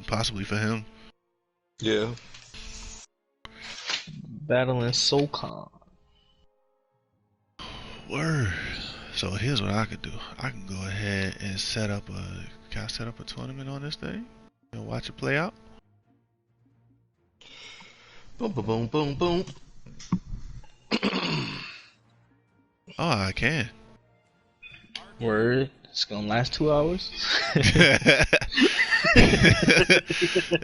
possibly for him. Yeah. Battling SoCon. Word. So here's what I could do. I can go ahead and can I set up a tournament on this thing and watch it play out? Boom, boom, boom, boom, boom. Oh, I can. Word. It's gonna last 2 hours.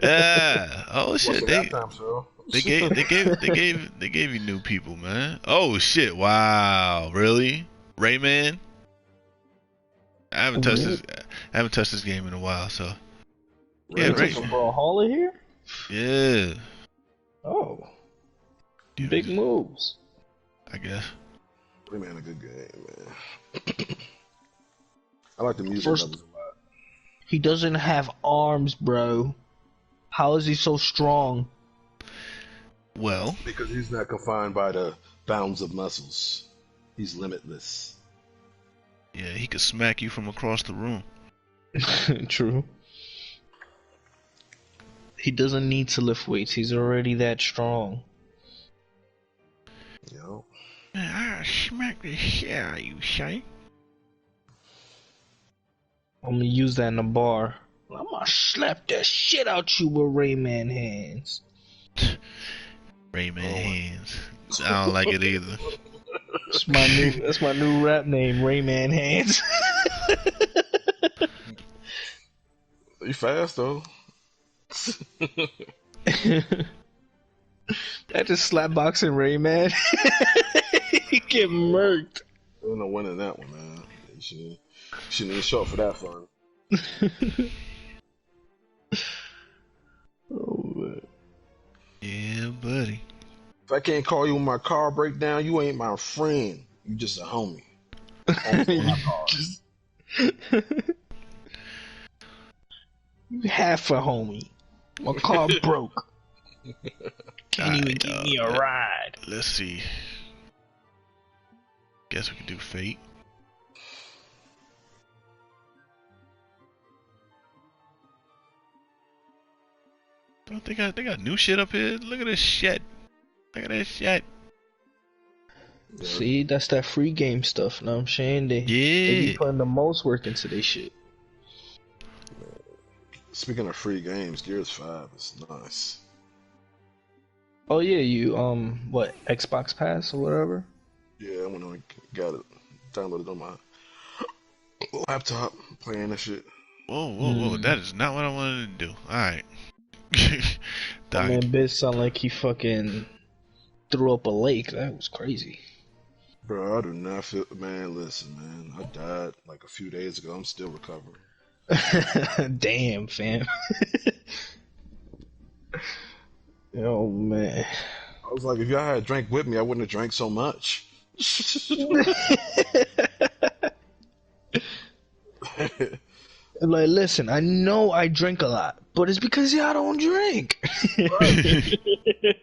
Yeah. Oh shit. They They gave you new people, man. Oh shit. Wow. Really? Rayman? I haven't touched this game in a while, so yeah, Took some Brawlhalla here? Yeah. Oh. Dude, Big moves. I guess. Rayman a good game, man. I like the music First, of it a lot. he doesn't have arms, bro. How is he so strong? Well, Because he's not confined by the bounds of muscles. He's limitless. yeah, he could smack you from across the room. True. He doesn't need to lift weights. He's already that strong. Yo. Man, I smack the shit out of you, Shay. I'm gonna use that in the bar. I'm gonna slap the shit out you with Rayman hands. Rayman hands. I don't like it either. That's my new rap name, Rayman Hands. You fast though. That just slap boxing Rayman. He get murked. There's no winning that one, man. You shouldn't even show up for that fun. Oh man. Yeah, buddy. If I can't call you when my car break down, you ain't my friend. You just a homie. You half a homie. My car broke. Can't even give me a ride. Let's see. Guess we can do Fate. Don't they got new shit up here? Look at this shit. Look at this shit. See, that's that free game stuff, know what I'm saying? They be putting the most work into this shit. Speaking of free games, Gears 5 is nice. Oh yeah, you what, Xbox Pass or whatever? Yeah, I went on and got it, downloaded on my laptop, playing that shit. Whoa. That is not what I wanted to do. Alright. That man Biz sound like he fucking threw up a lake. That was crazy. Bro, I do not feel, man, listen, man. I died like a few days ago. I'm still recovering. Damn, fam. Oh, man. I was like, if y'all had drank with me, I wouldn't have drank so much. Like, listen, I know I drink a lot, but it's because y'all don't drink. Right.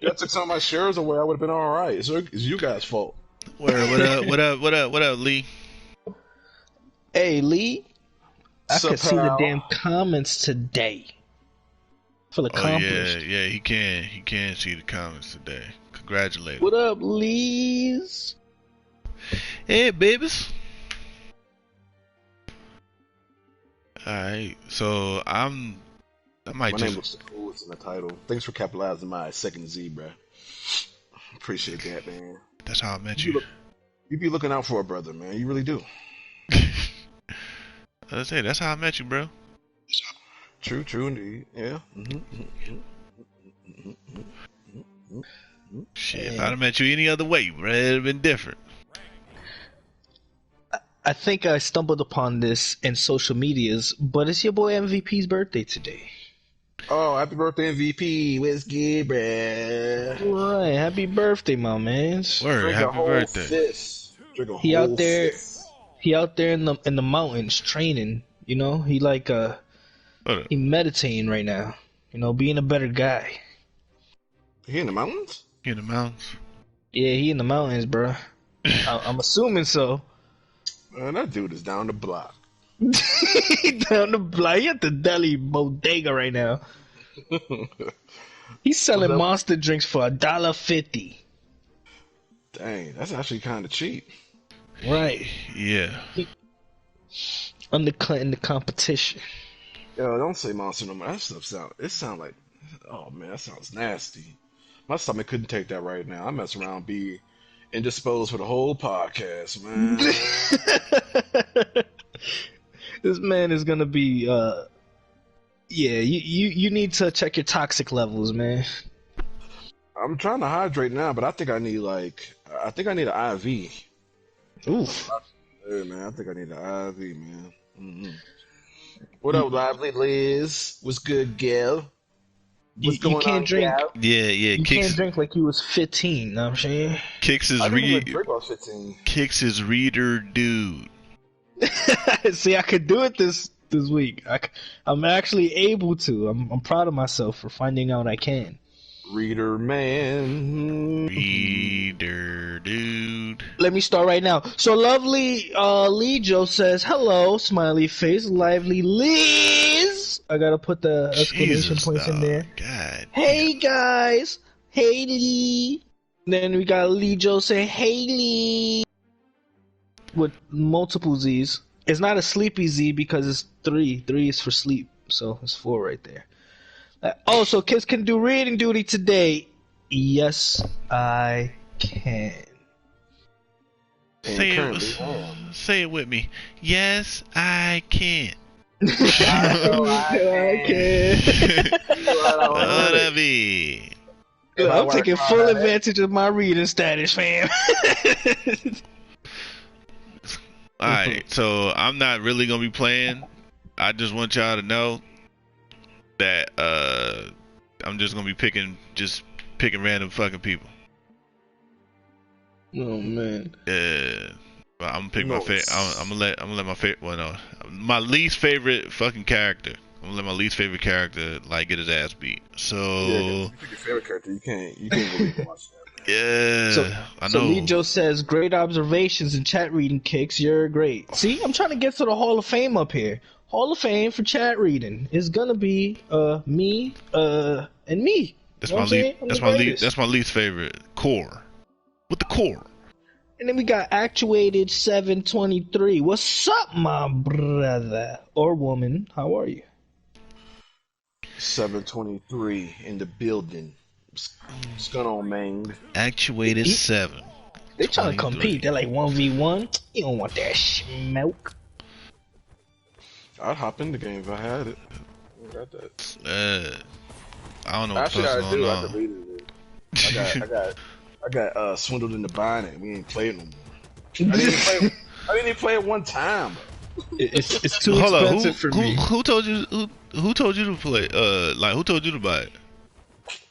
That took some of my shares away, I would have been all right. It's you guys' fault. Word, what up, Lee? Hey, Lee. I Sup, could see the pal? damn comments today. Feel accomplished. Yeah, he can see the comments today. Congratulations. What up, Lees? Hey, babies. Alright, so I might My just... name looks cool. It's in the title. Thanks for capitalizing my second Z, bro. Appreciate that, man. That's how I met you. You be looking out for a brother, man. You really do. Let's say that's how I met you, bro. True indeed. Yeah. Shit, if I'd have met you any other way, bro, it'd have been different. I think I stumbled upon this in social medias, but it's your boy MVP's birthday today. Oh, happy birthday, MVP. What's good, bruh? Right, happy birthday, my man. Word, Drink happy a whole birthday. fist. Drink a He whole out there, fist. he out there in the mountains training. You know, he like Hold up. he meditating right now. You know, being a better guy. He in the mountains? You in the mountains? Yeah, he in the mountains, bro. I'm assuming so. Man, that dude is down the block. Down the block. He at the deli bodega right now. He's selling Monster drinks for $1.50. Dang, that's actually kind of cheap. Right. Yeah. Undercutting the competition. Yo, don't say Monster no more. That stuff sound like, oh man, that sounds nasty. My stomach couldn't take that right now. I mess around, be indisposed for the whole podcast, man. This man is gonna be yeah, you need to check your toxic levels, man. I'm trying to hydrate now, but I think I need an IV. Oof. Hey man, I think I need an IV, man. Mm-hmm. What up, Lively Liz? What's good, Gil? What's You going can't on, drink. Gal? Yeah. You can't drink like you was 15. Know what I'm saying? Kicks his I didn't even drink on 15. Kicks his reader dude. See, I could do it this week. I'm actually able to. I'm proud of myself for finding out I can. Reader man. Reader dude. Let me start right now. So lovely Lee Joe says, hello, smiley face, lively Liz. I gotta put the exclamation points in there. God. Hey guys. Hey Lee. Then we got Lee Joe saying, hey Lee. With multiple Z's. It's not a sleepy Z because it's 3. 3 is for sleep. So it's 4 right there. Oh, so kids can do reading duty today. Yes, I can. Say it with me. Yes, I can. I can. I'm taking full advantage of my reading status, fam. Alright, so I'm not really gonna be playing. I just want y'all to know that I'm just gonna be picking random fucking people. Oh man. I'm gonna pick my favorite. I'm gonna let my favorite. Well, no, my least favorite fucking character. I'm gonna let my least favorite character like get his ass beat. So yeah, you pick your favorite character. You can't really watch that. Yeah, I know. So Lee Joe says, great observations and chat reading, Kicks. You're great. See, I'm trying to get to the Hall of Fame up here. Hall of Fame for chat reading is gonna be me and me. That's my least favorite. Core. With the core. And then we got Actuated 723. What's up, my brother or woman? How are you? 723 in the building. What's going on, man? Actuated 7. They trying to compete. They're like 1v1. You don't want that smoke. I'd hop in the game if I had it. I got that. I don't know what Actually, I do. on. I can read it. I got swindled into buying it. We ain't playing no more. I didn't even play it one time. It's too expensive for me. Who told you? Who told you to play? Who told you to buy it?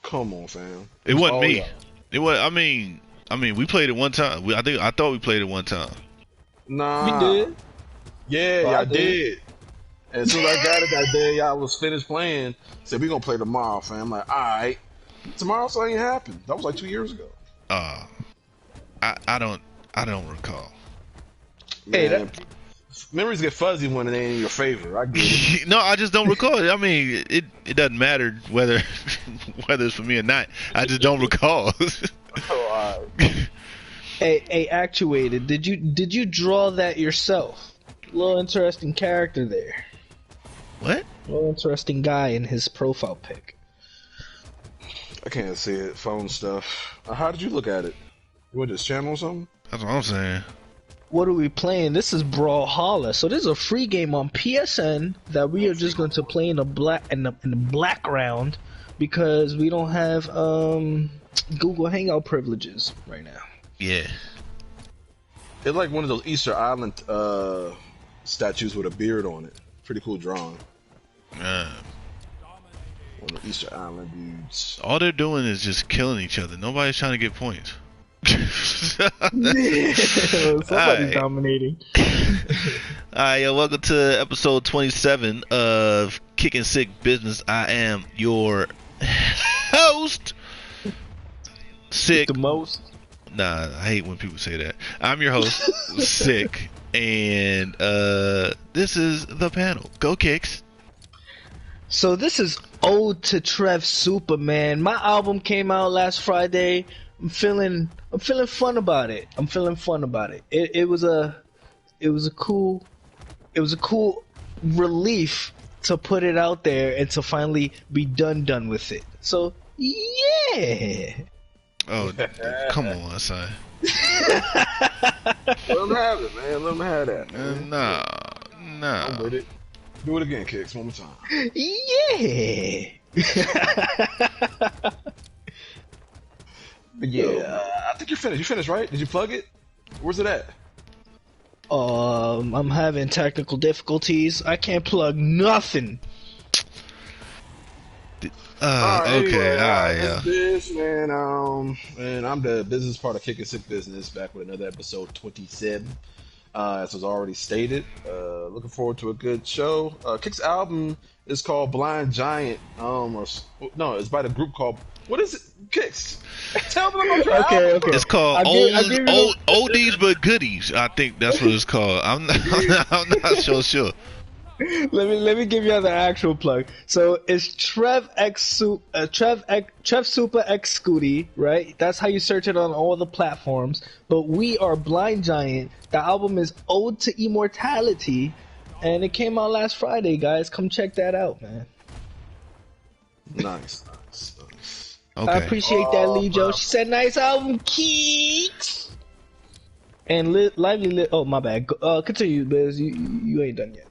Come on, fam. It wasn't me. Y'all. It was. I mean, we played it one time. I thought we played it one time. Nah. We did. Yeah, I did. And as soon as I got it that day, I was finished playing. Said we gonna play tomorrow, fam. I'm like, all right. Tomorrow, so ain't happened. That was like 2 years ago. I don't recall. Man, hey, memories get fuzzy when it ain't in your favor. I get it. No, I just don't recall it. I mean, it doesn't matter whether it's for me or not. I just don't recall. Oh, all right. Hey, Actuated. Did you draw that yourself? A little interesting character there. What? A little interesting guy in his profile pic. I can't see it. Phone stuff. How did you look at it? You went to this channel or something? That's what I'm saying. What are we playing? This is Brawlhalla. So this is a free game on PSN that we are just going to play in the black round because we don't have Google Hangout privileges right now. Yeah. It's like one of those Easter Island statues with a beard on it. Pretty cool drawing. On the Easter Island dudes. All they're doing is just killing each other. Nobody's trying to get points. Somebody's dominating. Alright, yo, welcome to episode 27 of Kickin' Sick Business. I am your host. Sick. The most. Nah, I hate when people say that. I'm your host, Sick, and this is the panel. Go Kicks. So this is Ode to Trev Superman. My album came out last Friday. I'm feeling fun about it. It was a cool relief to put it out there and to finally be done with it. So yeah. Oh, come on, son. Let them have it, man. Let them have that, man. Nah. I'm with it. Do it again, Kicks. One more time. Yeah. But yeah, I think you're finished. You finished, right? Did you plug it? Where's it at? I'm having technical difficulties. I can't plug nothing. Okay, alright, yeah. This man, and I'm the business part of Kickin' Sick Business, back with another episode 27. As was already stated, looking forward to a good show. Kick's album is called Blind Giant. No, it's by the group called, what is it? Kicks. Tell them about your album. Okay. It's called Oldies But Goodies. I think that's what it's called. I'm not so sure. Let me give you the actual plug. So it's Trev Super X Scooty, right? That's how you search it on all the platforms. But we are Blind Giant. The album is Ode to Immortality, and it came out last Friday, guys. Come check that out, man. Nice. Okay. I appreciate that, Lee Joe. She said, "Nice album, Keeks." And lively. Oh, my bad. Continue, Biz. You ain't done yet.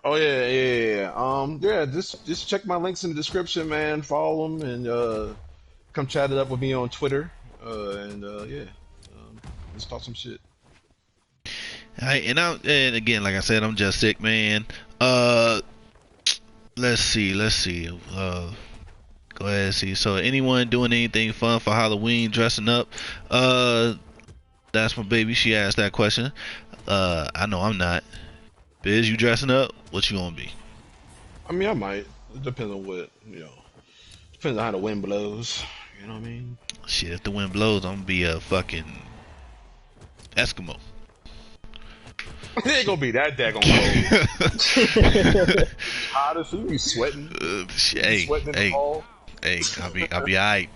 Oh yeah. Just check my links in the description, man. Follow them and come chat it up with me on Twitter. Let's talk some shit. Alright, and again, like I said, I'm just sick, man. Let's see. Go ahead and see. So, anyone doing anything fun for Halloween, dressing up? That's my baby. She asked that question. I know I'm not. Biz, you dressing up? What you gonna be? I mean, I might. It depends on what, depends on how the wind blows. You know what I mean? Shit, if the wind blows, I'm gonna be a fucking Eskimo. It ain't gonna be that daggone cold. Hottest, you be sweating. Sweating in the fall. Hey, I'll be alright.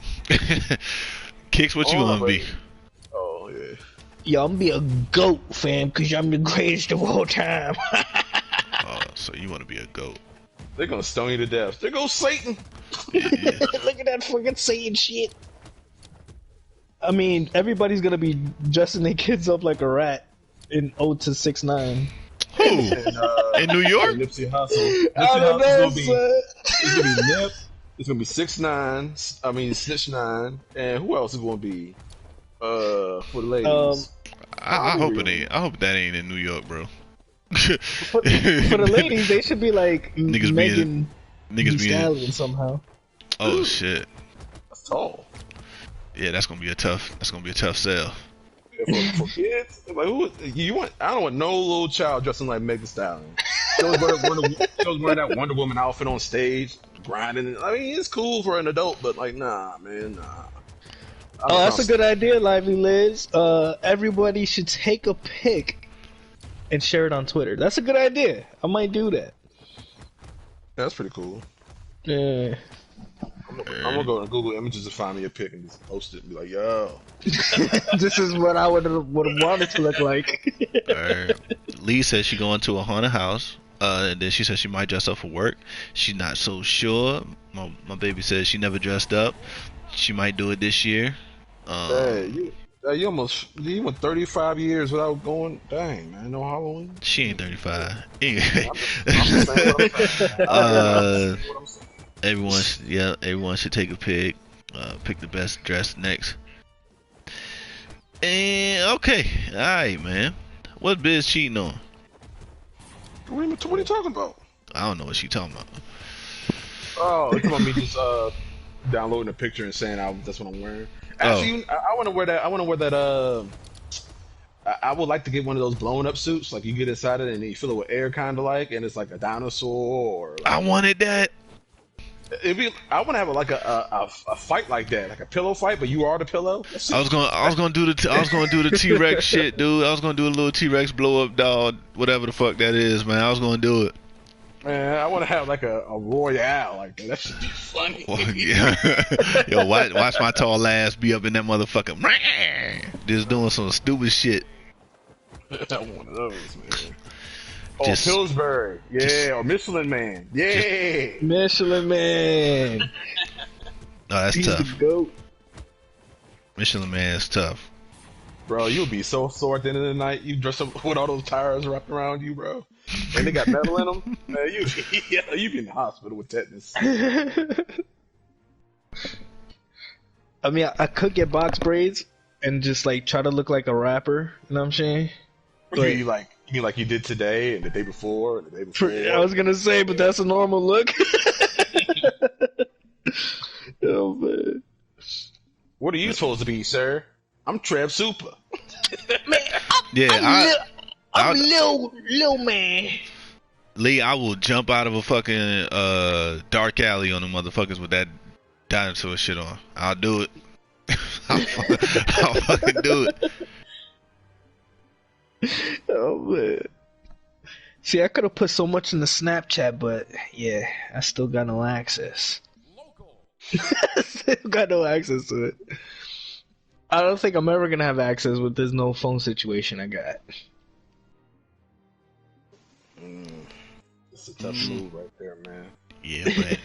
Kicks, what you gonna be? Oh yeah. Yo, I'm gonna be a goat, fam, cause I'm the greatest of all time. Oh, so you wanna be a goat? They're gonna stone you to death. There goes Satan. Yeah. Look at that fucking Satan shit. I mean, everybody's gonna be dressing their kids up like a rat in Ode to 6ix9ine. Who? In New York? Nipsey Hussle. I don't know, It's gonna be Nip. It's gonna be 6ix9ine. I mean Snitch 9. And who else is gonna be? For the ladies. I hope it ain't. I hope that ain't in New York, bro. For the ladies, they should be like Niggas Megan Thee Stallion somehow. Oh shit. That's tall. Yeah, that's gonna be a tough sell. Yeah, for kids, like who you want? I don't want no little child dressing like Megan Thee Stallion. She was wearing that Wonder Woman outfit on stage, grinding. I mean, it's cool for an adult, but like, nah, man, nah. Oh, that's a good idea, Lively Liz. Everybody should take a pic and share it on Twitter. That's a good idea. I might do that. That's pretty cool. Yeah. I'm gonna go to Google Images to find me a pic and just post it and be like, yo. This is what I would have wanted to look like. Lee says she going to a haunted house. And then she says she might dress up for work. She's not so sure. My baby says she never dressed up. She might do it this year. Hey, you went 35 years without going. Dang, man, no Halloween. She ain't 35. Everyone should take a pic. Pick the best dress next. And okay, all right, man. What Biz cheating on? What are you talking about? I don't know what she talking about. Oh, it's about me just downloading a picture and saying that's what I'm wearing. Actually, I want to wear that. I want to wear that. I would like to get one of those blown up suits, like you get inside it and you fill it with air, kind of like, and it's like a dinosaur. Or like, I wanted that. I want to have a fight like that, like a pillow fight, but you are the pillow. I was gonna do the T-Rex shit, dude. I was gonna do a little T-Rex blow up dog, whatever the fuck that is, man. I was gonna do it. Man, I want to have like a royale like that. That should be funny. Well, yeah. Yo, watch my tall ass be up in that motherfucker, just doing some stupid shit. I want one of those, man. Oh, Just- Pillsbury, yeah, or Michelin Man, yeah. Michelin Man. Oh, that's He's tough. the GOAT. Michelin Man is tough. Bro, you'll be so sore at the end of the night. You dress up with all those tires wrapped around you, bro, and they got metal in them. Man, you be in the hospital with tetanus. I mean, I could get box braids and just like try to look like a rapper. You know what I'm saying? You mean like you did today and the day before and the day before? I was gonna say, but that's a normal look. Oh man. What are you supposed to be, sir? I'm Trev Super. Yeah, I'm little man. Lee, I will jump out of a fucking dark alley on the motherfuckers with that dinosaur shit on. I'll do it. I'll fucking do it. Oh man. See, I could have put so much in the Snapchat, but yeah, I still got no access. Still got no access to it. I don't think I'm ever gonna have access with this no phone situation I got. It's a tough move right there, man. Yeah, man.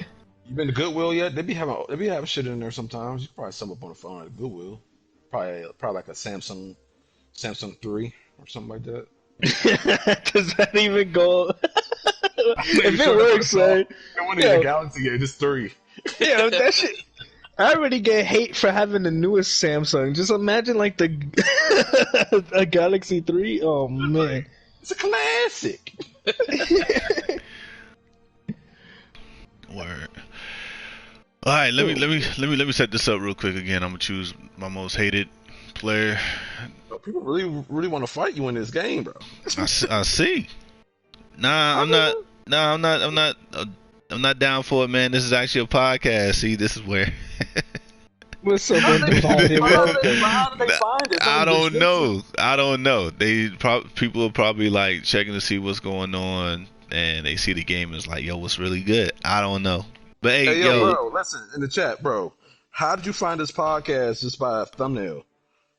You been to Goodwill yet? They be having shit in there sometimes. You can probably sum up on the phone at Goodwill. Probably like a Samsung 3 or something like that. Does that even go? If it works, right? It wasn't even a Galaxy, yeah, just 3. Yeah, that shit. I already get hate for having the newest Samsung. Just imagine like the a Galaxy 3. Oh man, it's a classic. Word. All right, let me set this up real quick again. I'm gonna choose my most hated player. People really want to fight you in this game, bro. I see. I'm not down for it, man. This is actually a podcast. See, this is where. what's up? How did they find it? I don't know. People are probably like checking to see what's going on, and they see the game and it's like, yo, what's really good? I don't know. But hey, yo, bro, listen in the chat, bro. How did you find this podcast just by a thumbnail?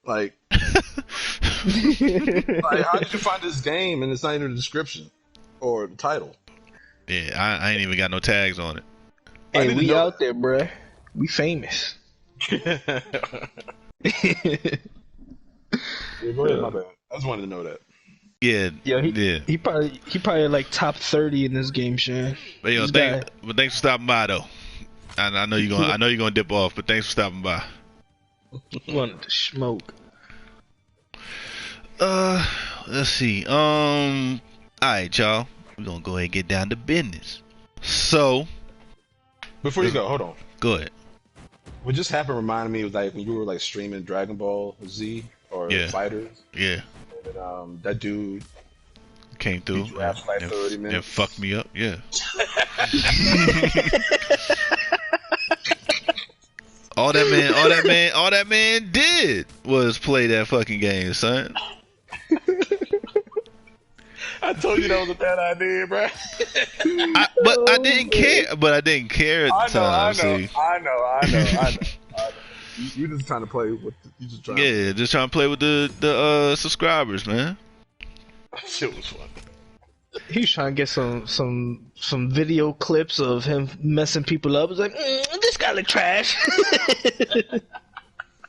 Like, how did you find this game and it's not in the description or the title? Yeah, I ain't even got no tags on it. Hey, we out there, bruh. We famous. Yeah, go ahead, my bad. I just wanted to know that. Yeah, he probably like top 30 in this game, Shane. But yo, thanks for stopping by though. I know you're gonna dip off, but thanks for stopping by. Wanted to smoke. Let's see. Alright, y'all. We're gonna go ahead and get down to business. So Before you go, hold on. go ahead. What just happened reminded me of like when you were like streaming Dragon Ball Z or Fighters. Yeah. And that dude Came through beat you after like 30 and minutes. fucked me up, yeah. all that man did was play that fucking game, son. I told you that was a bad idea, bro. But I didn't care at the time. See? I know. You just trying to play with. You just trying. Yeah, just trying to play with the subscribers, man. That shit was fun. He was trying to get some video clips of him messing people up. It's like, this guy look trash.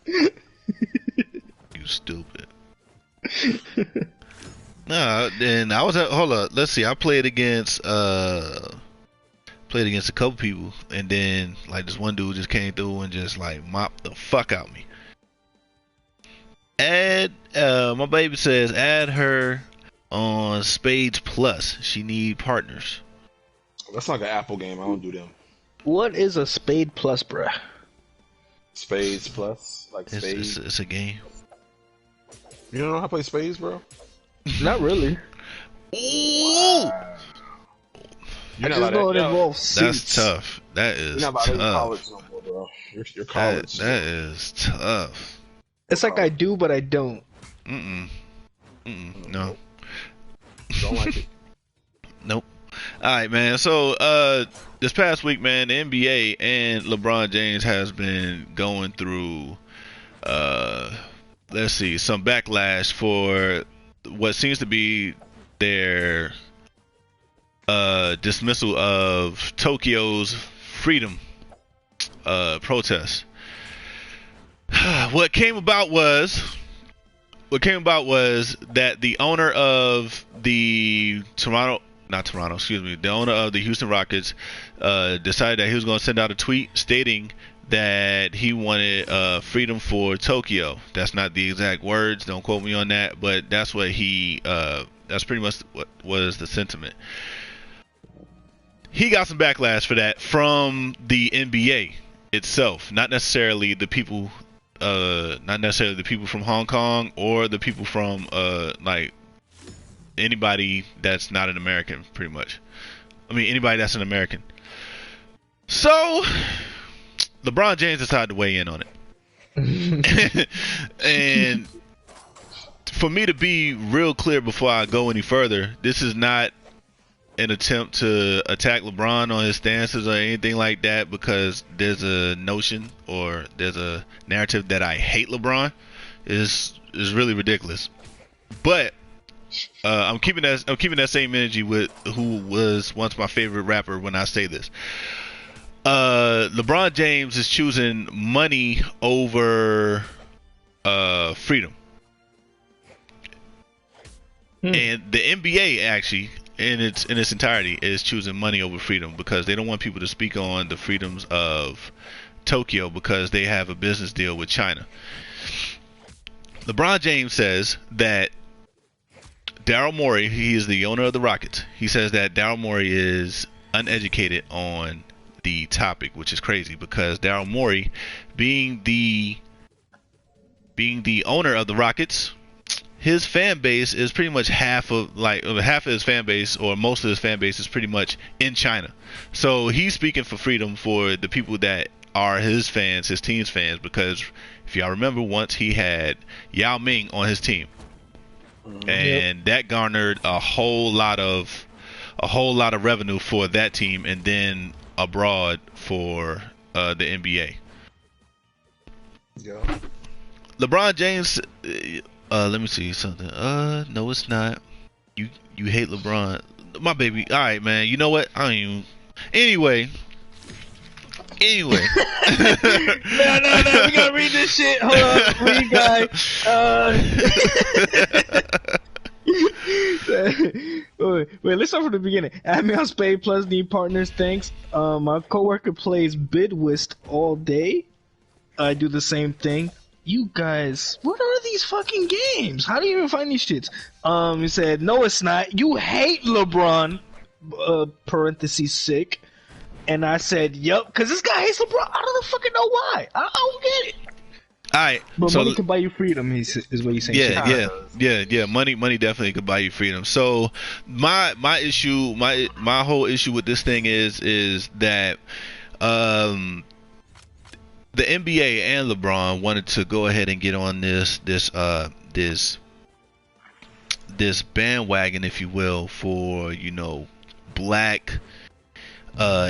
You stupid. Nah, then I was at. Hold up, let's see. I played against a couple people, and then like this one dude just came through and just like mopped the fuck out me. My baby says add her on Spades Plus. She need partners. That's like an Apple game. I don't do them. What is a Spade Plus, bruh? Spades Plus, like Spades. It's a game. You don't know how to play Spades, bro? Not really. Ooh. You're I not just allowed know to. it involves That's suits. tough. That You're is not allowed in tough. college no more, bro. You're That college. that is tough. It's like I do, but I don't. No. Don't like it. Nope. All right, man. So, this past week, man, the NBA and LeBron James has been going through, let's see, some backlash for what seems to be their dismissal of Tokyo's freedom protest. What came about was that the owner of the the owner of the Houston Rockets decided that he was going to send out a tweet stating that he wanted freedom for Tokyo. That's not the exact words, don't quote me on that, but that's what that's pretty much what was the sentiment. He got some backlash for that from the NBA itself, not necessarily the people from Hong Kong or the people from like anybody that's not an American, pretty much. I mean, anybody that's an American. So, LeBron James decided to weigh in on it. And for me to be real clear before I go any further, this is not an attempt to attack LeBron on his stances or anything like that, because there's a notion or there's a narrative that I hate LeBron is really ridiculous. But I'm keeping that same energy with who was once my favorite rapper when I say this. LeBron James is choosing money over freedom. And the NBA actually in its entirety is choosing money over freedom, because they don't want people to speak on the freedoms of Tokyo because they have a business deal with China. LeBron James says that Daryl Morey, he is the owner of the Rockets, he says that Daryl Morey is uneducated on the topic, which is crazy because Daryl Morey, being the owner of the Rockets, his fan base is pretty much half of his fan base, or most of his fan base is pretty much in China. So he's speaking for freedom for the people that are his fans, his team's fans, because if y'all remember, once he had Yao Ming on his team, and that garnered a whole lot of revenue for that team, and then abroad for the NBA. Yeah. LeBron James. Let me see something. No, it's not. You hate LeBron, my baby. All right, man. You know what? I don't even. Anyway. No. We gotta read this shit. Hold on, read, guy. Wait, let's start from the beginning. Admin on Spade Plus need partners. Thanks. My coworker plays BizZness all day. I do the same thing. You guys, what are these fucking games? How do you even find these shits? He said, no, it's not. You hate LeBron. Parentheses sick. And I said, yup, because this guy hates LeBron. I don't fucking know why. I don't get it. Alright. But so money can buy you freedom, is what you're saying. Yeah. Money definitely could buy you freedom. So my whole issue with this thing is that the NBA and LeBron wanted to go ahead and get on this bandwagon, if you will, for, black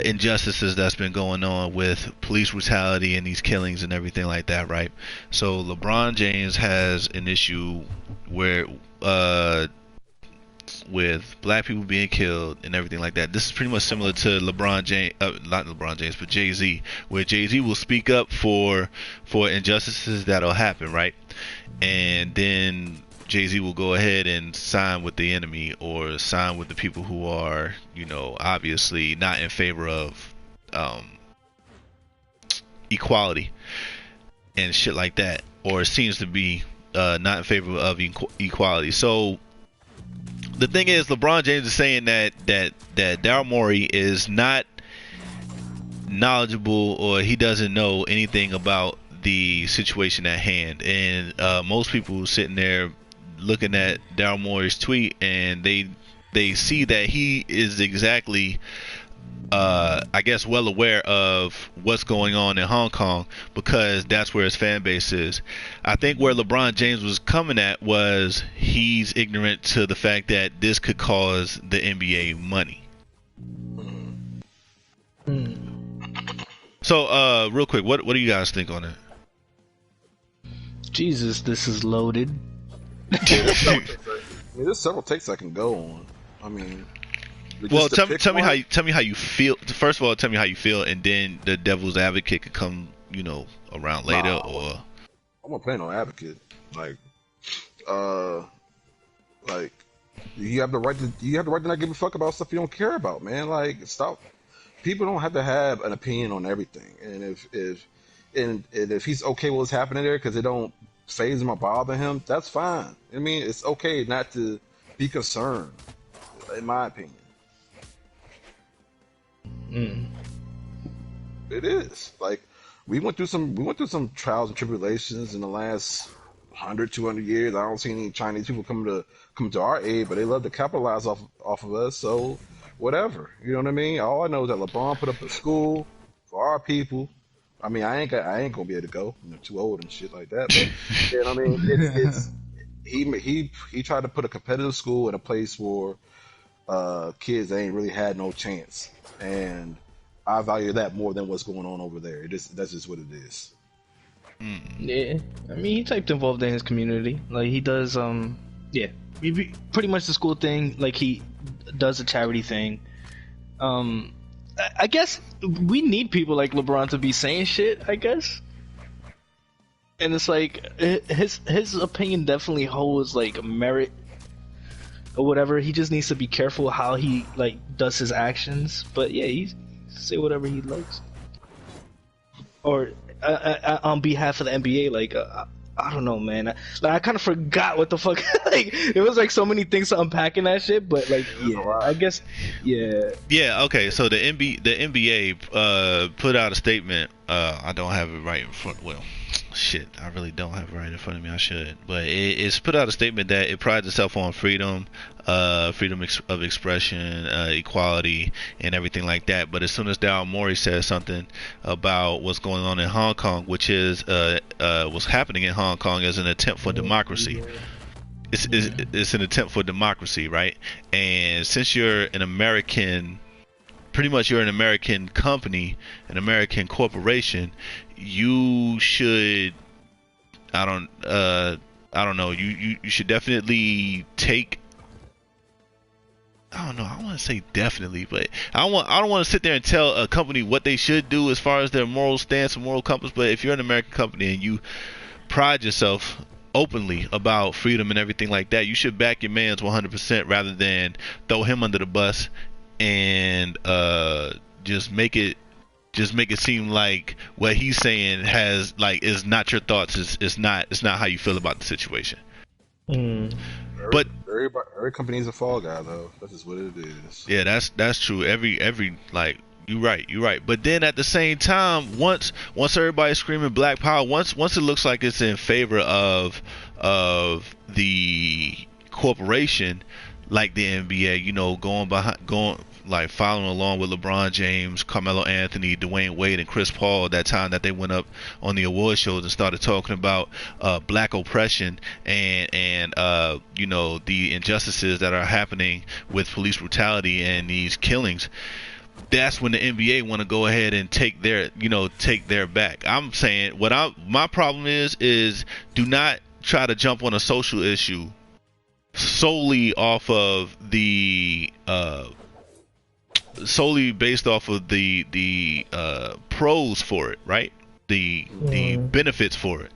injustices that's been going on with police brutality and these killings and everything like that, right? So LeBron James has an issue where with black people being killed and everything like that. This is pretty much similar to LeBron James, not LeBron James, but Jay-Z, where Jay-Z will speak up for injustices that'll happen, right? And then Jay-Z will go ahead and sign with the enemy, or sign with the people who are, obviously not in favor of equality and shit like that, or seems to be not in favor of equality. So the thing is, LeBron James is saying that Daryl Morey is not knowledgeable, or he doesn't know anything about the situation at hand. And most people sitting there looking at Daryl Morey's tweet, and they see that he is exactly I guess well aware of what's going on in Hong Kong because that's where his fan base is. I think where LeBron James was coming at was he's ignorant to the fact that this could cause the NBA money. So, real quick, what do you guys think on it? Jesus, this is loaded. There's several takes I can go on. I mean, well, tell me how you feel. First of all, tell me how you feel, and then the devil's advocate could come, around later. Or I'm gonna play no advocate. Like you have the right to not give a fuck about stuff you don't care about, man. Like, stop. People don't have to have an opinion on everything, and if he's okay with what's happening there because it don't phase him or bother him, that's fine. I mean, it's okay not to be concerned, in my opinion. It is. Like, we went through some trials and tribulations in the last 100, 200 years. I don't see any Chinese people come to our aid, but they love to capitalize off of us. So whatever, you know what I mean? All I know is that LeBron put up a school for our people. I mean, I ain't gonna be able to go. I'm too old and shit like that. But you know what I mean? He tried to put a competitive school in a place where kids ain't really had no chance, and I value that more than what's going on over there. That's just what it is. Yeah, I mean, he typed involved in his community. Like, he does, yeah, pretty much the school thing. Like, he does a charity thing. I guess we need people like LeBron to be saying shit, I guess. And it's like, his opinion definitely holds, like, merit or whatever. He just needs to be careful how he, like, does his actions. But yeah, he say whatever he likes. Or on behalf of the NBA, like, I don't know, man. I kind of forgot what the fuck. Like, it was like so many things to unpack in that shit. But like, yeah, I guess, yeah. Yeah. Okay. So the NBA put out a statement. I don't have it right in front. Well, shit, I really don't have it right in front of me. I should, but it's put out a statement that it prides itself on freedom, freedom of expression, equality, and everything like that. But as soon as Daryl Morey says something about what's going on in Hong Kong, which is what's happening in Hong Kong as an attempt for democracy. It's an attempt for democracy, right? And since you're an American, pretty much you're an American company, an American corporation, you should, I don't know, you should definitely take, I don't know, I want to say definitely, but I don't want to sit there and tell a company what they should do as far as their moral stance and moral compass. But if you're an American company and you pride yourself openly about freedom and everything like that, you should back your man's 100% rather than throw him under the bus and just make it seem like what he's saying has, like, is not your thoughts. It's not how you feel about the situation. But every company is a fall guy, though. That's just what it is. Yeah, that's true. Every like, you're right. But then at the same time, once everybody's screaming Black Power, once it looks like it's in favor of the corporation, like the NBA, going like following along with LeBron James, Carmelo Anthony, Dwayne Wade, and Chris Paul, that time that they went up on the award shows and started talking about black oppression and the injustices that are happening with police brutality and these killings. That's when the NBA want to go ahead and take their back. I'm saying my problem is do not try to jump on a social issue solely based off of the pros for it, right? The benefits for it.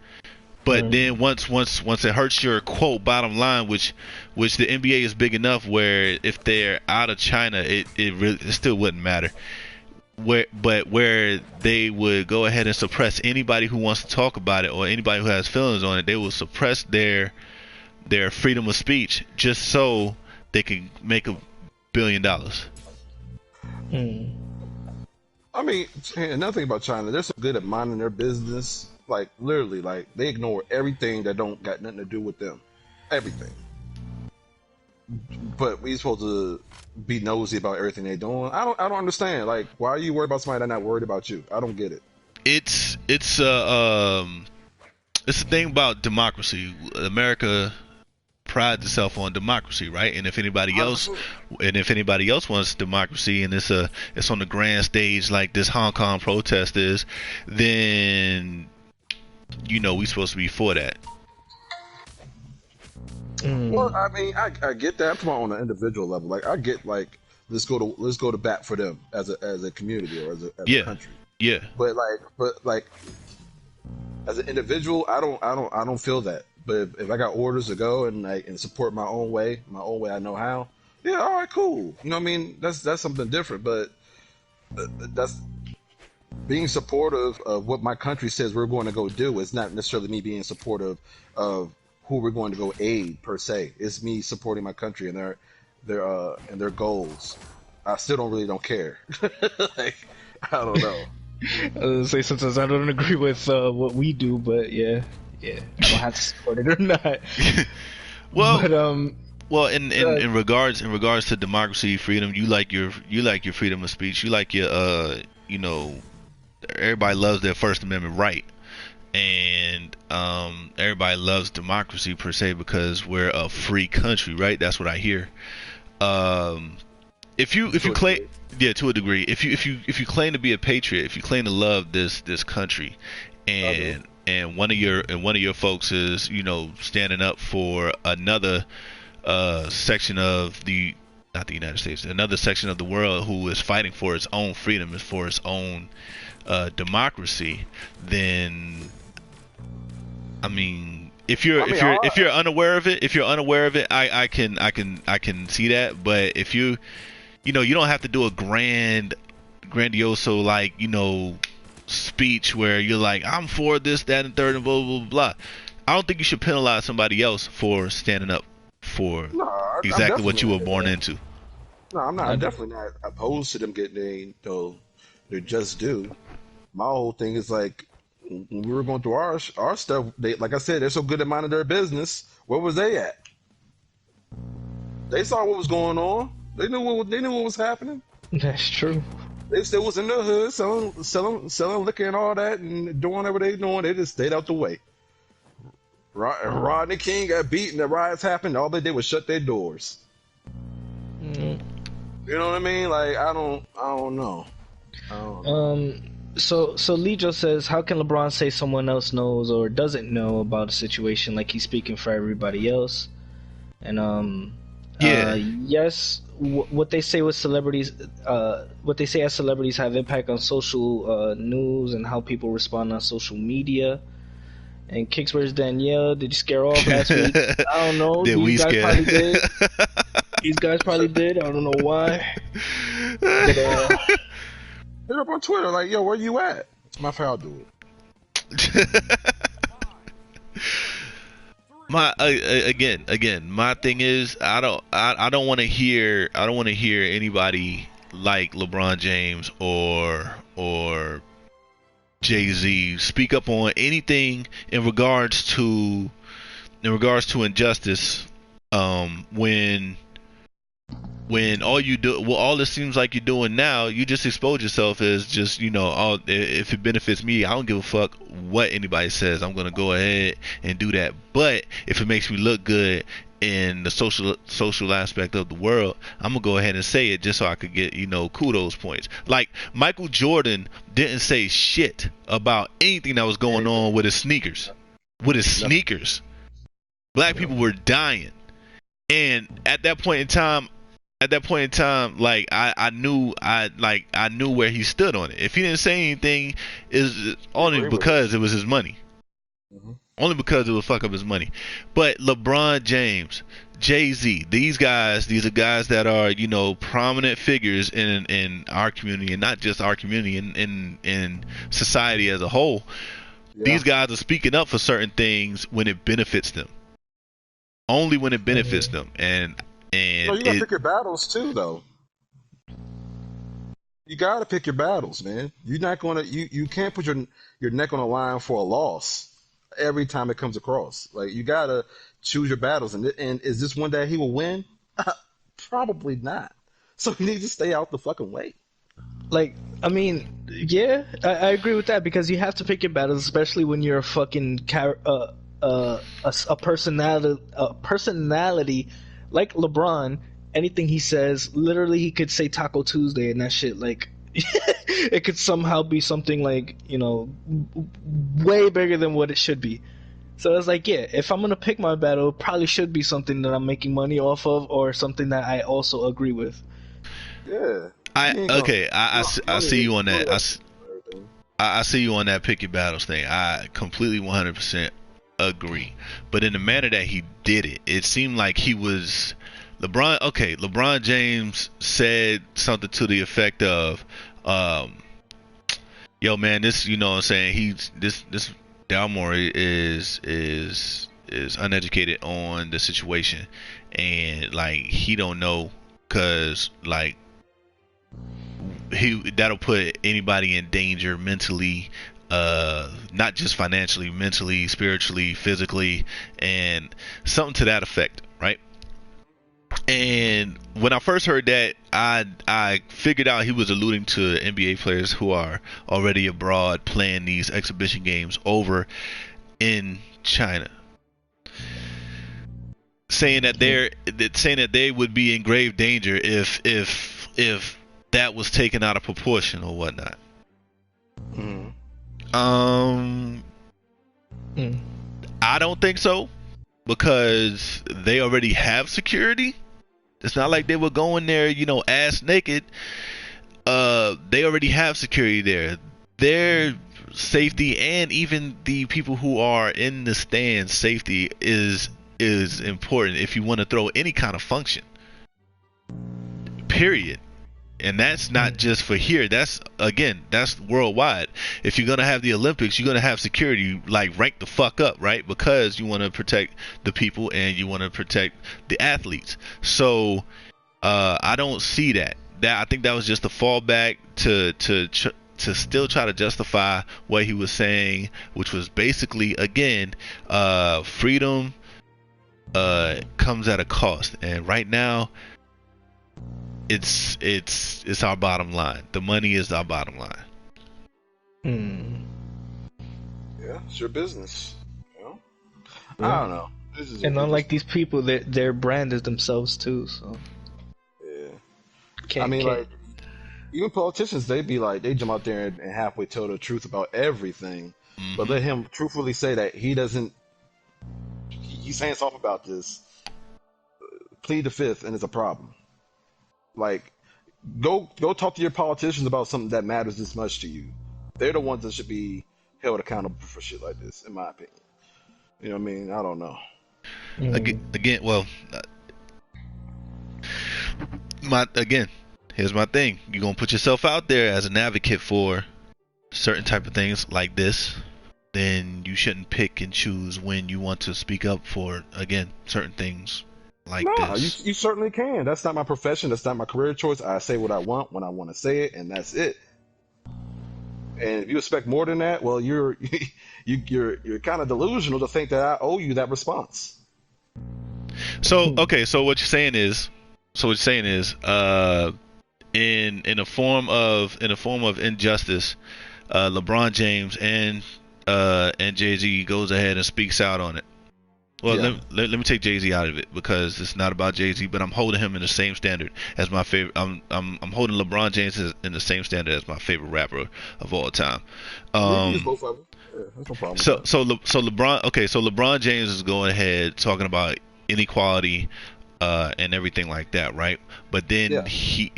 But then once it hurts your quote bottom line, which the NBA is big enough where if they're out of China, it still wouldn't matter. Where they would go ahead and suppress anybody who wants to talk about it or anybody who has feelings on it, they will suppress their freedom of speech just so they can make $1 billion. I mean, another thing about China, they're so good at minding their business. Like, literally, like, they ignore everything that don't got nothing to do with them. Everything. but we supposed to be nosy about everything they're doing. I don't understand. Like, why are you worried about somebody that's not worried about you? I don't get it. It's it's the thing about democracy. America prides itself on democracy, right? And if anybody else wants democracy, and it's on the grand stage like this Hong Kong protest is, then we supposed to be for that. Well, I mean, I get that. I'm talking about on an individual level. Like, I get like let's go to bat for them as a community or as a Yeah, country. yeah, But like as an individual, I don't feel that. But if I got orders to go and support my own way I know how. Yeah, all right, cool. You know what I mean? That's something different. But that's being supportive of what my country says we're going to go do. It's not necessarily me being supportive of who we're going to go aid per se. It's me supporting my country and their goals. I still don't care. Like, I don't know. I was gonna say sometimes I don't agree with what we do, but yeah, I don't have to support it or not. well, But well, in regards to democracy, freedom, you like your freedom of speech. You like your everybody loves their First Amendment right, and everybody loves democracy per se because we're a free country, right? That's what I hear. Um, if you claim, yeah, to a degree, if you claim to be a patriot, if you claim to love this country, and one of your folks is standing up for another section of the not the United States, another section of the world who is fighting for its own freedom and for its own democracy, then I mean, if you're unaware of it, I can see that. But if you don't have to do a grandioso speech where you're like, I'm for this, that, and third, and blah blah blah blah. I don't think you should penalize somebody else for standing up for No, I'm exactly what definitely you were not. born into. No, I'm not. I'm definitely not opposed to them getting their just due. My whole thing is like when we were going through our stuff. They, like I said, they're so good at minding their business. Where was they at? They saw what was going on. They knew what was happening. that's true. They still was in the hood selling liquor and all that and doing whatever they doing. They just stayed out the way. Rodney King got beaten. The riots happened. All they did was shut their doors. Mm. You know what I mean? Like I don't know. I don't know. So Lejo says, how can LeBron say someone else knows or doesn't know about a situation like he's speaking for everybody else? And Yeah. yes, what they say with celebrities, what they say as celebrities have impact on social news and how people respond on social media. And Kicks, where's Danielle? Did you scare off last week? I don't know. Did we These guys scare? probably did. These guys probably did. I don't know why. But Hit up on Twitter like, yo, where you at? That's my how I do it. My again, my thing is I don't want to hear anybody like LeBron James or Jay-Z speak up on anything in regards to injustice, when all it seems like you're doing now, you just expose yourself as just, if it benefits me, I don't give a fuck what anybody says. I'm gonna go ahead and do that. But if it makes me look good in the social aspect of the world, I'm gonna go ahead and say it just so I could get, kudos points. Like Michael Jordan didn't say shit about anything that was going on with his sneakers. Black people were dying. And at that point in time, like I knew where he stood on it. If he didn't say anything, is only because it was his money. Mm-hmm. Only because it would fuck up his money. But LeBron James, Jay-Z, these are guys that are, prominent figures in our community, and not just our community, in society as a whole. Yeah. These guys are speaking up for certain things when it benefits them. Only when it benefits them. And No, you gotta pick your battles too, though. You gotta pick your battles, man. You're not gonna you can't put your neck on the line for a loss every time it comes across. Like you gotta choose your battles, and is this one that he will win? Probably not. So he needs to stay out the fucking way. Like, I mean, yeah, I agree with that because you have to pick your battles, especially when you're a fucking a personality like LeBron. Anything he says, literally, he could say Taco Tuesday and that shit. Like, it could somehow be something like way bigger than what it should be. So it's like, yeah, if I'm gonna pick my battle, it probably should be something that I'm making money off of, or something that I also agree with. Yeah. I You ain't gonna, okay. you I don't see need you on that. everything. I see you on that pick your battles thing. I completely 100% agree. But in the manner that he did it, it seemed like he was LeBron. Okay, LeBron James said something to the effect of, "Yo, man, this, you know what I'm saying? This Dalmore is uneducated on the situation, and like he don't know, cause like that'll put anybody in danger mentally, not just financially, mentally, spiritually, physically, and something to that effect, right?" And when I first heard that, I figured out he was alluding to NBA players who are already abroad playing these exhibition games over in China, saying that they would be in grave danger if that was taken out of proportion or whatnot. Mhm. Mm. I don't think so, because they already have security. It's not like they were going there, ass naked. They already have security there. Their safety, and even the people who are in the stands, safety is important if you want to throw any kind of function. Period. And that's not just for here. That's worldwide. If you're gonna have the Olympics, you're gonna have security like rank the fuck up, right? Because you want to protect the people and you want to protect the athletes. So I don't see that. I think that was just a fallback to still try to justify what he was saying, which was basically, again, freedom comes at a cost, and right now it's our bottom line. The money is our bottom line. Mm. Yeah, it's your business. Yeah. I don't know. This is And what unlike people- these people, their brand is themselves too. So Yeah. can't, I mean, can't. like, even politicians, they jump out there and halfway tell the truth about everything, but Mm-hmm. let him truthfully say that he doesn't. He's saying something about this. Plead the fifth, and it's a problem. Like, go talk to your politicians about something that matters this much to you. They're the ones that should be held accountable for shit like this, in my opinion. You know what I mean? I don't know. Again, well, here's my thing. You're gonna put yourself out there as an advocate for certain type of things like this, then you shouldn't pick and choose when you want to speak up for, again, certain things like No, you this. you certainly can. That's not my profession. That's not my career choice. I say what I want when I want to say it, and that's it. And if you expect more than that, well, you're you're kind of delusional to think that I owe you that response. So okay, so what you're saying is, in a form of injustice, LeBron James and Jay-Z goes ahead and speaks out on it. Well, Yeah. let me take Jay-Z out of it, because it's not about Jay-Z, but I'm holding him in the same standard as my favorite. I'm holding LeBron James in the same standard as my favorite rapper of all time. We can use both of them. Yeah, there's no problem. So with that. LeBron James is going ahead talking about inequality and everything like that, right? But then Yeah. he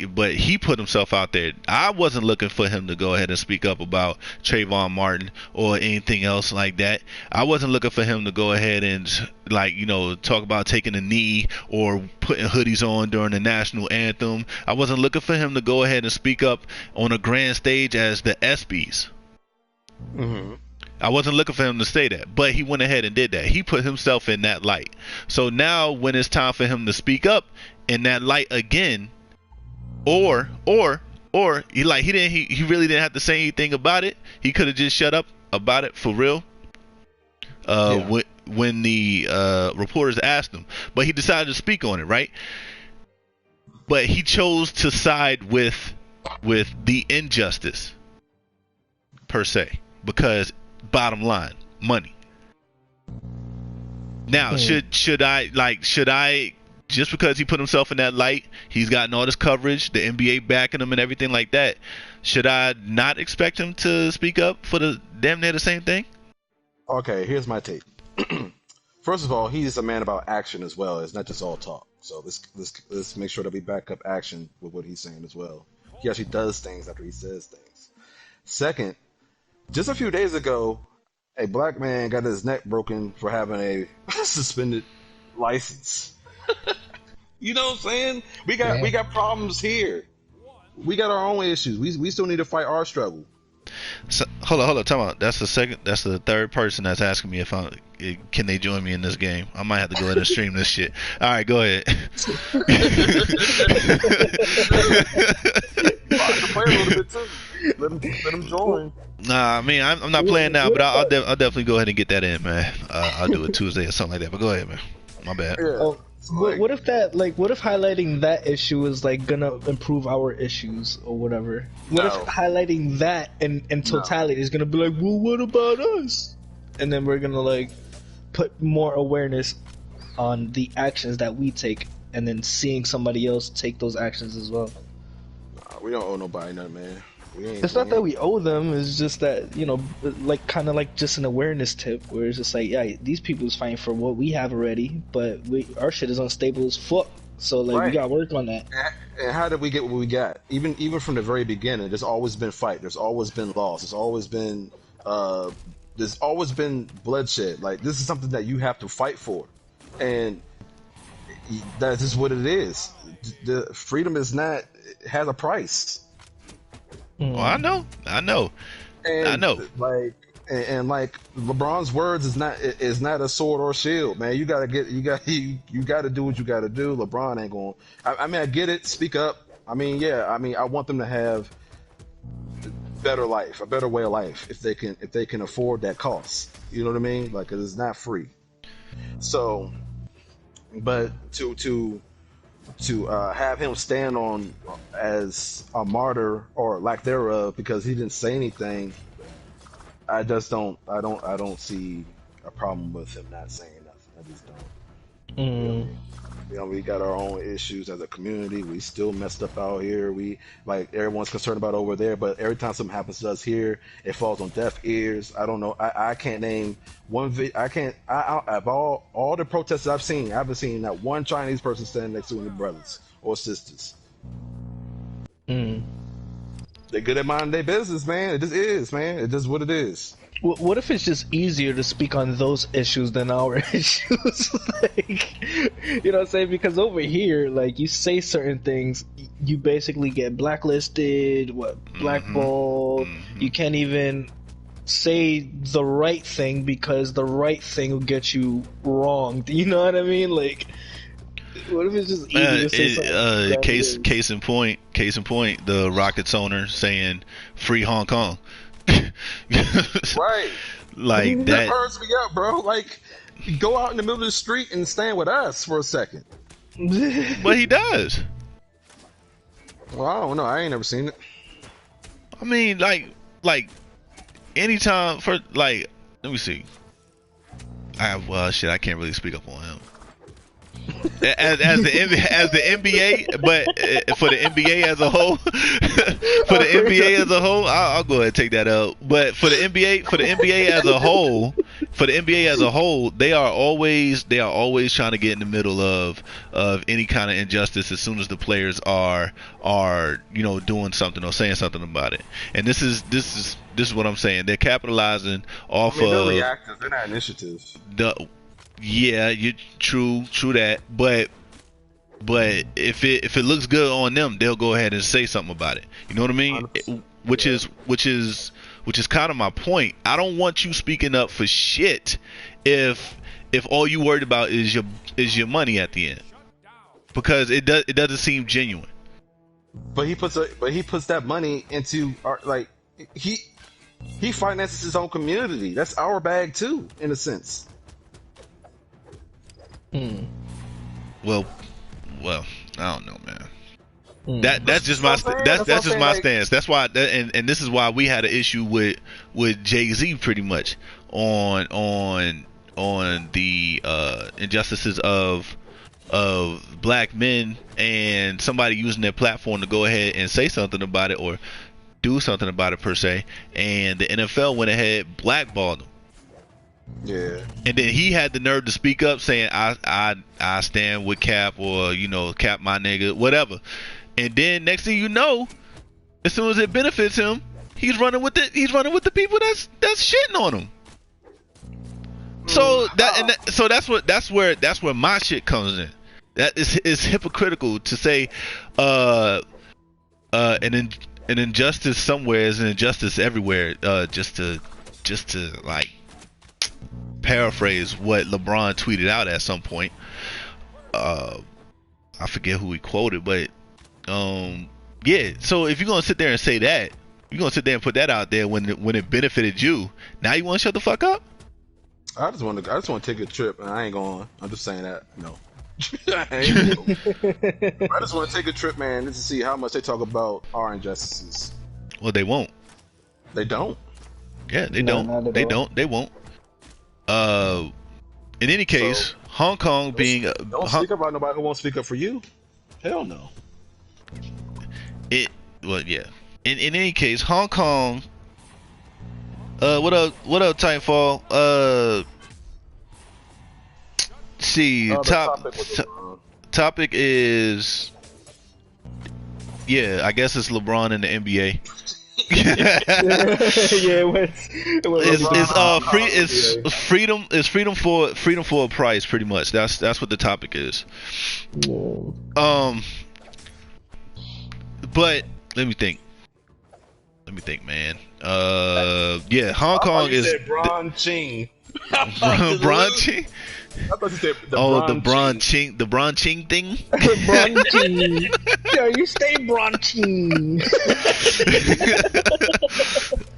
put himself out there. I wasn't looking for him to go ahead and speak up about Trayvon Martin or anything else like that. I wasn't looking for him to go ahead and, like, talk about taking a knee or putting hoodies on during the national anthem. I wasn't looking for him to go ahead and speak up on a grand stage as the ESPYs. Mm-hmm. I wasn't looking for him to say that, but he went ahead and did that. He put himself in that light. So now when it's time for him to speak up in that light again, or he really didn't have to say anything about it. He could have just shut up about it for real. Yeah. When the reporters asked him, but he decided to speak on it, right? but he chose to side with the injustice per se, because bottom line, money. Now, should I just because he put himself in that light, he's gotten all this coverage, the NBA backing him and everything like that. Should I not expect him to speak up for the damn near the same thing? Okay, here's my take. First of all, he's a man about action as well. It's not just all talk. So let's make sure that we back up action with what he's saying as well. He actually does things after he says things. Second, just a few days ago, a black man got his neck broken for having a suspended license. You know what I'm saying? We got problems here. We got our own issues. We still need to fight our struggle. So, hold on, time out. That's the third person that's asking me can they join me in this game. I might have to go ahead and stream this shit. All right, go ahead. Play a little bit too. Let them join. Nah, I mean, I'm not playing now, but I'll definitely go ahead and get that in, man. I'll do it Tuesday or something like that. But go ahead, man. My bad. Yeah. What if highlighting that issue is like gonna improve our issues or whatever? What if highlighting that in totality is gonna be like, well, what about us? And then we're gonna like put more awareness on the actions that we take, and then seeing somebody else take those actions as well. We don't owe nobody nothing, man. It's not that we owe them. It's just that, you know, like kind of like just an awareness tip where it's just like, yeah, these people's fighting for what we have already, but our shit is unstable as fuck. So like, we gotta work on that. And how did we get what we got? Even from the very beginning, there's always been fight. There's always been loss. There's always been bloodshed. Like, this is something that you have to fight for, and that's just what it is. The freedom has a price. Oh, I know. And like LeBron's words is not a sword or shield, man. You gotta do what you gotta do. LeBron ain't going. I mean, I get it. Speak up. I mean, yeah. I mean, I want them to have a better life, a better way of life, if they can afford that cost. You know what I mean? Like, 'cause it's not free. So, but to have him stand on as a martyr or lack thereof because he didn't say anything, I don't see a problem with him not saying nothing. I just don't. You know, we got our own issues as a community. We still messed up out here. We, like, everyone's concerned about over there, but every time something happens to us here, it falls on deaf ears. I don't know. I can't name one. Of all the protests I've seen, I haven't seen not one Chinese person standing next to any brothers or sisters. They're good at minding their business, man. It just is, man. It just what it is. What if it's just easier to speak on those issues than our issues? Like, you know what I'm saying? Because over here, like, you say certain things, you basically get blacklisted, blackballed. You can't even say the right thing because the right thing will get you wronged. You know what I mean? Like, what if it's just easier to say something? Case in point, the Rockets owner saying "Free Hong Kong." Right. Like that hurts me up, bro. Like, go out in the middle of the street and stand with us for a second. But he does. Well, I don't know. I ain't never seen it. I mean, like anytime for, like, let me see. I can't really speak up on him. As the NBA, but for the NBA as a whole, I'll go ahead and take that out. But for the NBA as a whole, they are always trying to get in the middle of any kind of injustice as soon as the players are doing something or saying something about it. And this is what I'm saying. They're capitalizing off they're reactive. They're not initiative. Yeah, true that. But if it looks good on them, they'll go ahead and say something about it. You know what I mean? Which is kind of my point. I don't want you speaking up for shit if all you worried about is your money at the end, because it doesn't seem genuine. But he puts that money into our, like, he finances his own community. That's our bag too, in a sense. Well, I don't know, man. That's just my that's just my stance. That's why, and this is why we had an issue with Jay-Z pretty much on the injustices of black men and somebody using their platform to go ahead and say something about it or do something about it per se, and the NFL went ahead blackballed him. Yeah. And then he had the nerve to speak up saying I stand with Cap, or Cap my nigga, whatever. And then next thing you know, as soon as it benefits him, he's running with the people that's shitting on him. So that's where my shit comes in. That is hypocritical to say an injustice somewhere is an injustice everywhere. Just to like paraphrase what LeBron tweeted out at some point. I forget who he quoted, but yeah. So if you're gonna sit there and say that, you're gonna sit there and put that out there when it benefited you. Now you want to shut the fuck up? I just want to take a trip, and I ain't going. I'm just saying that. No. I just want to take a trip, man, just to see how much they talk about our injustices. Well, they won't. They don't. Yeah, they don't. They don't. They won't. In any case, Hong Kong being don't speak up about nobody who won't speak up for you. Hell no. Well, yeah. In any case, Hong Kong. What up, Titanfall? See, topic is, yeah, I guess it's LeBron in the NBA. It's freedom for a price, pretty much. That's what the topic is. But let me think, man. Yeah, Hong Kong is Bron Ching. Bron Ching. I thought you said the Bron Ching thing. Bron Ching. Yo, you stay Bron Ching.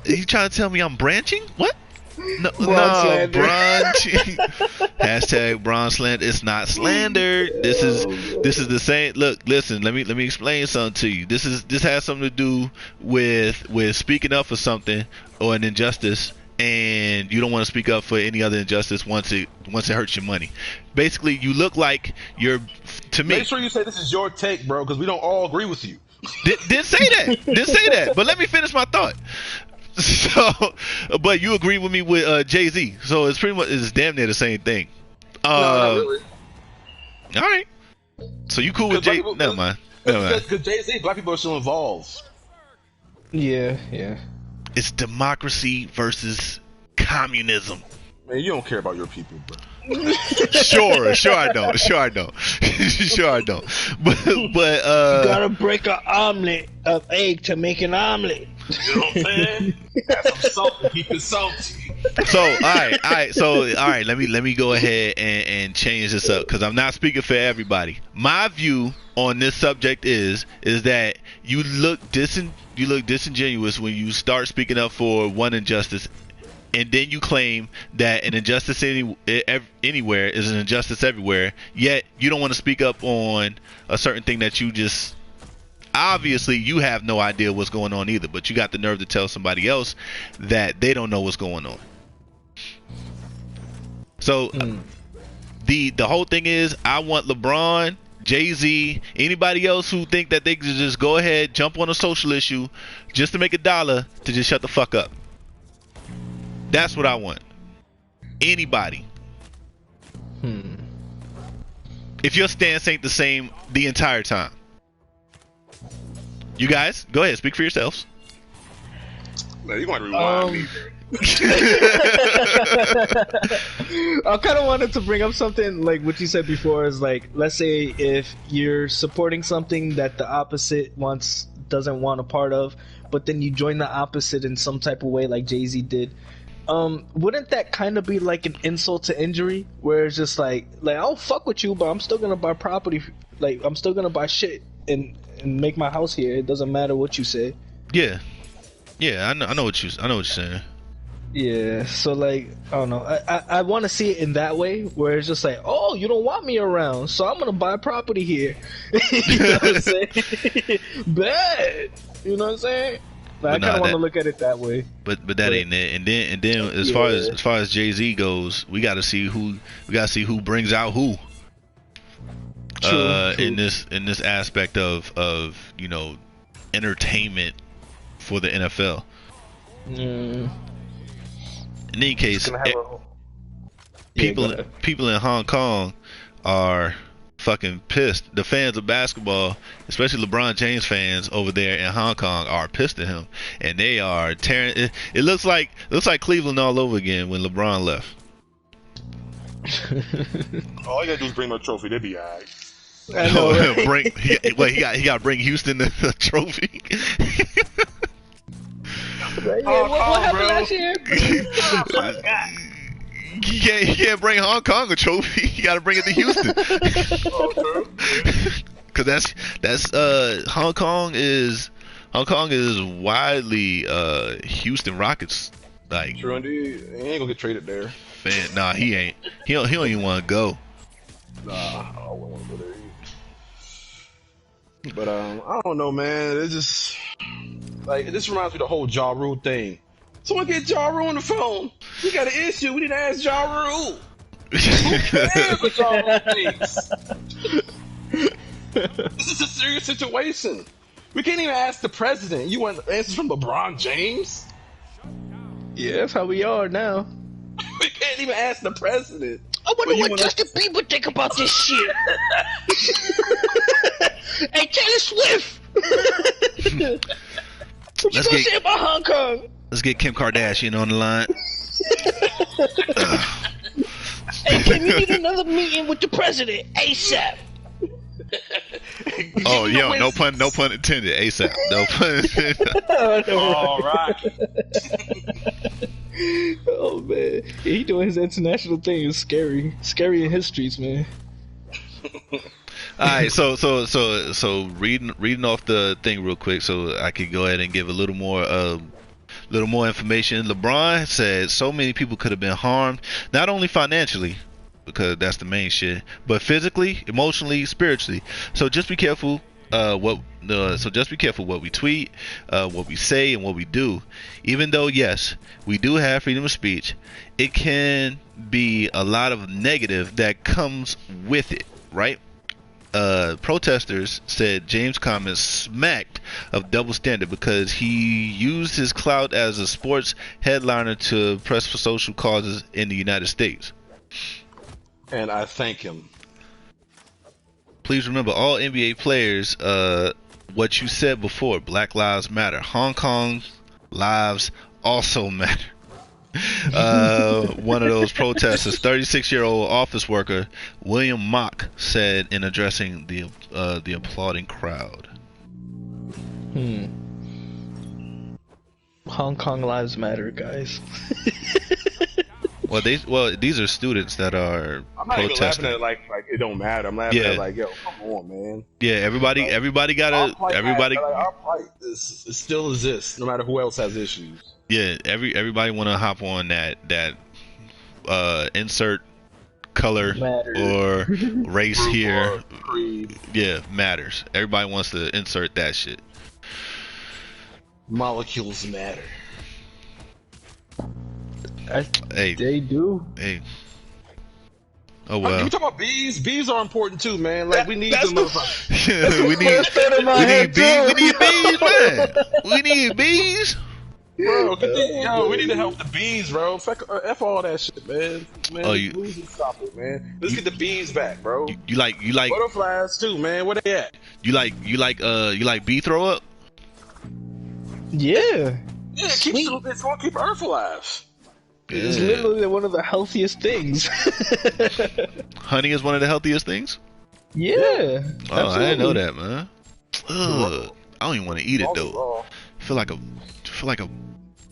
You trying to tell me I'm branching? What? No, slander. Bron Ching. Hashtag Bron slander. It's not slander. This is the same. Look, listen. Let me explain something to you. This has something to do with speaking up for something or an injustice, and you don't want to speak up for any other injustice once it hurts your money. Basically, you look like you're, to me. Make sure you say this is your take, bro, because we don't all agree with you. Didn't say that. But let me finish my thought. So, but you agree with me with Jay-Z, so it's damn near the same thing. No, not really. All right. So you cool with Jay? Never mind. Because Jay-Z, black people are still involved. Yeah. It's democracy versus communism. Man, you don't care about your people, bro. Sure I don't. But you gotta break an omelet of egg to make an omelet. You know what I'm saying? Add some salt to keep it salty. So all right. Let me go ahead and change this up, because I'm not speaking for everybody. My view on this subject is that you look disingenuous when you start speaking up for one injustice, and then you claim that an injustice anywhere is an injustice everywhere, yet you don't want to speak up on a certain thing that you just, obviously you have no idea what's going on either, but you got the nerve to tell somebody else that they don't know what's going on. So the whole thing is, I want LeBron, Jay-Z, anybody else who think that they can just go ahead, jump on a social issue just to make $1, to just shut the fuck up. That's what I want. Anybody. If your stance ain't the same the entire time. You guys, go ahead, speak for yourselves. Man, you want to rewind me. I kind of wanted to bring up something like what you said before, is like, let's say if you're supporting something that the opposite doesn't want a part of, but then you join the opposite in some type of way like Jay-Z did. Wouldn't that kind of be like an insult to injury, where it's just like I'll fuck with you, but I'm still gonna buy property, like I'm still gonna buy shit and make my house here. It doesn't matter what you say. Yeah, I know what you're saying. Yeah, so like I don't know. I want to see it in that way where it's just like, oh, you don't want me around, so I'm gonna buy property here. You know what I'm saying? Bad. You know what I'm saying? But I kind of want to look at it that way. But that ain't it. And then as far as Jay-Z goes, we got to see who brings out who. True. In this aspect of you know, entertainment for the NFL. In any case, people in Hong Kong are fucking pissed. The fans of basketball, especially LeBron James fans over there in Hong Kong, are pissed at him, and they are tearing. It looks like Cleveland all over again when LeBron left. All you gotta do is bring no trophy. They'll be alright. I know, right? He got to bring Houston the trophy. What happened last year? He can't bring Hong Kong a trophy. You got to bring it to Houston. Because that's Hong Kong is widely Houston Rockets like. True indeed. He ain't gonna get traded there. Man, nah, he ain't. He don't even want to go. Nah, I wouldn't want to go there either. But I don't know, man. It's just like this reminds me of the whole Ja Rule thing. Someone get Ja Rule on the phone. We got an issue. We need to ask Ja Rule. Who cares what Ja Rule thinks? This is a serious situation. We can't even ask the president. You want answers from LeBron James? Yeah, that's how we are now. We can't even ask the president. I wonder what Justin Bieber think about this shit. Hey, Taylor Swift. What you gonna say about Hong Kong? Let's get Kim Kardashian on the line. Hey, Kim, you need another meeting with the president ASAP. Oh, yo, no pun intended. ASAP. No pun intended. All right. Oh man, yeah, he doing his international thing. It's scary in his streets, man. All right, so reading off the thing real quick, so I could go ahead and give a little more information. LeBron said so many people could have been harmed, not only financially, because that's the main shit, but physically, emotionally, spiritually. So just be careful. What we tweet, what we say, and what we do. Even though, yes, we do have freedom of speech, it can be a lot of negative that comes with it, right? Protesters said James' comments smacked of double standard because he used his clout as a sports headliner to press for social causes in the United States. And I thank him. Please remember, all NBA players, what you said before, Black Lives Matter. Hong Kong lives also matter. One of those protesters, 36-year-old office worker William Mock, said in addressing the applauding crowd. Hong Kong lives matter, guys. Well, these are students that are I'm not protesting. even laughing at it like it don't matter. I'm laughing at it like, yo, come on, man. Yeah, everybody gotta our fight is still exists, no matter who else has issues. Yeah, everybody want to hop on that insert color or race here. Creed. Yeah, matters. Everybody wants to insert that shit. Molecules matter. Hey, they do. Hey. Oh well. You talking about bees? Bees are important too, man. Like we need them. we need bees. We need bees, man. We need bees. Bro, we need to help the bees, bro. F all that shit, man. Stop it, man. Let's get the bees back, bro. You like butterflies too, man. Where they at? You like bee throw up? Yeah. Yeah, it's gonna keep Earth alive. It's literally one of the healthiest things. Honey is one of the healthiest things? Yeah. Oh, absolutely. I didn't know that, man. Ugh. I don't even want to eat it though. I feel like a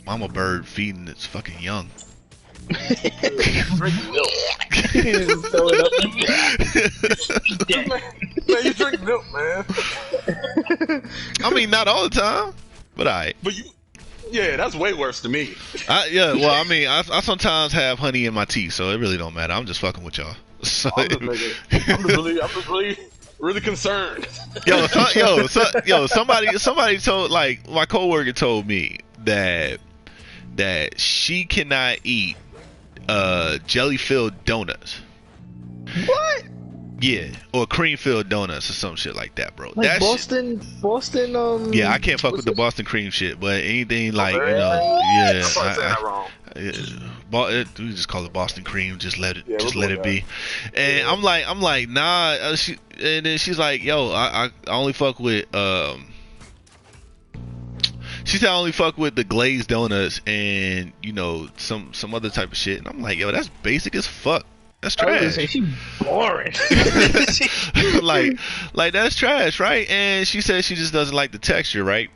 mama bird feeding its fucking young. Drink milk. Throw it up. Man, you drink milk, man. I mean, not all the time, but alright. But you Yeah, that's way worse to me. Yeah, well, I mean, I sometimes have honey in my tea, so it really don't matter. I'm just fucking with y'all. So, I'm just really concerned. somebody told, like, my coworker told me that she cannot eat jelly-filled donuts. What? Yeah, or cream-filled donuts or some shit like that, bro. Like that Boston. Yeah, I can't fuck with the Boston cream shit, but anything like, yeah, I'm probably saying that wrong. We just call it Boston cream. Just let it, Yeah, be. And I'm like, nah. And then she's like, yo, I only fuck with She said I only fuck with the glazed donuts and some other type of shit. And I'm like, yo, that's basic as fuck. That's trash. She boring. like that's trash, right? And she said she just doesn't like the texture, right?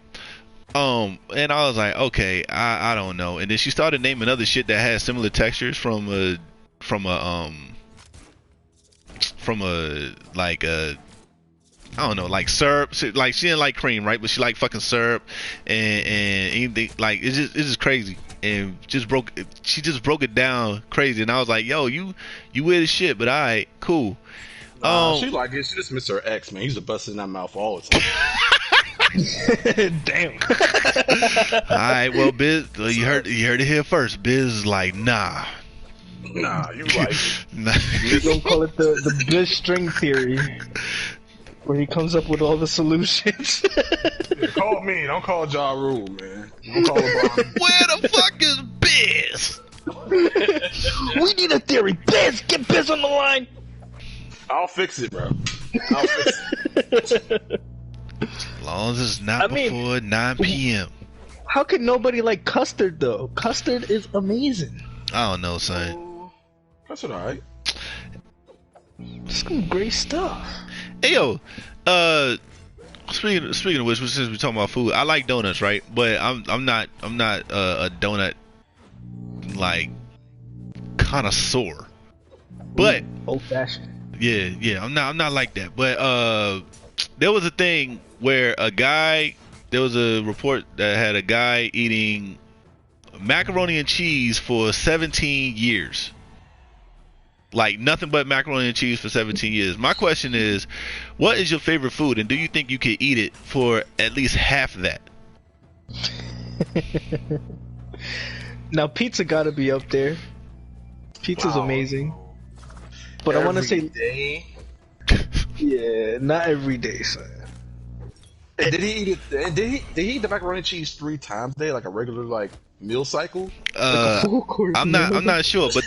And I was like, okay, I don't know. And then she started naming other shit that has similar textures from a like I don't know, like syrup. Like she didn't like cream, right? But she liked fucking syrup and anything. Like it's just crazy. And she just broke it down crazy. And I was like, yo, you weird as shit, but alright, cool. She like it. She just missed her ex, man. He's a busting in that mouth all the time. Damn. Alright, well, Biz, you heard it here first. Biz is like, nah, you like it. nah. We're gonna call it the Biz string theory, where he comes up with all the solutions. Yeah, call me. Don't call Ja Rule, man. Don't call LeBron. Where the fuck is Biz? We need a theory. Biz, get Biz on the line. I'll fix it, bro. I'll fix it. As long as it's not before 9 p.m. How can nobody like custard though? Custard is amazing. I don't know, son. That's alright. Some great stuff. Hey yo, speaking of which, since we're talking about food, I like donuts, right? But I'm not a donut like connoisseur. But old fashioned. Yeah, I'm not like that. But there was a thing where there was a report that had a guy eating macaroni and cheese for 17 years. Like nothing but macaroni and cheese for 17 years. My question is, what is your favorite food, and do you think you could eat it for at least half of that? Now pizza gotta be up there. Pizza's amazing. But I want to say, day. Yeah, not every day, son. And did he eat it? And did he eat the macaroni and cheese 3 times a day, like a regular like meal cycle? I'm not sure, but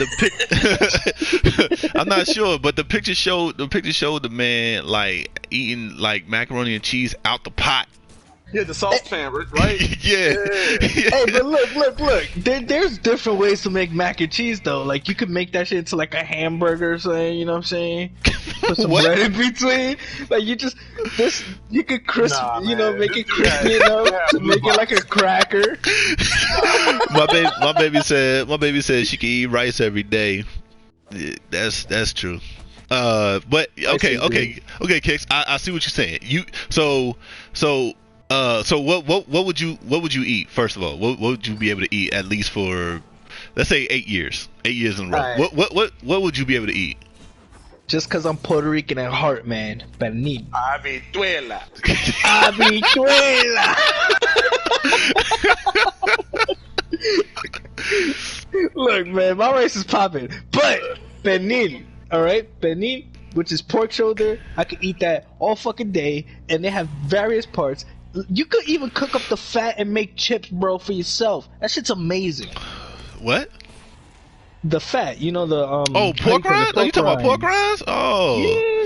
I'm not sure, but the picture showed the man like eating like macaroni and cheese out the pot. Yeah, the saucepan, right? Yeah. Hey, but look. There's different ways to make mac and cheese, though. Like, you could make that shit into, like, a hamburger or something, you know what I'm saying? Put some bread in between. Like, you could crisp, make it crispy, make it like a cracker. My baby said she can eat rice every day. Yeah, that's true. But, okay, Kix, I see what you're saying. So what would you eat first of all? What would you be able to eat at least for, let's say 8 years? 8 years in a row. Right. What would you be able to eat? Just because I'm Puerto Rican at heart, man. Pernil. Habichuela. Look, man, my rice is popping, but pernil, all right, pernil, which is pork shoulder. I could eat that all fucking day, and they have various parts. You could even cook up the fat and make chips, bro, for yourself. That shit's amazing. What? The fat, the pork rinds? Are you talking about pork rinds? Oh,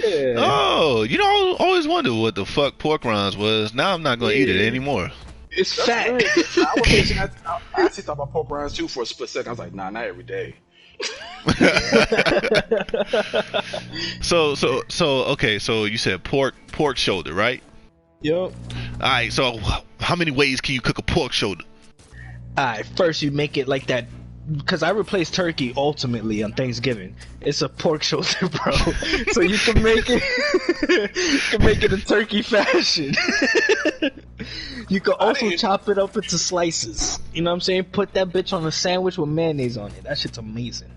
yeah. Oh, I always wondered what the fuck pork rinds was. Now I'm not gonna eat it anymore. It's fat. Right. I actually thought about pork rinds too for a split second. I was like, nah, not every day. Okay, so you said pork shoulder, right? Yep. Alright, so how many ways can you cook a pork shoulder? Alright, first you make it like that, because I replaced turkey ultimately on Thanksgiving. It's a pork shoulder, bro. So you can make it in turkey fashion. You could also didn't- chop it up into slices. You know what I'm saying? Put that bitch on a sandwich with mayonnaise on it. That shit's amazing.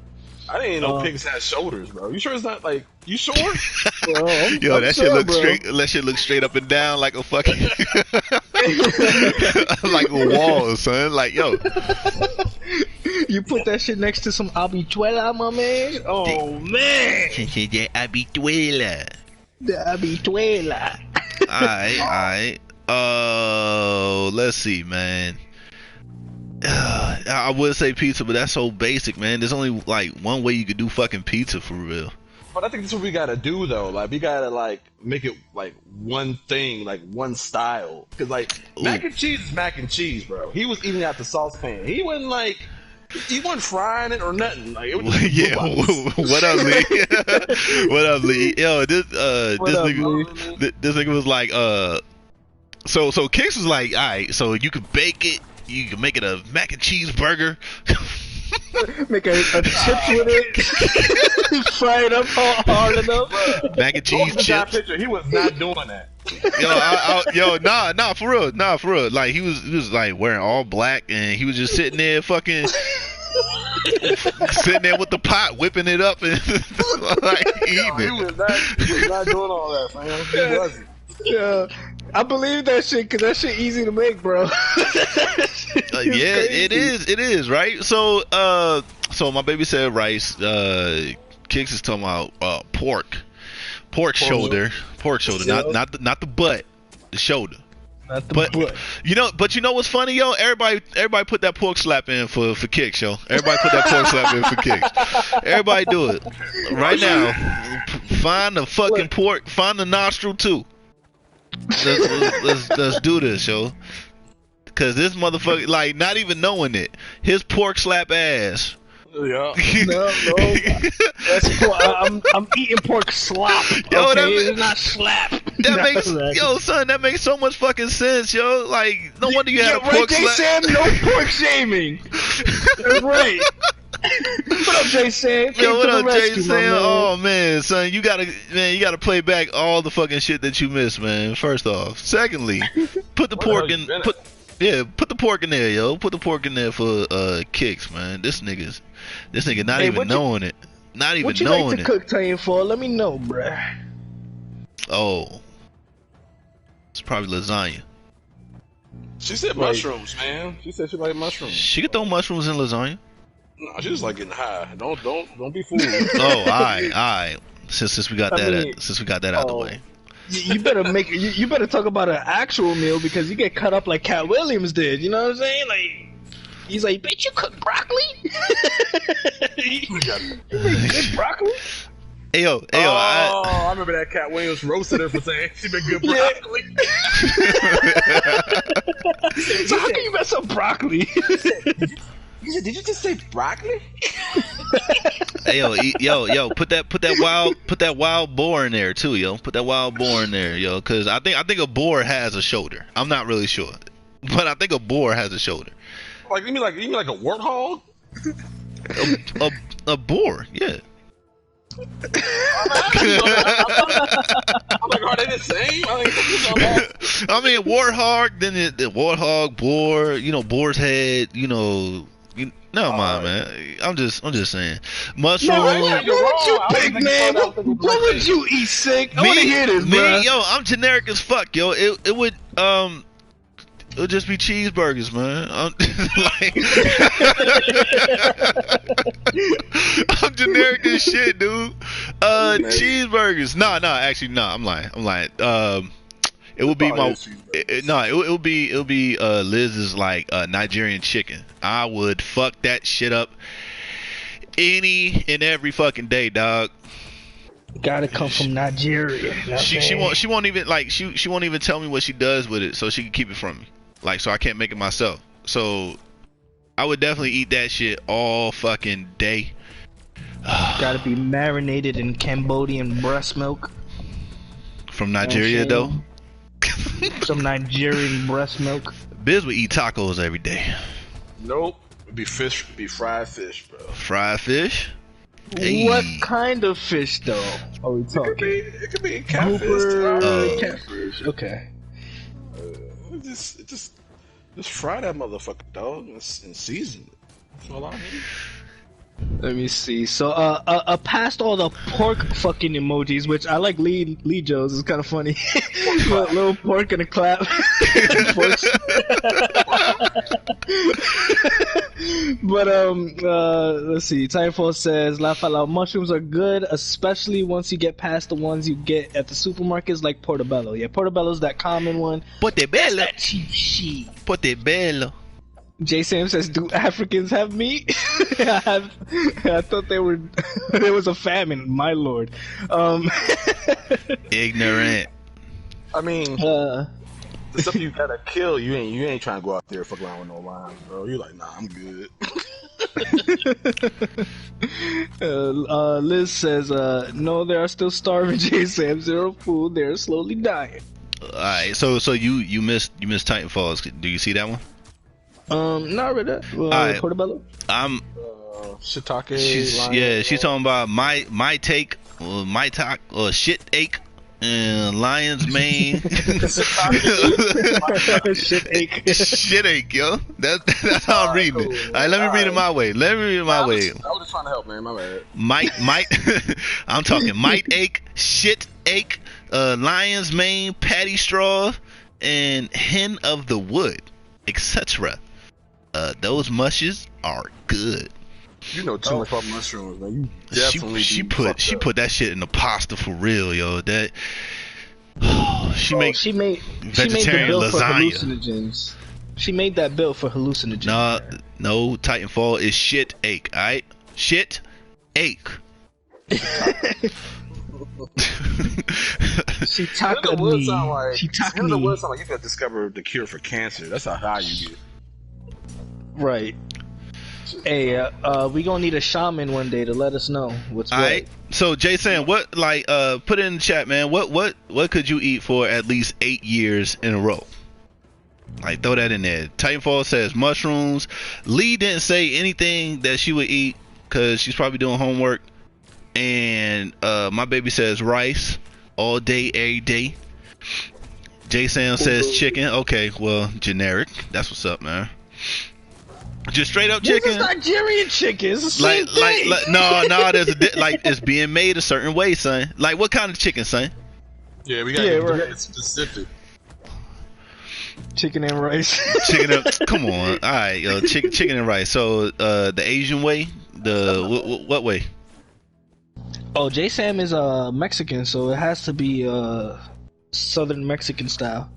I didn't even know pigs had shoulders, bro. You sure it's not like you sure? Bro, Yo, I'm that sure, shit look bro. straight. That shit look straight up and down like a fucking like a wall, son. Like yo, You put that shit next to some habichuela, my man. Oh man, de habituela. the habichuela. Alright. Let's see, man. I would say pizza, but that's so basic, man. There's only like one way you could do fucking pizza for real. But I think that's what we gotta do though. Like we gotta like make it like one thing, like one style. Cause like mac and cheese is mac and cheese, bro. He was eating out the saucepan. He wasn't like he wasn't frying it or nothing. Like it was just Yeah. What up, Lee? What up, Lee? Yo, this nigga was like, so Kicks was like, all right, so you could bake it, you can make it a mac and cheese burger. Make a chips with it. Fry it up hard enough. Mac and cheese chips. Picture. He was not doing that. Nah, for real. Like he was like wearing all black, and he was just sitting there fucking sitting there with the pot, whipping it up and like eating He it. was not doing all that, man. He wasn't. Yeah, I believe that shit because that shit easy to make, bro. Yeah, it is, right? So my baby said rice. Kicks is talking about pork shoulder, not the butt, the shoulder. Not the But butt. you know what's funny, yo? Everybody put that pork slap in for Kicks, yo. Everybody put that pork slap in for Kicks. Everybody do it right now. Find the fucking pork. Find the nostril too. Let's do this, yo. Cause this motherfucker, like, not even knowing it, his pork slap ass. Yeah. No. That's I'm eating pork slop. Yo, Okay, that it's not slap. That makes so much fucking sense, yo. Like, no wonder you had a pork Jay slap. Sam, no pork shaming. That's right. What up, Jay Sam? Yo, what Came to up, the Jay rescue, my Sam? man. Oh man, son, you gotta play back all the fucking shit that you missed, man. First off, secondly, put the pork in. Put the pork in there, yo. Put the pork in there for Kicks, man. This nigga not even knowing it. Not even what you knowing like to it. cook, Tanya, for? Let me know, bruh. Oh, it's probably lasagna. She said mushrooms, man. She said she like mushrooms. She could throw mushrooms in lasagna. No, she just like getting high. Don't be fooled. Oh, alright. Since we got that out of the way. You better you better talk about an actual meal because you get cut up like Cat Williams did. You know what I'm saying? Like he's like, bitch, you cook broccoli? You make good broccoli? Hey yo, I remember that Cat Williams roasted her for saying she been good broccoli. So how can you mess up broccoli? Did you just say broccoli? Hey yo, put that wild boar in there too, yo. Put that wild boar in there, yo, because I think a boar has a shoulder. I'm not really sure, but I think a boar has a shoulder. Like you mean like a warthog? A boar, yeah. I'm like, are they the same? I mean, warthog, then the warthog, boar, boar's head, never mind, man. I'm just saying. Mushroom. What would you pick, man? What would you eat, Sick? I want to hear this, bro. Yo, I'm generic as fuck, yo. It would just be cheeseburgers, man. I'm generic as shit, dude. Cheeseburgers. No, actually, no. I'm lying. It would be it would be Liz's like Nigerian chicken. I would fuck that shit up any and every fucking day, dog. Gotta come from Nigeria. She won't even tell me what she does with it, so she can keep it from me. Like, so I can't make it myself. So I would definitely eat that shit all fucking day. Gotta be marinated in Cambodian breast milk. From Nigeria, though. Some Nigerian breast milk. Biz would eat tacos every day. Nope. It'd be fish. It'd be fried fish, bro. Fried fish? Hey. What kind of fish, though? Are we talking? It could be catfish. Catfish. Okay. Just fry that motherfucker, dog, and season it. That's all I need. Let me see. So, past all the pork fucking emojis, which I like Lee Joe's, is kind of funny. little pork and a clap. But, let's see. Timefall says, laugh out loud, mushrooms are good, especially once you get past the ones you get at the supermarkets, like portobello. Yeah, portobello's that common one. Portobello. That cheap shit. Portobello. J Sam says, "Do Africans have meat?" I thought there was a famine. My lord. Ignorant. I mean, the stuff you gotta kill, you ain't trying to go out there and fuck around with no limes, bro. You're like, nah, I'm good. Liz says, "No, they are still starving." J Sam, zero food. They're slowly dying. All right, so you missed Titanfall. Do you see that one? Not really. Alright. Portobello. Shiitake. She's talking about my take, or shit ache, and lion's mane. Shit ache. Shit ache, yo. That's how I'm reading it. All right, let me read it my way. I was just trying to help, man. My bad. Might. I'm talking might ache, shit ache, lion's mane, patty straw, and hen of the wood, etc. Those mushes are good. You know too much about mushrooms, man. You definitely she put that shit in the pasta for real, yo. That she made vegetarian the bill lasagna. For hallucinogens. She made that bill for hallucinogens. No, Titanfall is shit ache, alright? Shit ache. Shiitake the wood sound like you got to discover the cure for cancer. That's how high you get. Right. Hey, we gonna need a shaman one day to let us know what's all right. So Jason, what put it in the chat, man. What could you eat for at least 8 years in a row? Like, throw that in there. Titanfall says mushrooms. Lee didn't say anything that she would eat because she's probably doing homework. And my baby says rice all day, every day. Jason says chicken. Okay, well, generic. That's what's up, man. Just straight up chicken. This is Nigerian chicken. It's the same thing. No. There's it's being made a certain way, son. Like, what kind of chicken, son? Yeah, we gotta get specific. Chicken and rice. Come on. All right, yo, chicken and rice. So, the Asian way, what way? Oh, J Sam is Mexican, so it has to be Southern Mexican style.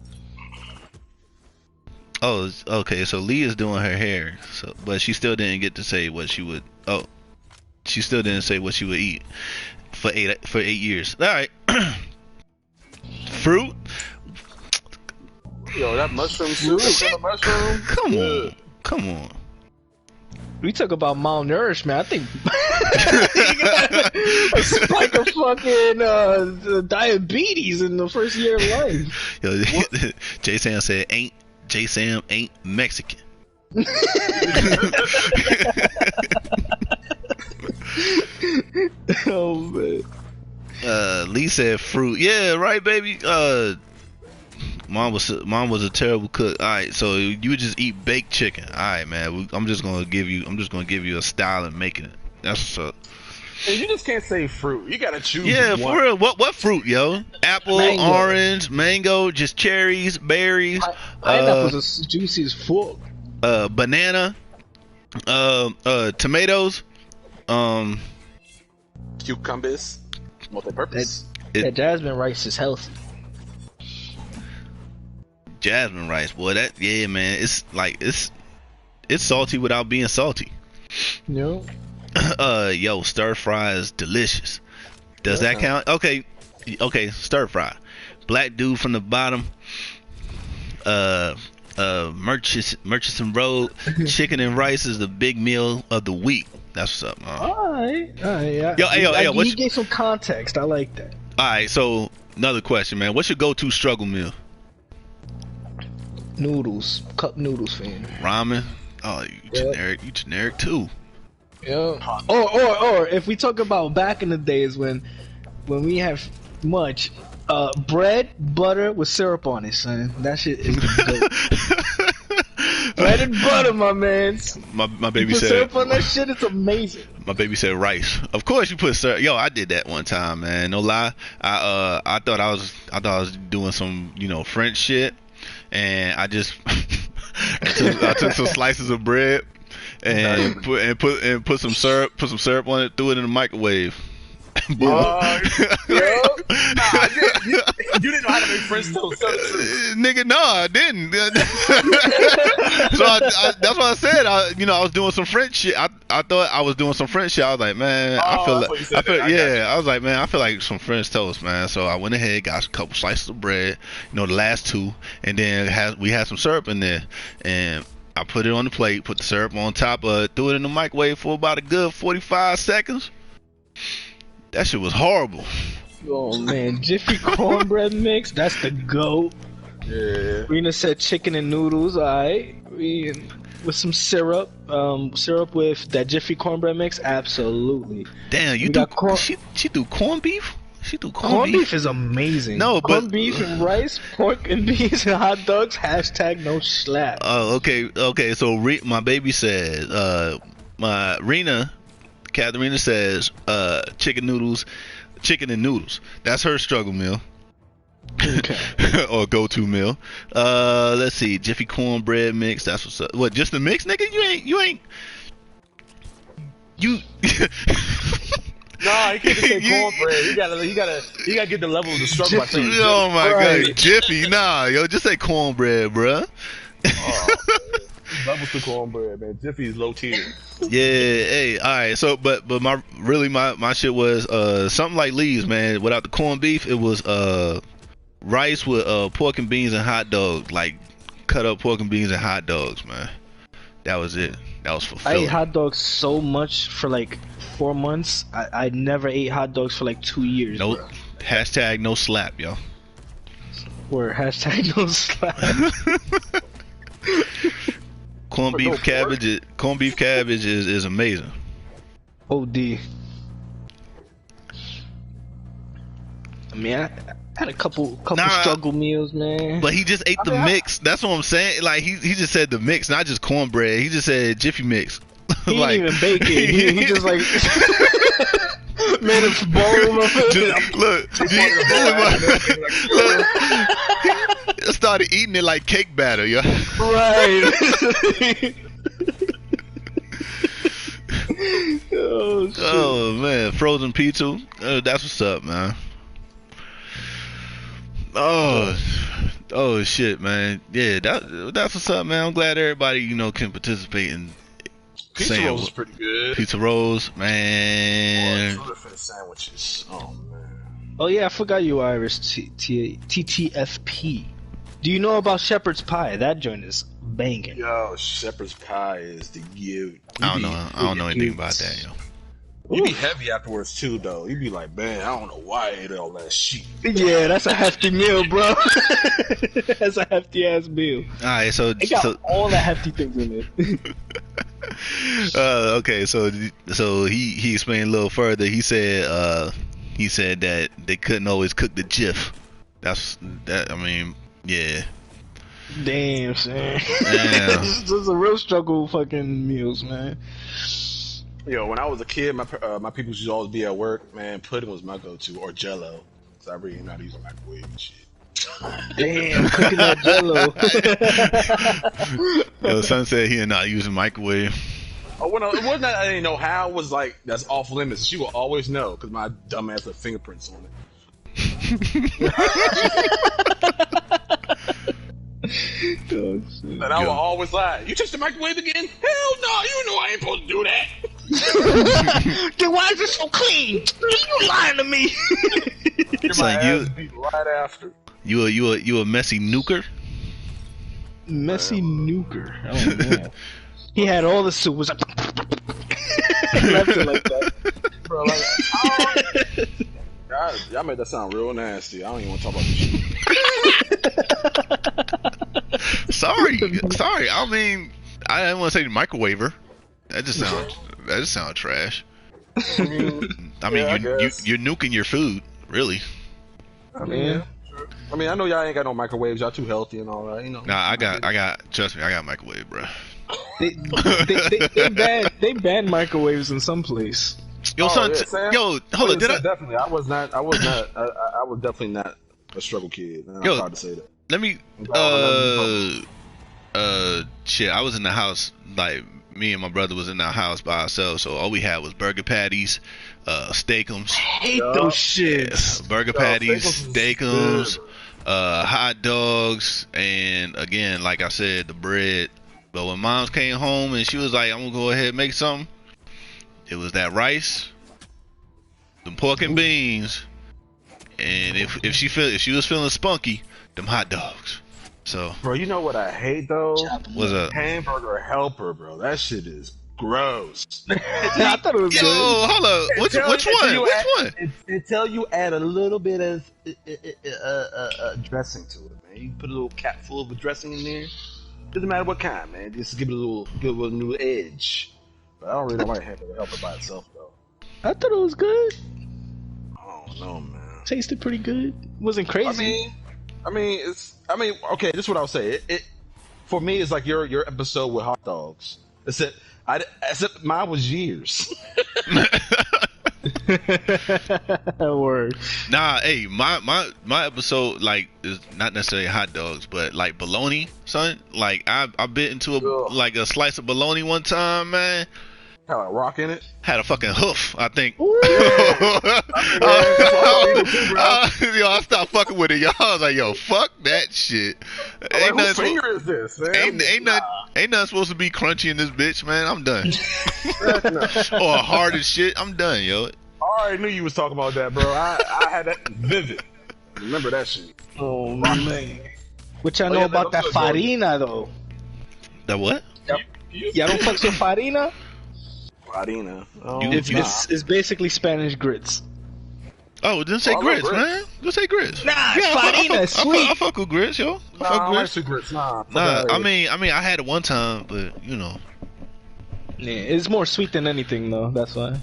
Oh, okay. So Lee is doing her hair, but she still didn't get to say what she would. Oh, she still didn't say what she would eat for 8 years. All right. Fruit. Yo, that mushroom soup. Come on. We talk about malnourishment. I think a spike of fucking diabetes in the first year of life. Yo, J Sam said J Sam ain't Mexican. Oh man. Lee said fruit. Yeah, right, baby. Mom was a terrible cook. All right, so you just eat baked chicken. All right, man. I'm just gonna give you a style in making it. That's what's up. And you just can't say fruit. You gotta choose. Yeah, one. for real. What fruit, yo? Apple, orange, mango, just cherries, berries. Pineapple's as juicy as fuck. Banana, tomatoes, cucumbers, multi-purpose. That jasmine rice is healthy. Jasmine rice, boy. Yeah, man. It's like it's salty without being salty. No. Yo, stir fry is delicious. Does that count? Okay, stir fry. Black dude from the bottom. Murchison Road. Chicken and rice is the big meal of the week. That's what's up, man. Alright, yeah. Yo, you gave some context. I like that. Alright, so another question, man. What's your go-to struggle meal? Noodles, cup noodles, fan. Ramen. Oh, you generic too. Yeah. Or if we talk about back in the days when we have much bread, butter with syrup on it, son. That shit is dope. Bread and butter, my man. My baby You put said syrup on that shit, it's amazing. my baby said rice. Of course you put syrup. Yo, I did that one time, man. No lie. I thought I was doing some French shit, and I just I took some slices of bread and put some syrup on it, threw it in the microwave. You didn't know how to make French toast. Nigga, no, I didn't. So that's what I said. I was doing some French shit. I thought I was doing some French shit. I was like, man, I was like, man, I feel like some French toast, man. So I went ahead, got a couple slices of bread, the last two, and then we had some syrup in there, and I put it on the plate, put the syrup on top of it, threw it in the microwave for about a good 45 seconds. That shit was horrible. Oh man, Jiffy cornbread mix, that's the GOAT. Yeah. Rena said chicken and noodles, alright. With some syrup, with that Jiffy cornbread mix, absolutely. Damn, she do corned beef? She do corned beef is amazing. No, corned beef and rice, pork and beans and hot dogs, #no slap. Oh, okay, so my baby said, Katharina says, chicken and noodles. That's her struggle meal. Okay. Or go-to meal. Let's see, Jiffy cornbread mix. That's what's up. What? Just the mix, nigga? You ain't. Nah, you can't just say cornbread. You gotta get the level of the struggle by saying. Oh my god, Jiffy, nah, yo, just say cornbread, bruh. Levels to cornbread, man. Jiffy is low tier. Yeah, hey, all right. So, but my shit was something like Lee's, man. Without the corned beef, it was rice with pork and beans and hot dogs, like cut up pork and beans and hot dogs, man. That was it. That was fulfilling. I ate hot dogs so much for like 4 months. I never ate hot dogs for like 2 years. Nope. Bro. #no slap, yo. Or #no slap. Corned beef cabbage is amazing. OD. I mean, I had a couple struggle meals, man. But he just ate the mix. That's what I'm saying. Like he just said the mix, not just cornbread. He just said Jiffy mix. He like, didn't even bake it. He just like made a bowl of it. Look, started eating it like cake batter, yo. Right. Oh, shit. Oh man, frozen pizza. That's what's up, man. Oh shit, man. Yeah, that's what's up, man. I'm glad everybody can participate in. Pizza rolls is pretty good. Pizza rolls, man. Sandwiches. Oh man. Oh yeah, I forgot you Irish. TTFP. Do you know about shepherd's pie? That joint is banging. Yo, shepherd's pie is the you. I don't know anything about that, yo. You be heavy afterwards too, though. You be like, man, I don't know why I ate all that shit. Yeah, that's a hefty meal, bro. That's a hefty ass meal. All right, so it got all the hefty things in it. Okay, so he explained a little further. He said that they couldn't always cook the Jif. That's that. I mean, yeah. Damn, son. This is a real struggle fucking meals, man. Yo, when I was a kid, my people used to always be at work. Man, pudding was my go-to, or Jello. Cause I really know how to use a microwave and shit. Damn, cooking that Jello. Yo, son said he had not using microwave. Oh, well, no, it wasn't that I didn't know how. It was like, that's off limits. She will always know, because my dumb ass had fingerprints on it. Oh, shit. And I will always lie. You touched the microwave again? Hell no, you know I ain't supposed to do that. Then why is it so clean? You lying to me? Get my ass beat right after. You a messy nuker? Messy nuker. Oh man. He had all the soup. Was like left it like that. Bro, like, God, y'all made that sound real nasty. I don't even want to talk about this shit. Sorry. I mean, I didn't want to say microwaver. That just sounds trash. I mean, Yeah, you're nuking your food, really. I mean, yeah, sure. I mean, I know y'all ain't got no microwaves. Y'all too healthy and all that. You know. Nah, I got. Trust me, I got a microwave, bro. They banned microwaves in some place. Yo, son. Sam? Yo, hold on. Did I? Definitely. I was definitely not a struggle kid. And I'm Yo, proud to say that. Let me. Shit. I was in the house. Like me and my brother was in the house by ourselves. So all we had was burger patties, steakums. Hate those shits. Burger patties, steakums, hot dogs, and again, like I said, the bread. But when Moms came home and she was like, "I'm gonna go ahead and make something," it was that rice, them pork and beans, and if she was feeling spunky, them hot dogs. So, bro, you know what I hate though? What's up? Hamburger helper, bro. That shit is gross. I thought it was Yo, good. hold up. Which one? Which one? Until you add a little bit of dressing to it, man. You put a little cap full of dressing in there. Doesn't matter what kind, man. Just give it a new edge. But I don't really like hamburger helper by itself, though. I thought it was good. I don't know, man. Tasted pretty good. Wasn't crazy. I mean, okay. This is what I'll say. It for me, it's like your episode with hot dogs. Except mine was years. Word. Nah, hey, my episode like is not necessarily hot dogs, but like bologna, son. Like I bit into a slice of bologna one time, man. Had a rock in it. Had a fucking hoof, I think. Ooh. Yo, I stopped fucking with it, y'all. I was like, yo, fuck that shit. Ain't whose finger is this, man? Ain't nothing supposed to be crunchy in this bitch, man. I'm done. Or hard as shit. I'm done, yo. I already knew you was talking about that, bro. I had that vivid. Remember that shit. Oh, man. What y'all know about that farina, though? That what? Y'all don't fuck with farina? Farina. It's basically Spanish grits. Oh, didn't say grits, man. Just say grits. Nah, farina is sweet. I fuck with grits, yo. I like sweet grits. Nah, I mean, I had it one time, but you know. Yeah, it's more sweet than anything, though. That's why.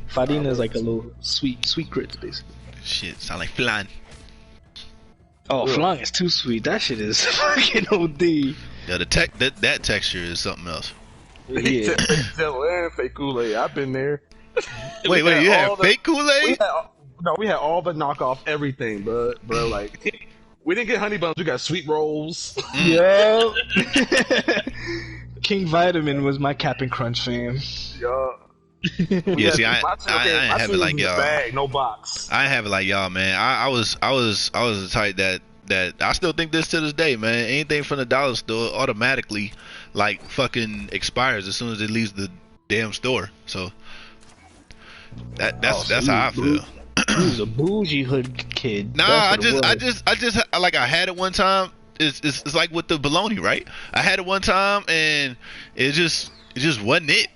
Farina is like a little sweet grits, basically. Shit, sound like flan. Oh, flan is too sweet. That shit is fucking OD. Yeah, that texture is something else. Yeah. Fake Kool-Aid. I've been there. Wait, you had fake Kool-Aid? We had all the knockoff everything, bro. Like, we didn't get honey buns. We got sweet rolls. Yeah. King Vitamin was my Cap'n Crunch fam. Yeah. Yeah, see, I ain't have it like y'all. Bag, no box. I ain't have it like y'all, man. I was the type that I still think this to this day, man. Anything from the dollar store automatically like fucking expires as soon as it leaves the damn store. So that's how I feel. He was a bougie hood kid. Nah, I had it one time. It's like with the bologna, right? I had it one time and it just wasn't it.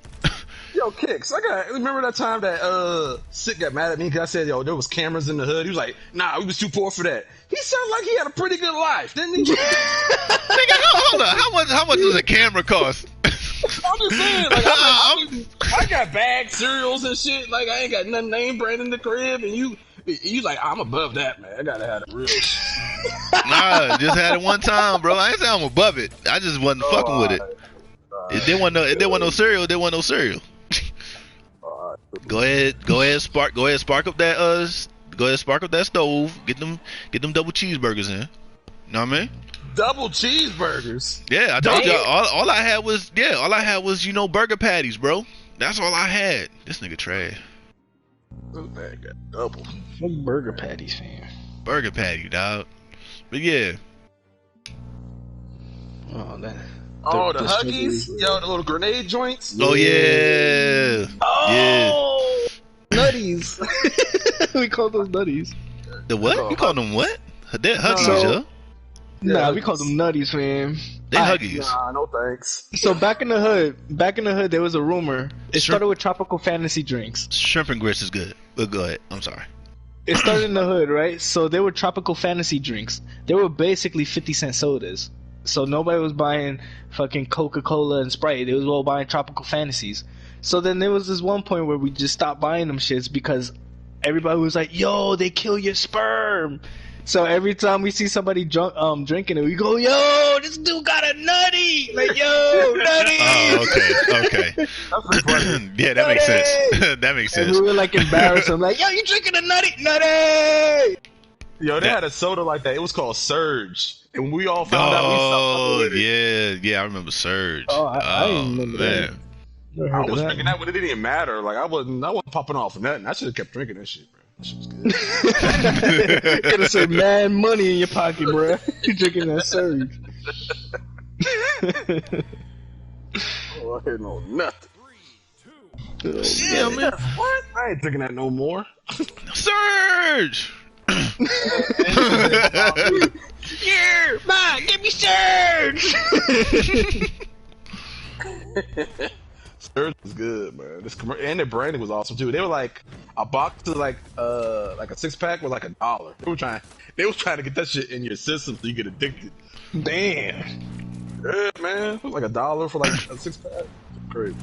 Yo, Kicks, remember that time that Sick got mad at me because I said, yo, there was cameras in the hood. He was like, nah, we was too poor for that. He sounded like he had a pretty good life, didn't he? Nigga, hold up. How much does a camera cost? I'm just saying, like, I got bagged cereals and shit. Like, I ain't got nothing name brand in the crib, and you like, I'm above that, man. I gotta have it real shit. Nah, just had it one time, bro. I ain't saying I'm above it. I just wasn't fucking with it. It didn't want no cereal. Go ahead, spark up that stove. Get them double cheeseburgers in. Know what I mean? Double cheeseburgers. Yeah, I told y'all. All I had was burger patties, bro. That's all I had. This nigga trash. This man got double. Fuck burger patties, fam. Burger patty, dog. But yeah. Oh, that. The Huggies, yo, the little grenade joints. Oh yeah. Oh, nutties. We call those nutties. The what? You call them what? They're Huggies, yo. Nah, we call them nutties, fam. They Huggies. Nah, no thanks. So back in the hood, there was a rumor. It started with tropical fantasy drinks. Shrimp and grits is good. But go ahead. I'm sorry. It started in the hood, right? So there were tropical fantasy drinks. They were basically 50-cent sodas. So nobody was buying fucking Coca-Cola and Sprite. They was all buying tropical fantasies. So then there was this one point where we just stopped buying them shits because everybody was like, yo, they kill your sperm. So every time we see somebody drinking it, we go, "Yo, this dude got a nutty!" Like, "Yo, nutty!" Oh, okay. That's pretty funny. Yeah, that makes sense. That makes And sense. we were like embarrassed. I'm like, "Yo, you drinking a nutty? Nutty!" Yo, they had a soda like that. It was called Surge. And when we all found out, we stopped Oh, fucking with it. yeah, I remember Surge. Oh, I remember that. man. Never I heard of was that. drinking that when it didn't even matter. Like I wasn't popping off for nothing. I should have kept drinking that shit, bro. That shit was good. Could have saved mad money in your pocket, bro. You drinking that Surge. Oh, I didn't know nothing. Yeah, man. What? I ain't drinking that no more. Surge. Yeah, ma, give me Surge. Surge was good, man. And the branding was awesome too. They were like a box of like a 6-pack was like $1. They was trying to get that shit in your system so you get addicted. Damn. Yeah, man. It was like $1 for like a 6-pack. Crazy.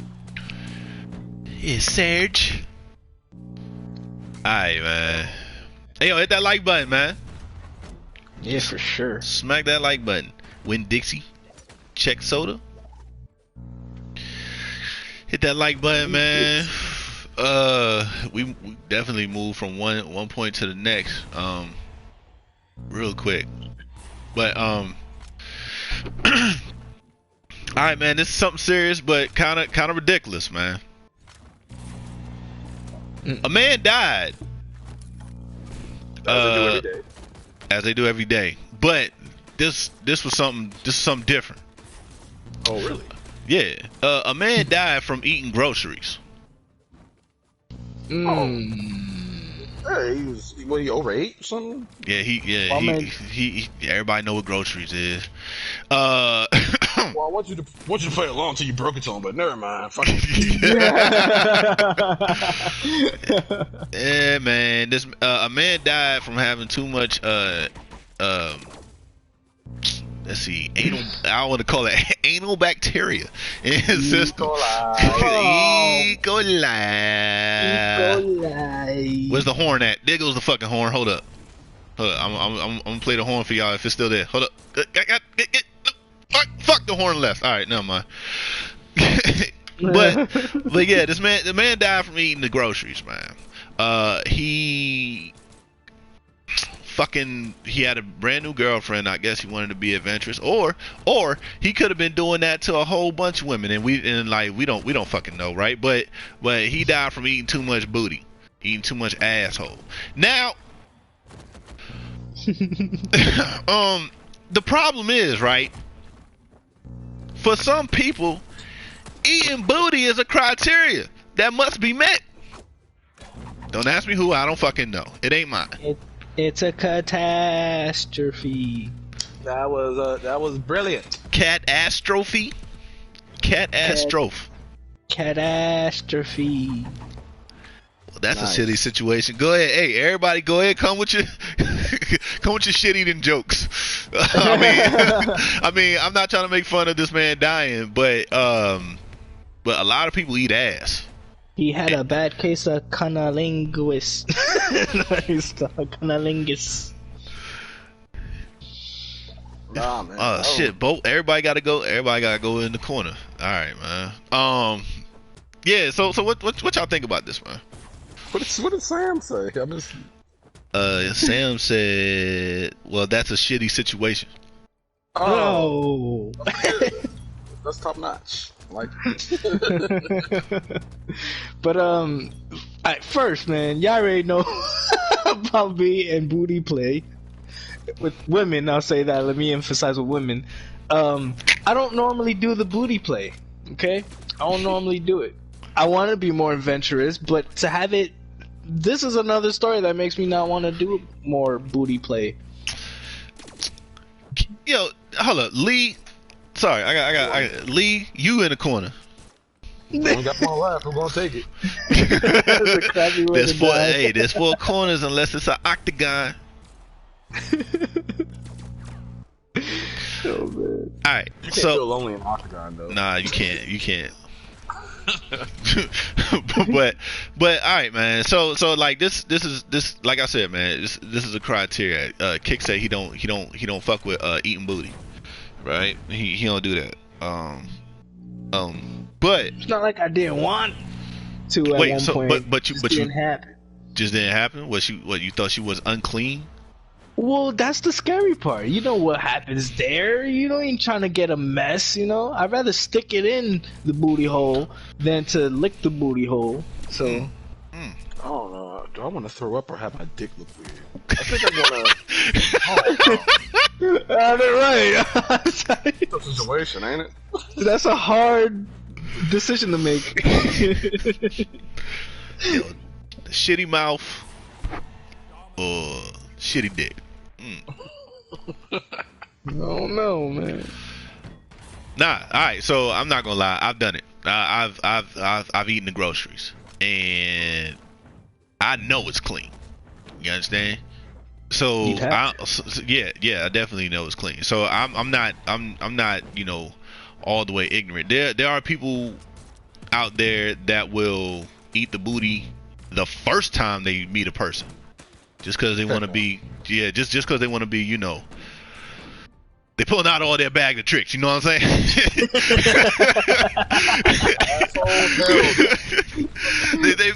Yeah, Surge. Alright, man. Hey, yo, hit that like button, man. Yeah, for sure. Smack that like button. Win Dixie. Check soda. Hit that like button, man. We definitely moved from one point to the next, real quick. But all right, man. This is something serious, but kind of ridiculous, man. A man died. As they do every day. As they do every day. But this was something different. Oh, really? Yeah. A man died from eating groceries. Hey, he overate or something? Yeah, he everybody know what groceries is. Well, I want you to play along until you broke it to him, but never mind. Fuck it. Yeah, man. This a man died from having too much let's see, anal. I want to call it anal bacteria in his system. E. coli. Where's the horn at? There goes the fucking horn. Hold up. I'm gonna play the horn for y'all if it's still there. Hold up. Fuck the horn left. All right, never mind. but yeah, the man died from eating the groceries, man. He had a brand new girlfriend. I guess he wanted to be adventurous, or he could have been doing that to a whole bunch of women, and we don't fucking know, right? But he died from eating too much booty, eating too much asshole. Now, the problem is, right? For some people, eating booty is a criteria that must be met. Don't ask me who. I don't fucking know. It ain't mine. It's a catastrophe. That was brilliant. Catastrophe. Catastrophe. Catastrophe. Well, that's Nice. a shitty situation. Go ahead. Hey, everybody, go ahead. Come with your shit eating jokes. I mean, I'm not trying to make fun of this man dying, but a lot of people eat ass. He had a bad case of cunnilingus. Cunnilingus. Nah, man. Oh shit, everybody gotta go in the corner. Alright, man. Yeah, so what y'all think about this, man? What did Sam say? I missed. Sam said, well, that's a shitty situation. Oh. That's top notch. Like it. But first, man, y'all already know about me and booty play with women. I'll say that. Let me emphasize with women. I don't normally do the booty play. Okay, I don't normally do it. I want to be more adventurous, but to have it, this is another story that makes me not want to do more booty play. Yo, hold up, Lee. Sorry, I got Lee. You in the corner. We got one left. We're gonna take it. There's four corners unless it's an octagon. Oh man. All right, You can't feel lonely in octagon though. Nah, you can't. but all right, man. So like this is like I said, man. This is a criteria. Kick say he don't fuck with eating booty, right? He don't do that. But It's not like I didn't want to at wait, one so point. but you Didn't happen. just didn't happen. What you thought she was unclean? Well, that's the scary part. You know what happens there. You ain't trying to get a mess, I'd rather stick it in the booty hole than to lick the booty hole. So. I don't know. Do I want to throw up or have my dick look weird? I think I'm gonna. They're right. It's a situation, ain't it? That's a hard decision to make. Yo, the shitty mouth or shitty dick. I don't know, man. Nah, all right. So I'm not gonna lie. I've done it. I've eaten the groceries, and I know it's clean. You understand? So, yeah, I definitely know it's clean. So I'm not all the way ignorant. There are people out there that will eat the booty the first time they meet a person, just because they want to be just because they want to be they pulling out all their bag of tricks. You know what I'm saying?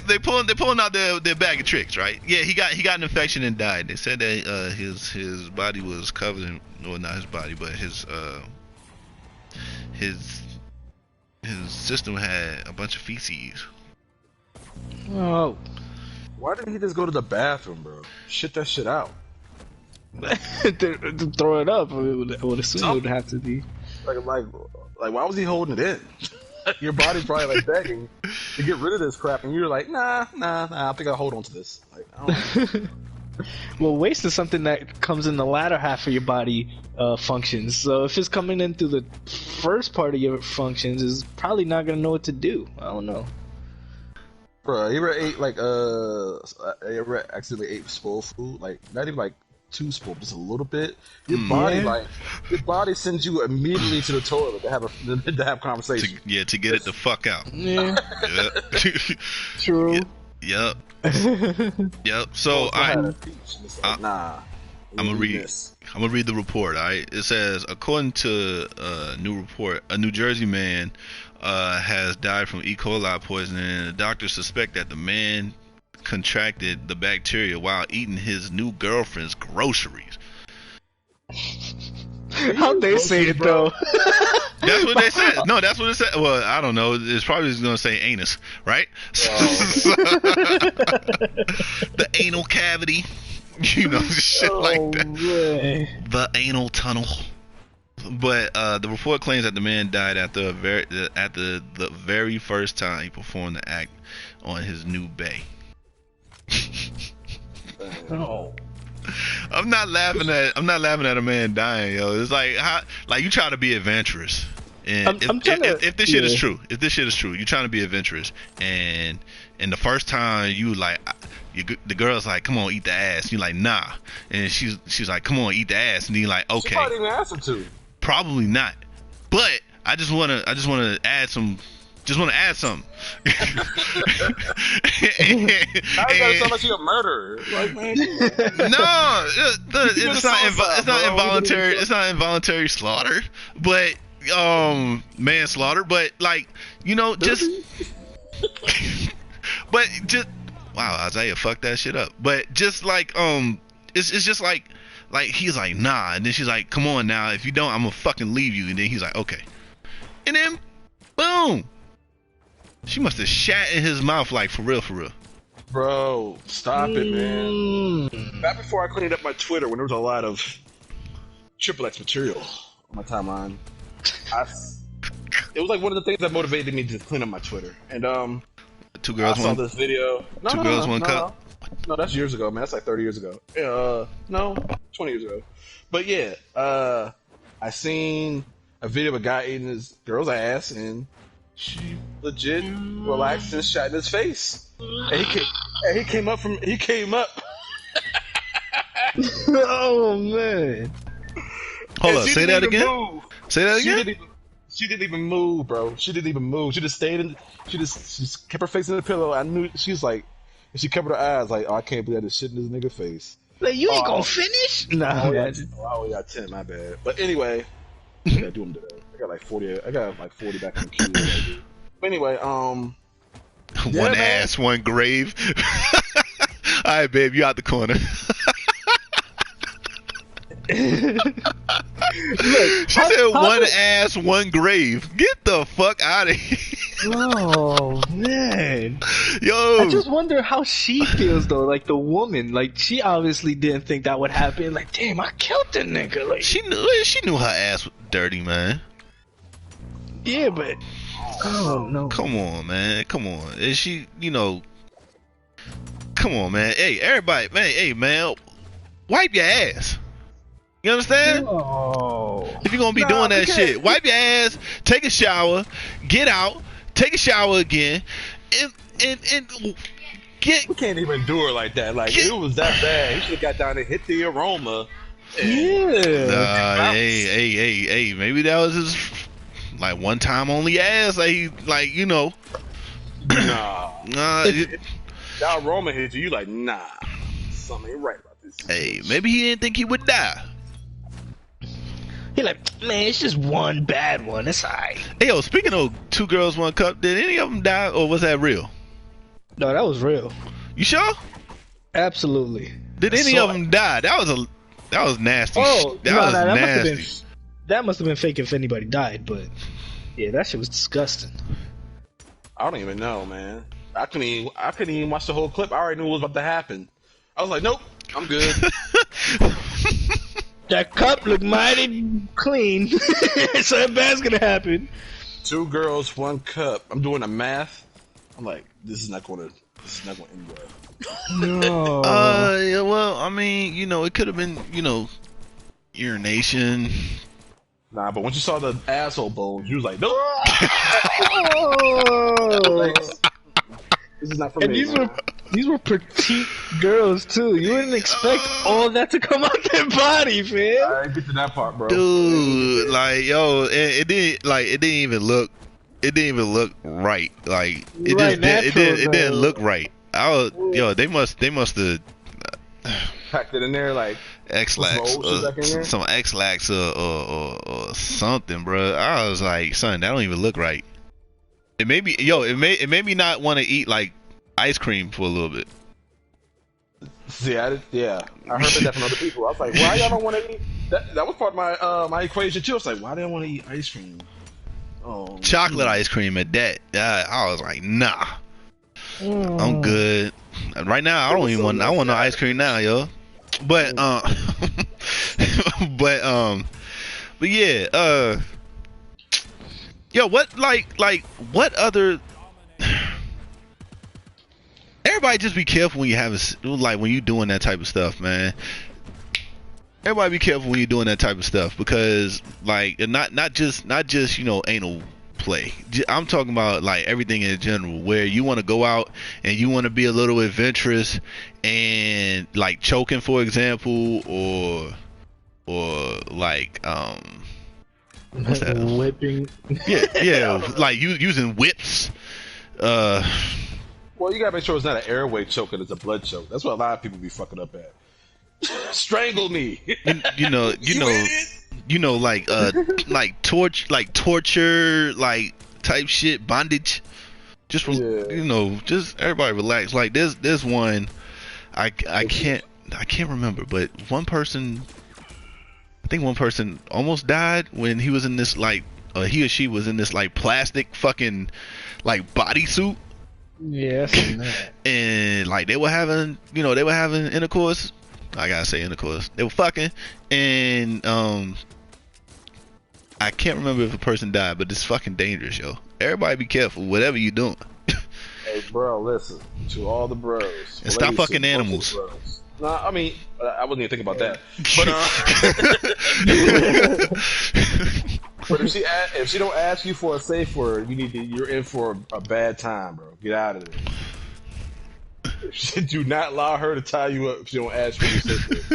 they pulling out their bag of tricks, right? Yeah, he got an infection and died. They said that his body was covered in, well, not his body, but his system had a bunch of feces. Oh. Why didn't he just go to the bathroom, bro? Shit that shit out. to throw it up, I would assume it would have to be. Like, why was he holding it in? Your body's probably like begging to get rid of this crap, and you're like, nah, I think I'll hold on to this. Like, I don't know. Well, waste is something that comes in the latter half of your body functions. So if it's coming in through the first part of your functions, it's probably not gonna know what to do. I don't know. Bro, you ever ate you ever accidentally ate spoiled food? Like, not even like too spoiled, just a little bit. Your body sends you immediately to the toilet to have conversation. To get it the fuck out. Yeah. True. Yep. So I'm gonna read the report. All right. It says, according to a new report, a New Jersey man has died from E. coli poisoning, and the doctors suspect that the man contracted the bacteria while eating his new girlfriend's groceries. How'd they say it though? That's what they said. No, that's what it said. Well, I don't know. It's probably just gonna say anus, right? The anal cavity, shit like that. Man. The anal tunnel. But the report claims that the man died after the very first time he performed the act on his new bae. Oh. I'm not laughing at a man dying, yo. It's like you try to be adventurous, and if this shit is true, you're trying to be adventurous, and the first time the girl's like, come on, eat the ass, you're like, nah, and she's like, come on, eat the ass, and you're like, okay. She probably didn't ask him to. Probably not, but I just wanna add some. Just want to add something. Now you gotta sound like you're a murderer. Like, man. No, it's not involuntary. It's not involuntary slaughter, but manslaughter. But wow, Isaiah fucked that shit up. But just it's just like he's like, nah, and then she's like, come on now, if you don't, I'm gonna fucking leave you, and then he's like, okay, and then boom. She must have shat in his mouth, like, for real. Bro, stop it, man. Back before I cleaned up my Twitter, when there was a lot of Triple X material on my timeline, it was like one of the things that motivated me to clean up my Twitter. And Two girls, I saw this video. Two girls, one cup. No, that's years ago, man. That's like 30 years ago. No, 20 years ago. But yeah, I seen a video of a guy eating his girl's ass, and she legit relaxed and shot in his face. And he came up. Oh man! Hold on, say that again. Say that again. She didn't even move, bro. She didn't even move. She just stayed in. She just kept her face in the pillow. I knew she was like, and she covered her eyes like, oh, I can't believe I just shit in this nigga face. Like, you ain't gonna finish? Nah, imagine. I only got 10. My bad. But anyway, I gotta do them today. I got like 40. I got like 40 back in the queue. But anyway, one man. ass, one grave. All right, babe, you out the corner. Look, She said one ass, one grave. Get the fuck out of here. Oh man. Yo. I just wonder how she feels though, like the woman. Like she obviously didn't think that would happen. Like, damn, I killed the nigga. Like She knew her ass was dirty, man. yeah, but oh no. Come on, man. Come on. Is she, come on, man. Hey, everybody, man. Hey, man. Wipe your ass. You understand? Oh. If you're gonna be doing that shit, wipe your ass, take a shower, get out, take a shower again, and get. We can't even do her like that. Like it was that bad. He should have got down and hit the aroma. Yeah. Hey. Maybe that was his like one time only ass. Like Nah. that aroma hit you. You like nah. Something ain't right about this. Hey, maybe he didn't think he would die. He like, man, it's just one bad one. It's alright. Hey, yo, speaking of 2 girls, 1 cup, did any of them die, or was that real? No, that was real. You sure? Absolutely. Did any of them die? That was nasty. Oh, that no, was that nasty. That must have been fake if anybody died, but yeah, that shit was disgusting. I don't even know, man. I couldn't even watch the whole clip. I already knew what was about to happen. I was like, nope, I'm good. That cup looked mighty clean, so that bad's gonna happen. 2 girls, 1 cup. I'm doing the math. I'm like, this is not going to end well. No. Yeah, well, I mean, it could have been, urination. Nah, but once you saw the asshole bones, you was like, nope. Oh. This is not for And me. these were petite girls too. You wouldn't expect all that to come out their body, man. I didn't get to that part, bro. Dude, like, yo, it didn't even look right. Like, it didn't look right. They must have Packed it in there like X-Lax, some X-Lax or something, bro. I was like, son, that don't even look right. It made me not want to eat like ice cream for a little bit. See, I heard that from other people. I was like, why y'all don't want to eat? That was part of my my equation too. I was like, why do I want to eat ice cream? Oh, Chocolate ice cream at that. I was like, nah, I'm good. Right now, I don't even want. I want no ice cream now, yo. But but yeah. Yo, what what other? Everybody just be careful when when you doing that type of stuff, man. Everybody be careful when you're doing that type of stuff because not just anal play. I'm talking about like everything in general where you want to go out and you want to be a little adventurous and like choking, for example, or like what's that? Whipping. Yeah, like using whips. Well, you gotta make sure it's not an airway choke and it's a blood choke. That's what a lot of people be fucking up at. Strangle me. Like torture, like type shit, bondage. Just just everybody relax. Like there's one I can't remember, but one person, I think one person almost died when he was in this he or she was in this like plastic fucking like bodysuit. Yeah, and like they were having intercourse. I gotta say intercourse. They were fucking, and I can't remember if a person died, but it's fucking dangerous, yo. Everybody be careful, whatever you doing. Hey, bro, listen to all the bros. And stop fucking animals. Nah, I mean, I wasn't even thinking about that. But if she don't ask you for a safe word, you're in for a bad time, bro. Get out of there. Do not allow her to tie you up if she don't ask for your safe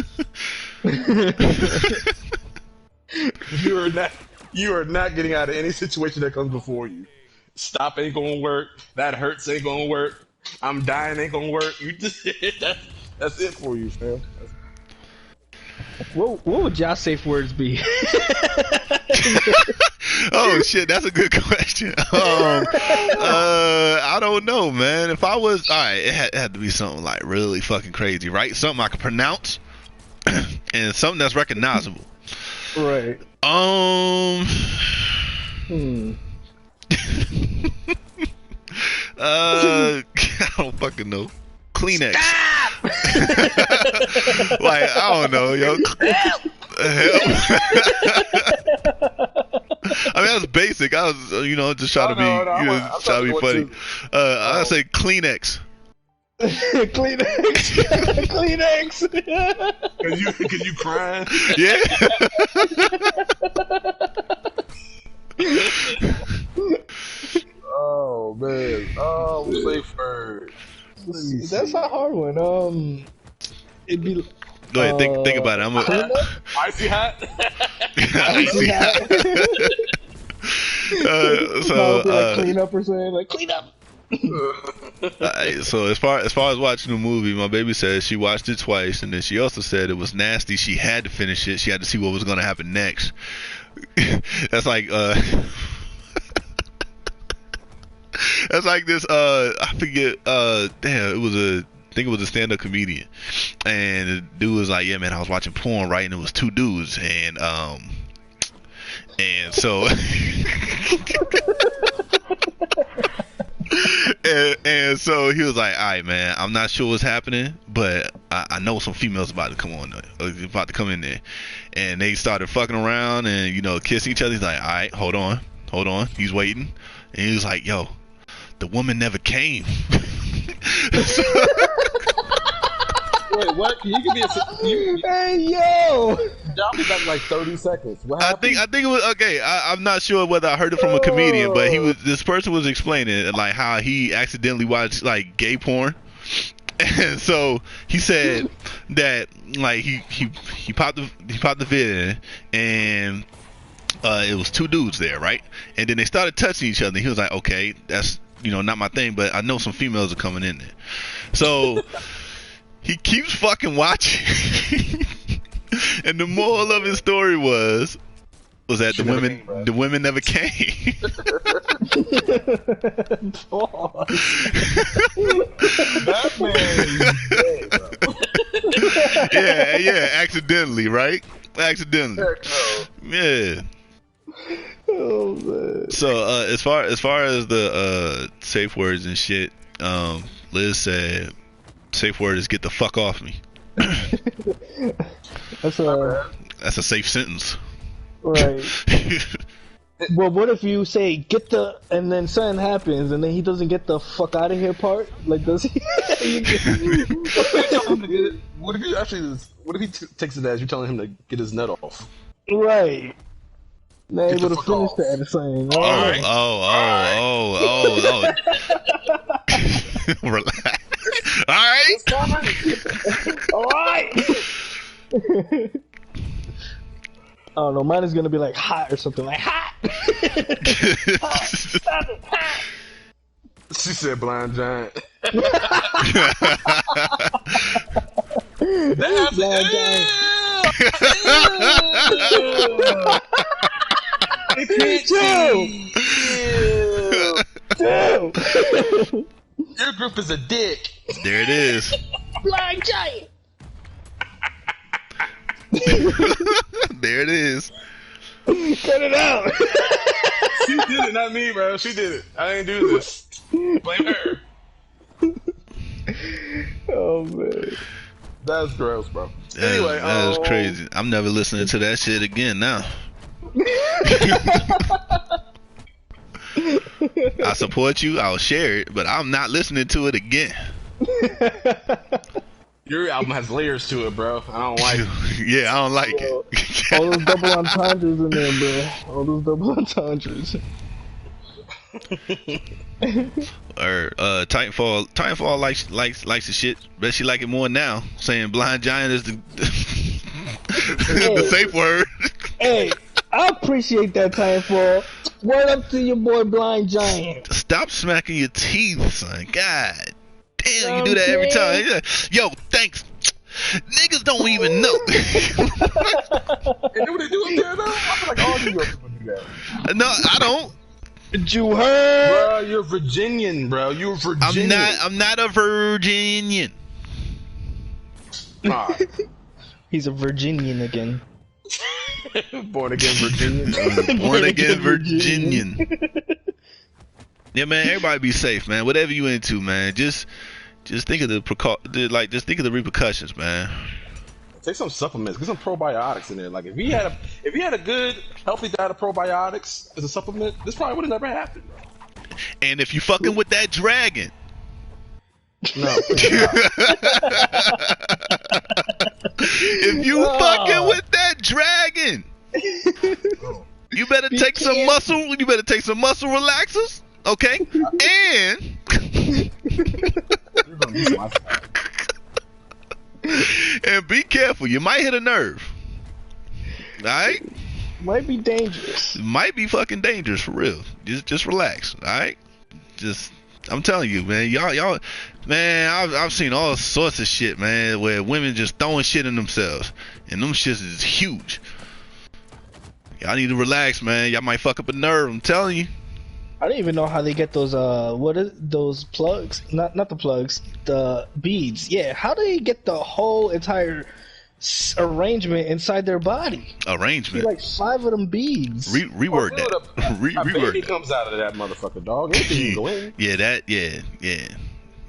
word. You are not getting out of any situation that comes before you. Stop ain't gonna work. That hurts ain't gonna work. I'm dying ain't gonna work. You just that's it for you, fam. What would y'all safe words be? Oh shit, that's a good question. I don't know, man. If I was, all right, it had to be something like really fucking crazy, right? Something I could pronounce, and something that's recognizable. Right. I don't fucking know. Kleenex. Like, I don't know, yo. Help. I mean, that's basic. I was, just trying to be, trying to be funny. I say Kleenex. Kleenex. Kleenex. Cause you crying? Yeah. Oh man. Oh, safe word. That's a hard one. It'd be. Go ahead, think about it. I'm a icy hat. icy hat. Like clean up or something. Like clean up. So as far as watching the movie, my baby said she watched it twice, and then she also said it was nasty. She had to finish it. She had to see what was going to happen next. That's like that's like this. I forget. Damn, I think it was a stand-up comedian, and the dude was like, "Yeah, man, I was watching porn, right? And it was two dudes, and so." and so he was like, all right, man, I'm not sure what's happening, but I know some females about to come in there. And they started fucking around and, kissing each other. He's like, all right, hold on. He's waiting. And he was like, yo, the woman never came. Wait, what? Can you give me a... Hey, yo! Drop me back like 30 seconds. What happened? I think it was... Okay, I'm not sure whether I heard it from a comedian, but this person was explaining, like, how he accidentally watched, like, gay porn. And so he said that, like, he popped the vid in, and it was two dudes there, right? And then they started touching each other. He was like, okay, that's, not my thing, but I know some females are coming in there. So... he keeps fucking watching. And the moral of his story was that the women never came. That man. Yeah, accidentally, right? Accidentally. Yeah. Oh man. So as far as the safe words and shit, Liz said safe word is get the fuck off me. That's a safe sentence. Right. Well, what if you say get the and then something happens and then he doesn't get the fuck out of here part? Like, does he? What if he takes it as you're telling him to get his nut off? Right. Not Get able the to fuck finish off. the editing. Oh. Relax. All right. I don't know. Mine is gonna be like hot or something like hot. Hot. Stop it. Hot. She said blind giant. That's Blind giant. Two. Your group is a dick. There it is. Blind giant. There it is. Cut it out. She did it, not me, bro. She did it. I didn't do this. Blame her. Oh man. That's gross, bro. Anyway, that is crazy. I'm never listening to that shit again now. I support you. I'll share it, but I'm not listening to it again. Your album has layers to it, bro. I don't like it. Yeah, I don't like it. All those double entendres in there, bro. All those double entendres. Or Titanfall likes the shit, but she like it more now. Saying blind giant is the the safe word. Hey, I appreciate that, Timefall. Word up to your boy Blind Giant. Stop smacking your teeth, son. God damn, Know you what do I'm that every saying? time. Yo, thanks. Niggas don't even know. And then what they do up there, though? I feel like all New York people do that. No, I don't. Did you heard? Bro, you're Virginian, bro. You're Virginian. I'm not a Virginian. Alright. He's a Virginian again. Born again Virginian. Born again Virginian. Yeah, man. Everybody be safe, man. Whatever you into, man. Just think of just think of the repercussions, man. Take some supplements. Get some probiotics in there. Like if he had a good healthy diet of probiotics as a supplement, this probably would have never happened. And if you fucking with that dragon, No. if you fucking with that dragon, you better take some muscle. You better take some muscle relaxers, okay? And You're gonna use my side. and be careful. You might hit a nerve. All right? Might be dangerous. It might be fucking dangerous for real. Just relax. All right? I'm telling you, man. Y'all, man. I've seen all sorts of shit, man, where women just throwing shit in themselves, and them shits is huge. Y'all need to relax, man. Y'all might fuck up a nerve. I'm telling you. I don't even know how they get those what is those plugs? Not the plugs, the beads. Yeah, how do they get the whole entire arrangement inside their body? Arrangement. See, like 5 of them beads. Reword that. A Reword baby that. comes out of that motherfucker, dog. Anything can go in. Yeah.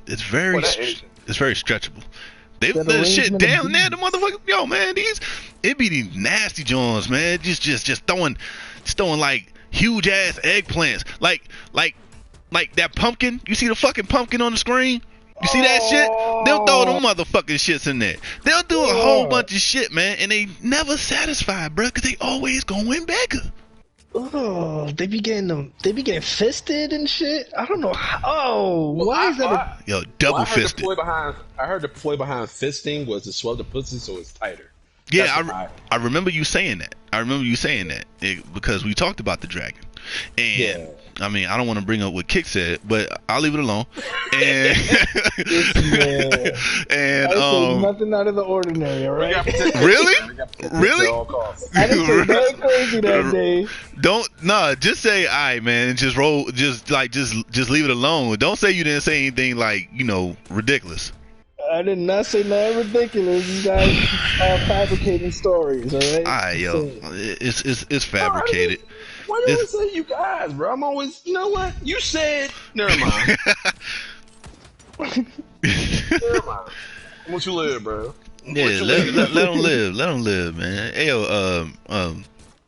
It's very, Boy, that is- it's very stretchable. They That the shit arrangement of down there, the beads. motherfucker. Yo, man, it be these nasty joints, man. Just throwing like huge ass eggplants, like that pumpkin. You see the fucking pumpkin on the screen? You see that shit? They'll throw them motherfucking shits in there. They'll do a whole bunch of shit, man, and they never satisfied, bro, because they always going bigger. Oh, they be getting fisted and shit. I don't know how. Oh, why is that? Yo, double fisted. I heard the ploy behind fisting was to swell the pussy so it's tighter. Yeah, I remember you saying that. Because we talked about the dragon. And Yeah. I mean, I don't want to bring up what Kick said, but I'll leave it alone. And and nothing out of the ordinary, all right? Really? Really? I didn't say nothing crazy that day. Just say all right, man, and just roll, just leave it alone. Don't say you didn't say anything like, ridiculous. I did not say nothing ridiculous. You guys are fabricating stories, all right? All right, yo, it's fabricated. Why do you say you guys, bro? I'm always, you know what? You said, never mind. Never mind. I want you to live, bro. Yeah, let them live. Let them live, man. Hey, yo,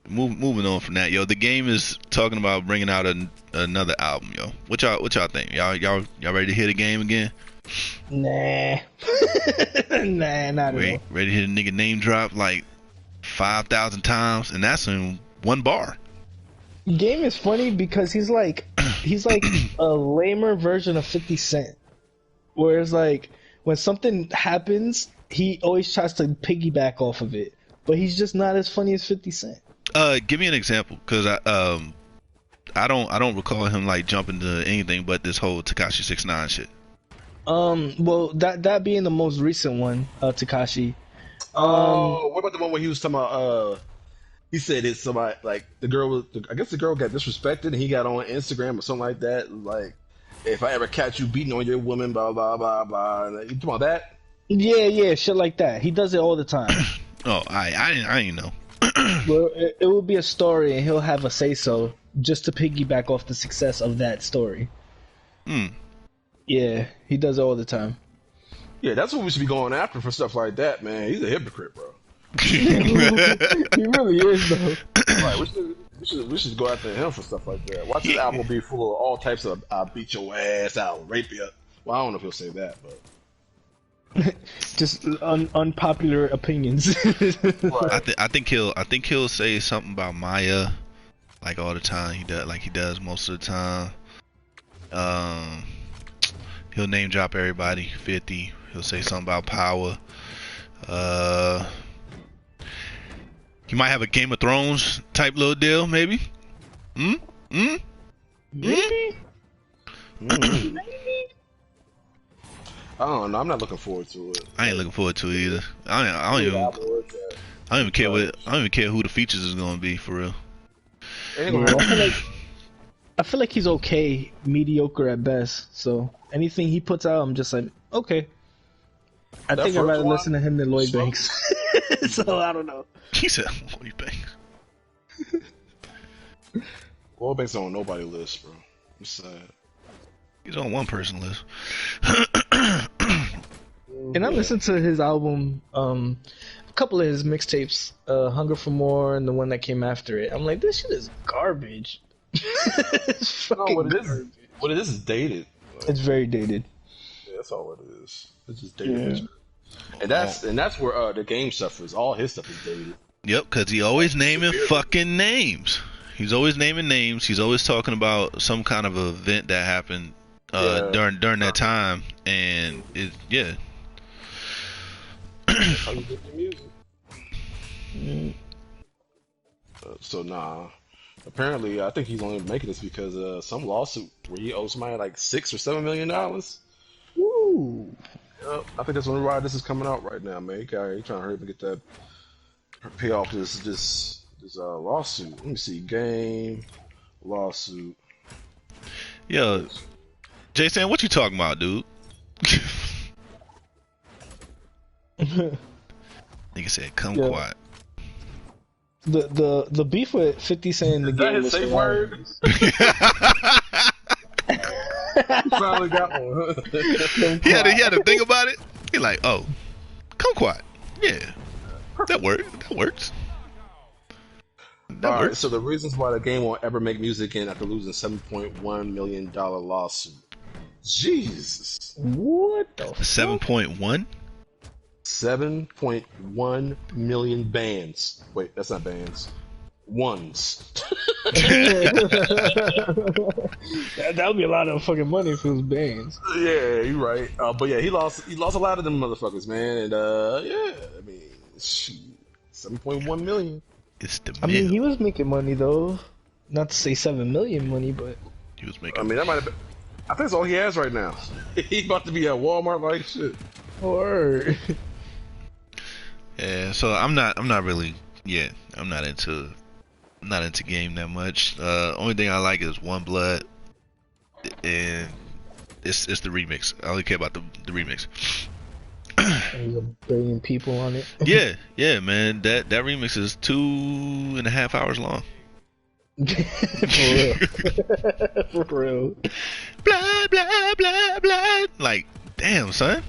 moving on from that, yo. The game is talking about bringing out another album, yo. What y'all think? Y'all ready to hear the game again? Nah. Nah, not at all. Ready to hear the nigga name drop like 5,000 times, and that's in one bar. Game is funny because he's like a lamer version of 50 Cent. Whereas like when something happens, he always tries to piggyback off of it, but he's just not as funny as 50 Cent. Give me an example, cause I don't recall him like jumping to anything but this whole Tekashi 6ix9ine shit. Well, that being the most recent one, Tekashi. What about the one where he was talking about? He said it's somebody like the girl. I guess the girl got disrespected, and he got on Instagram or something like that. Like, if I ever catch you beating on your woman, blah blah blah blah. You talking about that? Yeah, shit like that. He does it all the time. Oh, I didn't know. Well, it will be a story, and he'll have a say so just to piggyback off the success of that story. Yeah, he does it all the time. Yeah, that's what we should be going after for stuff like that, man. He's a hypocrite, bro. He really is, though. Right, we should go after him for stuff like that. Watch his album be full of all types of "I'll beat your ass, I'll rape you." Well, I don't know if he'll say that, but Just unpopular opinions. right. I think he'll say something about Maya, like all the time. He does most of the time. He'll name drop everybody. 50. He'll say something about Power. He might have a Game of Thrones type little deal, maybe. Maybe. I don't know. I'm not looking forward to it. I ain't looking forward to it either. I don't even care who the features is gonna be for real. I feel like he's okay, mediocre at best. So anything he puts out, I'm just like, okay. I think I'd rather listen to him than Lloyd Banks. So I don't know. He said Lloyd Banks. Lloyd Banks on nobody list, bro. I'm sad. He's on one person list. And I listened to his album, a couple of his mixtapes, Hunger for More and the one that came after it. I'm like, this shit is garbage. It's fucking garbage. What it is dated. It's very dated. Yeah, that's all it is. It's just dated. Yeah. And that's where the game suffers. All his stuff is dated. Yep, because he always naming fucking names. He's always naming names. He's always talking about some kind of event that happened during that time, and that's how you get your music. So nah. Apparently, I think he's only making this because some lawsuit where he owes somebody like $6 or $7 million. Woo! Yep, I think that's why this is coming out right now, man. He trying to hurry up and get that pay off this lawsuit. Let me see, game lawsuit. Yo, Jason, what you talking about, dude? Nigga said, "Come quiet." The beef with 50 Cent in the game was safe word. Finally got one. he had to think about it. He like, oh, come quiet. Yeah, that works. All right, so the reasons why the game won't ever make music again after losing $7.1 million lawsuit. Jesus. What the 7.1? 7.1 million bands. Wait, that's not bands. Ones. That would be a lot of fucking money if it was bands. Yeah, you're right. But yeah, he lost a lot of them motherfuckers, man. And yeah, I mean, shoot, 7.1 million. It's the I mean, he was making money though. Not to say 7 million money, but he was making. I mean, that might have been. I think that's all he has right now. He about to be at Walmart like shit. Or. Yeah, so I'm not really. Yeah, I'm not into game that much. Only thing I like is One Blood, and it's the remix. I only care about the remix. There's 1 billion people on it. yeah, man. That remix is 2.5 hours long. For real. Blah blah blah blah. Like, damn, son.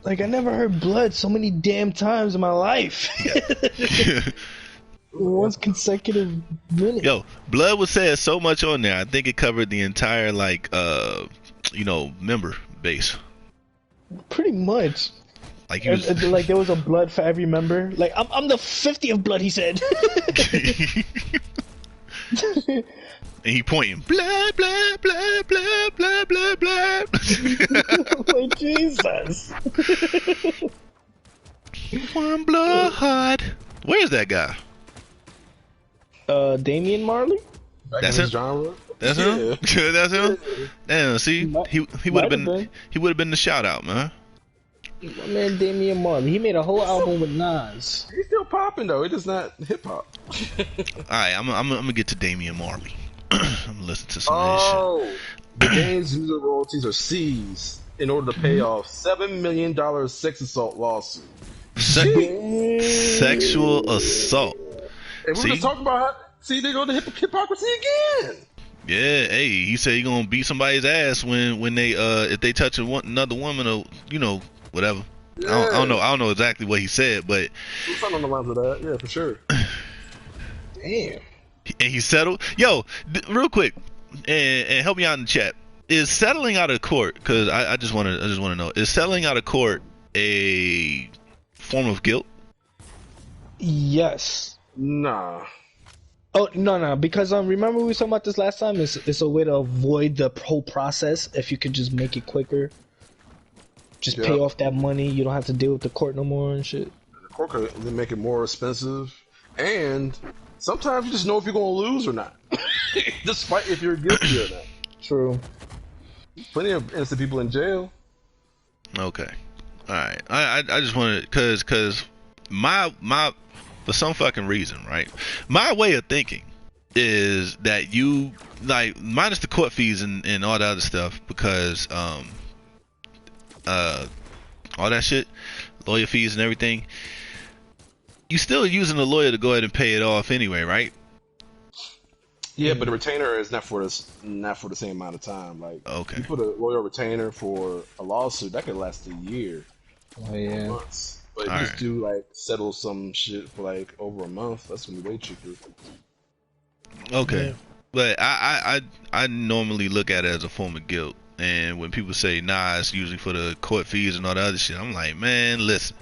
Like, I never heard blood so many damn times in my life. One consecutive minute. Yo, blood was said so much on there. I think it covered the entire member base. Pretty much. Like he was like there was a blood for every member. Like I'm the 50th blood, he said. And he pointing, blah blah blah blah blah blah blah. Like, Jesus. One blood. Where's that guy? Damian Marley. That's him. Genre. That's him. That's him. Damn. See, he would have been the shout out, man. My man Damian Marley. He made a whole album with Nas. He's still popping though. It is not hip hop. Alright, I'm gonna get to Damian Marley. I'm gonna listen to some of this shit. The game's user royalties are seized in order to pay off $7 million sex assault lawsuit. Sexual assault. And we're just talking about they go to hypocrisy again. Yeah, hey, he said he gonna beat somebody's ass when they if they touch another woman or whatever. Yeah. I don't know exactly what he said, but something on the lines of that. Yeah, for sure. Damn. And he settled. Yo, real quick, and help me out in the chat. Is settling out of court? Because I just want to know. Is settling out of court a form of guilt? Yes. Nah. Oh no! Because remember we were talking about this last time. It's a way to avoid the whole process. If you could just make it quicker, just pay off that money. You don't have to deal with the court no more and shit. The court could make it more expensive. And sometimes you just know if you're going to lose or not, despite if you're guilty or not. True. Plenty of innocent people in jail. Okay. All right. I just wanted cause my for some fucking reason, right? My way of thinking is that you like minus the court fees and all the other stuff because all that shit, lawyer fees and everything. You still using a lawyer to go ahead and pay it off anyway, right? Yeah, but the retainer is not for the same amount of time. Like, Okay. you put a lawyer retainer for a lawsuit that could last a year, Oh yeah. months. But if you All just right. do like settle some shit for like over a month, that's gonna be way cheaper. Okay. Yeah. But I normally look at it as a form of guilt. And when people say, nah, it's usually for the court fees and all the other shit, I'm like, man, listen.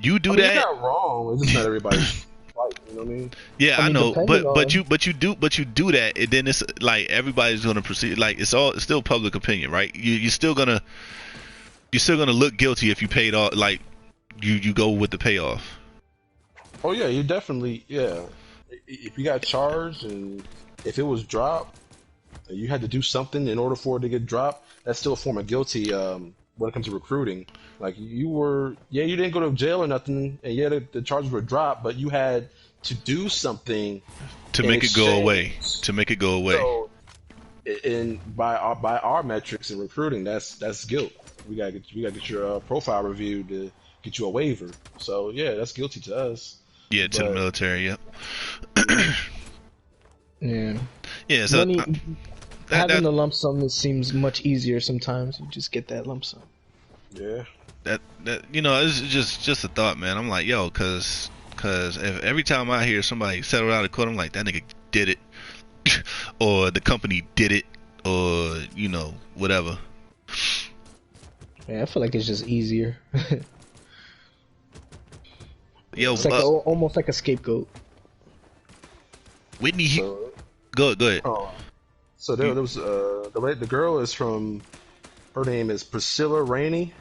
You do that. You're not wrong. It's just not everybody's fight. You know what I mean? Yeah, I I mean, know, depending but on- you do that, and then it's like everybody's gonna proceed. Like it's still public opinion, right? You're still gonna look guilty if you paid off. Like you go with the payoff. Oh yeah, you definitely If you got charged and if it was dropped, and you had to do something in order for it to get dropped. That's still a form of guilty when it comes to recruiting. Like you didn't go to jail or nothing, and the charges were dropped, but you had to do something To in make it go away. exchange. To make it go away. So, by our metrics in recruiting, that's guilt. We gotta get your profile reviewed to get you a waiver. So yeah, that's guilty to us. Yeah, to the but- military. Yep. Yeah. Yeah. So Money, having that- the lump sum, it seems much easier sometimes. You just get that lump sum. Yeah. that it's just a thought, man. I'm like, yo, cause if every time I hear somebody settle out of court, I'm like, that nigga did it, or the company did it, or whatever. Yeah, I feel like it's just easier. Yo, It's like almost like a scapegoat. Whitney, So, go ahead. so there was the girl is from. Her name is Priscilla Rainey,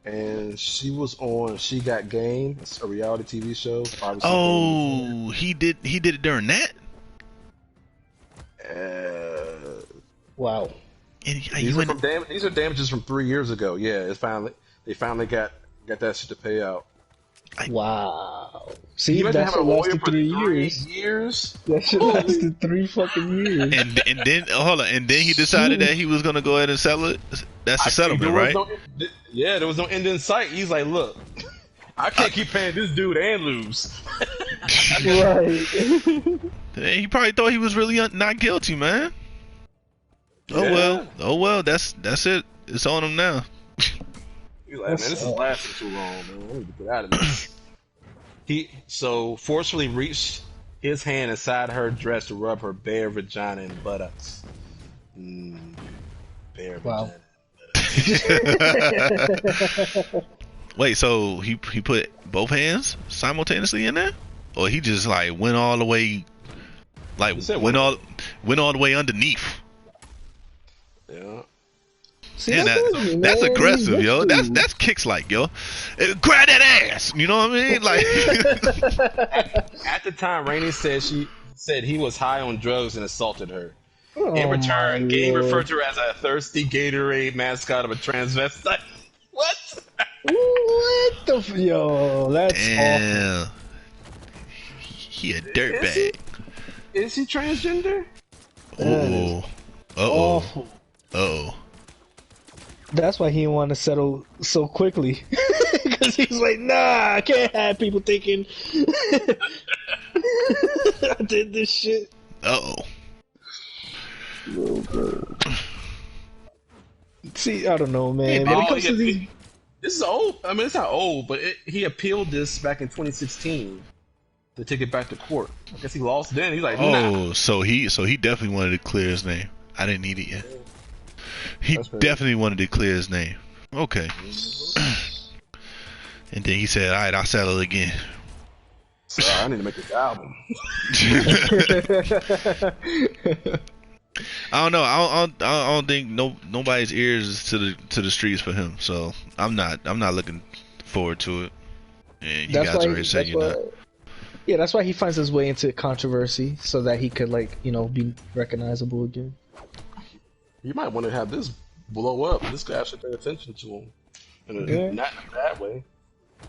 and she was on She Got Game. It's a reality TV show. Obviously, Oh, he did it during that. Wow. And these are damages from 3 years ago. Yeah, they finally got that shit to pay out. Wow. See, You imagine that having should a lawyer lasted for 3 3 years. years? That should lasted 3 fucking years. and then hold on, and then he decided that he was gonna go ahead and sell it. That's the settlement, right? There was no end in sight. He's like, look, I can't keep paying this dude and lose. Right. He probably thought he was really not guilty, man. Yeah. Oh well, that's it. It's on him now. He's like, man, this is lasting too long, man. I need to get out of this. He forcefully reached his hand inside her dress to rub her bare vagina and buttocks. Bare Wow. vagina. Wait, so he put both hands simultaneously in there, or he just like went all the way, like He said went all the way underneath? Yeah. See, Yeah, that's aggressive, yo. That's kicks like, yo. Grab that ass. You know what I mean? Like, At the time, Rainey said he was high on drugs and assaulted her. Oh, In return, my Game Lord. referred to her as a thirsty Gatorade mascot of a transvestite. What? What the yo? That's awful. damn. He a dirtbag. Is he transgender? Oh. Uh-oh. Awful. Uh-oh. That's why he didn't want to settle so quickly. Because he's like, nah, I can't have people thinking I did this shit. Uh-oh. See, I don't know, man. Hey, When it oh, comes to yeah, these, This is old. I mean, it's not old, but he appealed this back in 2016 to take it back to court. I guess he lost then. He's like, nah. Oh, so he definitely wanted to clear his name. I didn't need it yet. He That's right. definitely wanted to clear his name. Okay. And then he said, all right, I'll settle again. So I need to make this album. I don't know. I don't think nobody's ears is to the streets for him. So I'm not looking forward to it. And you guys already said you're not. Yeah, that's why he finds his way into controversy so that he could be recognizable again. You might want to have this blow up. This guy should pay attention to him, not in a bad way.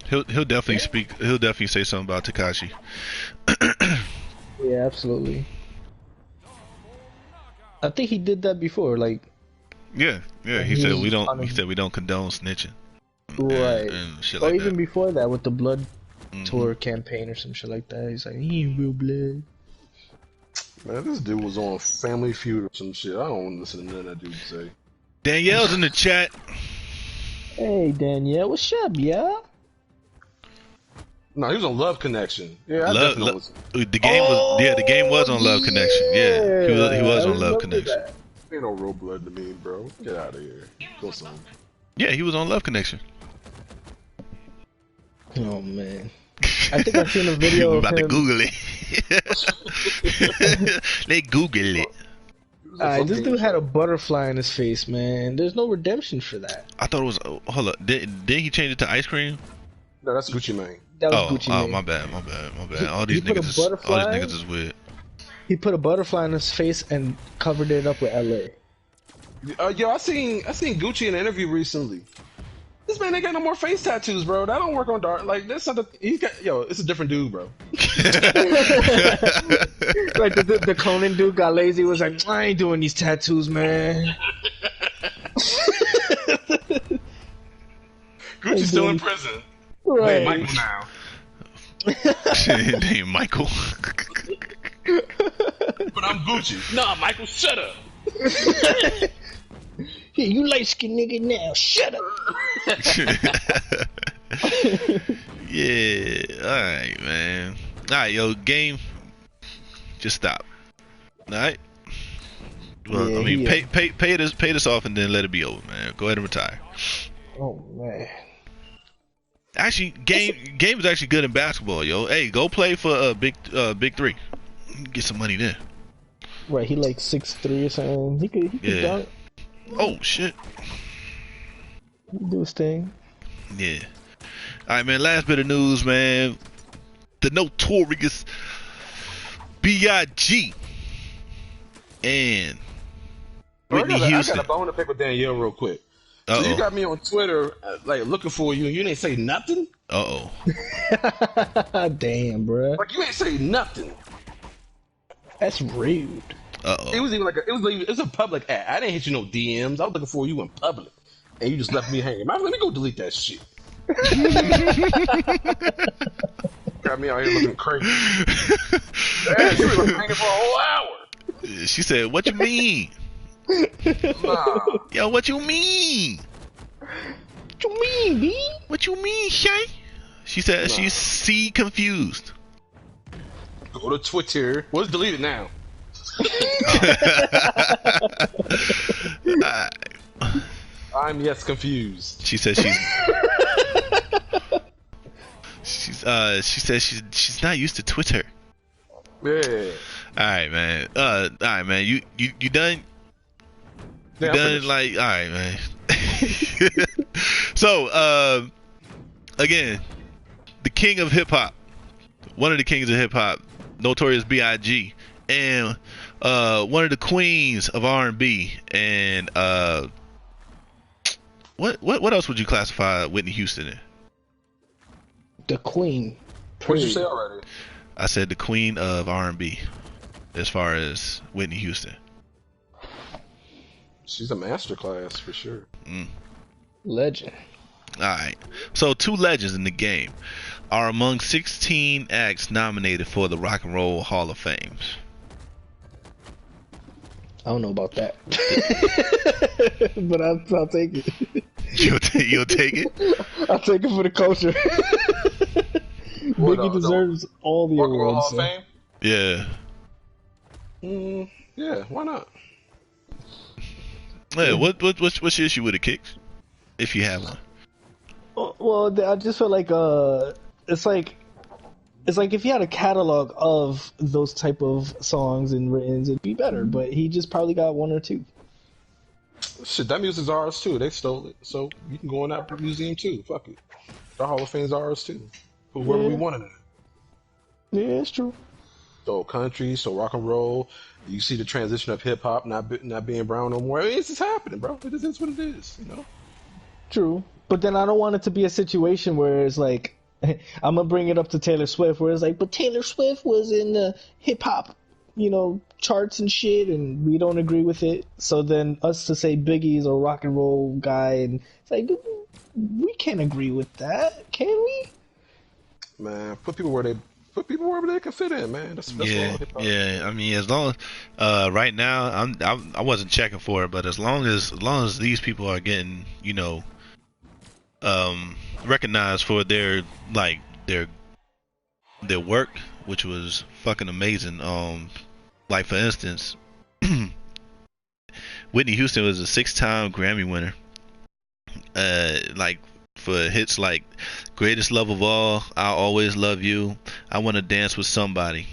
He'll definitely speak. He'll definitely say something about Takashi. Yeah, absolutely. I think he did that before, Yeah. He said we don't. He said we don't condone snitching. Right. And shit or like even that. before that with the blood tour campaign or some shit like that. He's like, he ain't real blood. Man, this dude was on Family Feud or some shit. I don't listen to none of that dude say. Danielle's in the chat. Hey Danielle, what's up, yeah? No, he was on Love Connection. Yeah, I definitely don't listen. The game was on Love Connection. Yeah, he was on Love Connection. That. Ain't no real blood to me, bro. Get out of here. Go somewhere. Yeah, he was on Love Connection. Oh man, I think I've seen a video We're of about him. to Google it. They Google it. This dude had a butterfly in his face, man. There's no redemption for that. I thought it was. Hold up. Didn't he change it to ice cream? No, that's Gucci Mane. That was Gucci Mane. My bad. All these niggas is weird. He put a butterfly in his face and covered it up with LA. Yo, I seen Gucci in an interview recently. This man ain't got no more face tattoos, bro. That don't work on dark. Like this, it's a different dude, bro. Like the Conan dude got lazy. Was like, I ain't doing these tattoos, man. Gucci's still in prison. Right. Hey, Michael now. Name Michael. But I'm Gucci. Nah, Michael, shut up. Yeah, you light skinned nigga now. Shut up. Yeah. Alright, man. Alright, yo, game. Just stop. Alright? Well, Yeah, I mean, pay this off and then let it be over, man. Go ahead and retire. Oh man. Actually, game is actually good in basketball, yo. Hey, go play for big three. Get some money there. Right, he like 6'3" or something. He could dunk. Oh shit. He could do his thing. Yeah. Alright, man, last bit of news, man. The notorious B.I.G. and Whitney Houston. I got a bone to pick with Danielle real quick. Uh-oh. So you got me on Twitter, looking for you, and you didn't say nothing? Uh-oh. Damn, bruh. Like, you ain't say nothing. That's rude. Uh-oh. It was even it was a public ad. I didn't hit you no DMs. I was looking for you in public. And you just left me hanging. Let me go delete that shit. Got me out here looking crazy. Man, she was hanging for a whole hour. She said, what you mean? Nah. Yo, what you mean? What you mean, B? What you mean, Shay? She said she's confused. Go to Twitter. Well, it's deleted now. I'm confused. She said she's not used to Twitter. Yeah. Alright, man. You done? You Yeah, done? Like, alright, man. So, again, the king of hip hop, one of the kings of hip hop, Notorious B.I.G., and one of the queens of R&B, and what else would you classify Whitney Houston in? The queen. What did you say already? I said the queen of R&B, as far as Whitney Houston. She's a masterclass for sure. Legend. Alright, so two legends in the game are among 16 acts nominated for the Rock and Roll Hall of Fame. I don't know about that. But I'll take it. You'll take it? I'll take it for the culture. Biggie deserves all the Rock and Roll awards. Hall of Fame? Yeah. Yeah, why not? Yeah, what's your issue with the Kicks? If you have one. Well, I just feel like it's like if he had a catalog of those type of songs and writtens, it'd be better. But he just probably got one or two. Shit, that music's ours too. They stole it, so you can go in that museum too. Fuck it. The Hall of Fame's ours too. Whoever we wanted it. Yeah, it's true. So country, so rock and roll. You see the transition of hip hop not being brown no more. I mean, it's just happening, bro. It is what it is, you know. True. But then I don't want it to be a situation where it's like, I'm gonna bring it up to Taylor Swift, where it's like, but Taylor Swift was in the hip hop, charts and shit, and we don't agree with it. So then us to say Biggie's a rock and roll guy, and it's like, we can't agree with that, can we? Man, put people wherever they can fit in, man. That's Yeah, all hip hop. yeah. I mean, as long as right now, I wasn't checking for it, but as long as these people are getting, recognized for their like their work, which was fucking amazing. Like for instance, Whitney Houston was a 6-time Grammy winner. Like for hits like "Greatest Love of All," "I'll Always Love You," "I Want to Dance with Somebody,"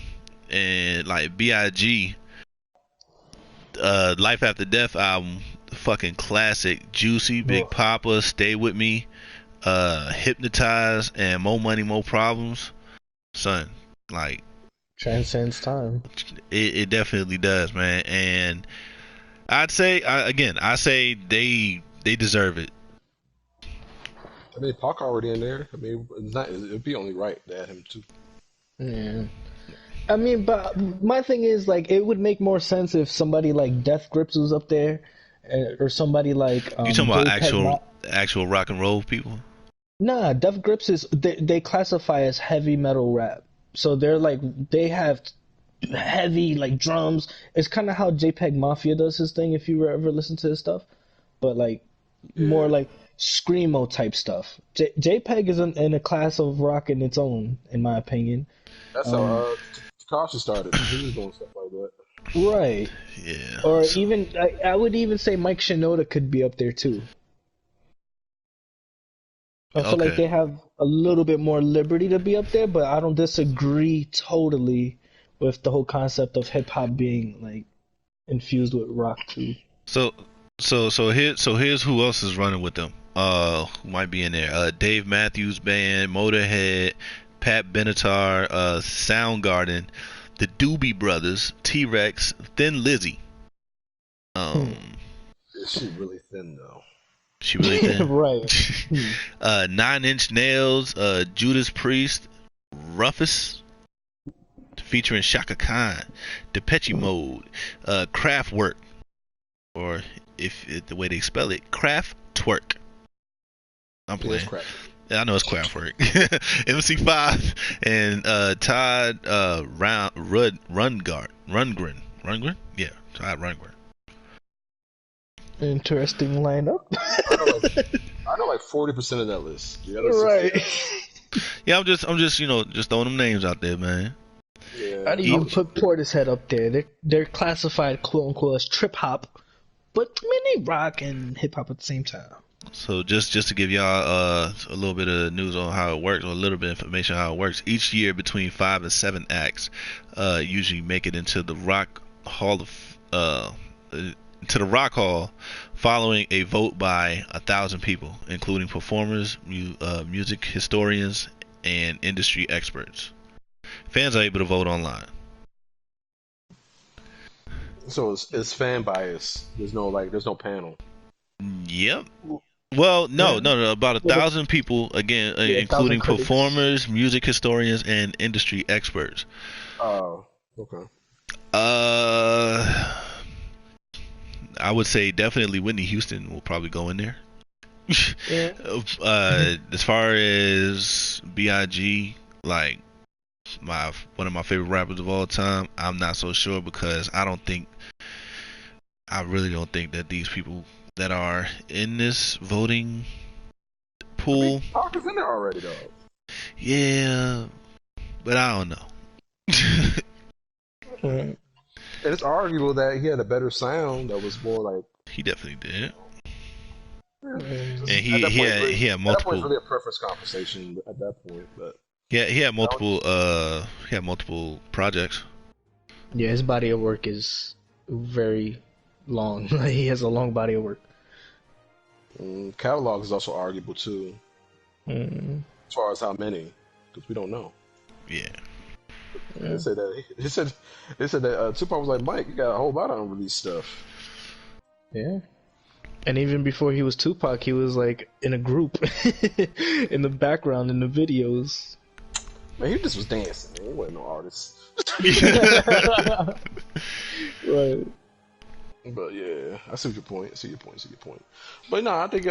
and like Big. Life After Death album, fucking classic. Juicy, Big Ugh. Papa, Stay With Me, Hypnotize, and More Money, More Problems. Son, like Transcends time. it definitely does, man. And I'd say I say they deserve it. I mean, Pac already in there. I mean, it'd be only right to add him too. Yeah. I mean, but my thing is, like, it would make more sense if somebody like Death Grips was up there, or somebody like You talking about JPEG. actual rock and roll people? Nah, Death Grips is they classify as heavy metal rap. So they're like they have heavy like drums. It's kind of how JPEG Mafia does his thing. If you ever listen to his stuff, but like more Yeah, like screamo type stuff. JPEG is in a class of rock in its own, in my opinion. that's how Um, Takashi started. He was doing stuff like that. right. Yeah. Or So, even I would even say Mike Shinoda could be up there too. I feel like okay. they have a little bit more liberty to be up there, but I don't disagree totally with the whole concept of hip hop being like infused with rock too. So here's who else is running with them. Who might be in there? Dave Matthews Band, Motorhead, Pat Benatar, Soundgarden, the Doobie Brothers, T Rex, Thin Lizzy. Hmm. Um, Is she really thin though? she really thin. Right. Hmm. 9 Inch Nails, Judas Priest, Rufus, featuring Shaka Khan, Depeche Mode, Kraftwerk, or if the way they spell it, Kraft Twerk. I'm Yeah, it's playing. crap. Yeah, I know it's Kraftwerk. MC5 and Todd Rundgren. Yeah, Todd Rundgren. Interesting lineup. I know like I know like 40% of that list. The other 60, Right. Yeah, I'm just just throwing them names out there, man. How yeah. do you I even was, put Portishead up there? They're classified quote unquote as trip hop, but I mean they rock and hip hop at the same time. So just to give y'all a little bit of news on how it works, or a little bit of information on how it works. Each year, between 5 and 7 acts usually make it into the Rock Hall to the Rock Hall, following a vote by 1,000 people, including performers, music historians, and industry experts. Fans are able to vote online. so it's fan bias. There's no panel. Yep. Well, no, Yeah. no, no. About a Well, thousand people, again, yeah, 1,000 including critics. performers, music historians, and industry experts. Oh, okay. Uh, I would say definitely Whitney Houston will probably go in there. Yeah. As far as Big, like my one of my favorite rappers of all time, I'm not so sure because I really don't think that these people that are in this voting I mean, pool, Pac is in there already though, yeah, but I don't know. Right. and it's arguable that he had a better sound that was more like. He definitely did, Mm. and At that point, he had at that point, it's multiple really a preference conversation at that point. But he had that was, multiple projects. Yeah, his body of work is very long. He has a long body of work. catalog is also arguable too, Mm. as far as how many, because we don't know. Yeah. They said that. They said that Tupac was like, Mike, you got a whole lot of unreleased stuff. Yeah. And even before he was Tupac, he was like in a group in the background in the videos. Man, he just was dancing. Man. He wasn't no artist. Right. But yeah, I see your point. See your point. But no, I think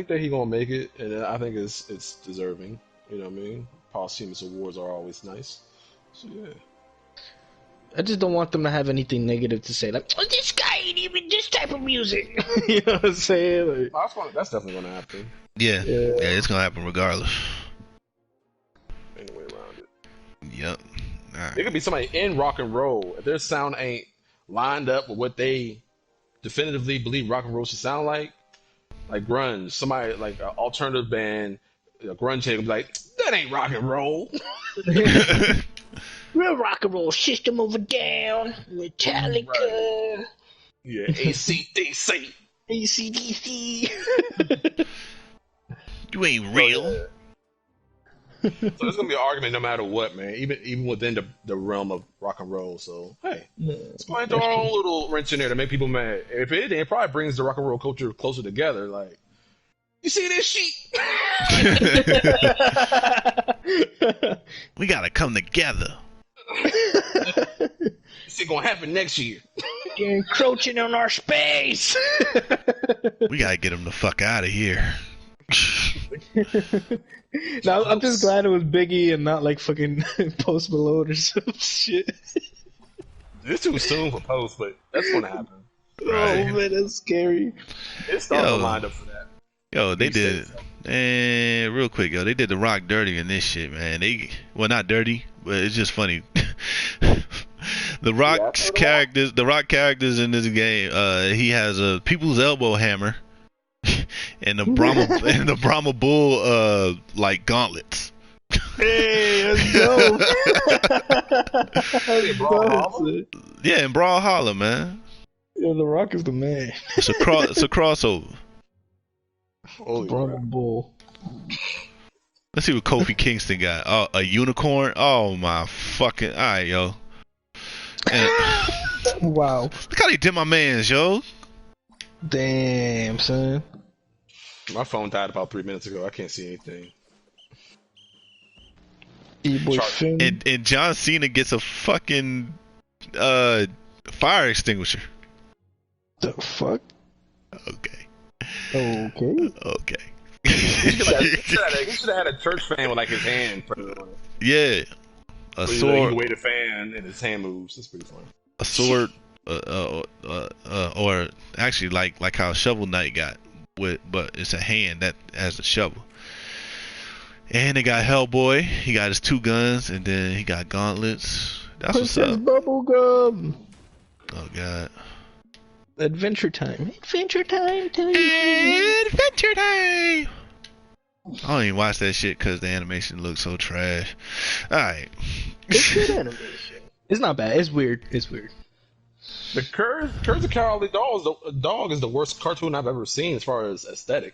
that he gonna make it, and I think it's deserving. You know what I mean? Posthumous awards are always nice. So yeah. I just don't want them to have anything negative to say, like, oh, this guy ain't even this type of music. You know what I'm saying? Like, That's definitely gonna happen. Yeah, it's gonna happen regardless. Anyway, around it. Yep. Right. It could be somebody in rock and roll. If their sound ain't lined up with what they definitively believe rock and roll should sound like grunge, somebody like an alternative band, a grunge head, be like, that ain't rock and roll. Real rock and roll, System of a Down, Metallica. Right. Yeah, AC/DC. AC/DC. You ain't real. So, yeah. So there's gonna be an argument no matter what, man. Even within the realm of rock and roll. So hey, let's go ahead and throw our own little wrench in there to make people mad. If anything, it probably brings the rock and roll culture closer together. Like, you see this shit? We gotta come together. This is gonna happen next year. You're encroaching on our space. We gotta get them the fuck out of here. No, I'm just glad it was Biggie and not like fucking Post Malone or some shit. It's too soon for Post, but that's gonna happen. Right. Oh man, that's scary. It's starting lined up for that. Yo, they did. And real quick, yo, they did the Rock dirty in this shit, man. Well, not dirty, but it's just funny. The Rock's characters, the Rock characters in this game, he has a people's elbow hammer and the Brahma Bull like gauntlets. Hey, let's go. Yeah, in Brawlhalla, man. Yeah, The Rock is the man. It's a crossover. Brahma Bull. Let's see what Kofi Kingston got. Oh, a unicorn. Oh my fucking! All right, yo. And, Wow. look how they did my man's, yo. Damn, son. My phone died about 3 minutes ago. I can't see anything. E-boy Finn. And John Cena gets a fucking fire extinguisher. The fuck? Okay. Okay. He should have had a church fan with like his hand. Yeah. A so sword. He can wave a fan and his hand moves. That's pretty funny. A sword. Or actually like how Shovel Knight got but it's a hand that has a shovel. And they got Hellboy. He got his 2 guns, and then he got gauntlets. That's what's up. Bubblegum. Oh god. Adventure time. Adventure time. Adventure time. I don't even watch that shit because the animation looks so trash. Alright. It's good animation. It's not bad. It's weird. The Courage the Cowardly Dog is the worst cartoon I've ever seen as far as aesthetic.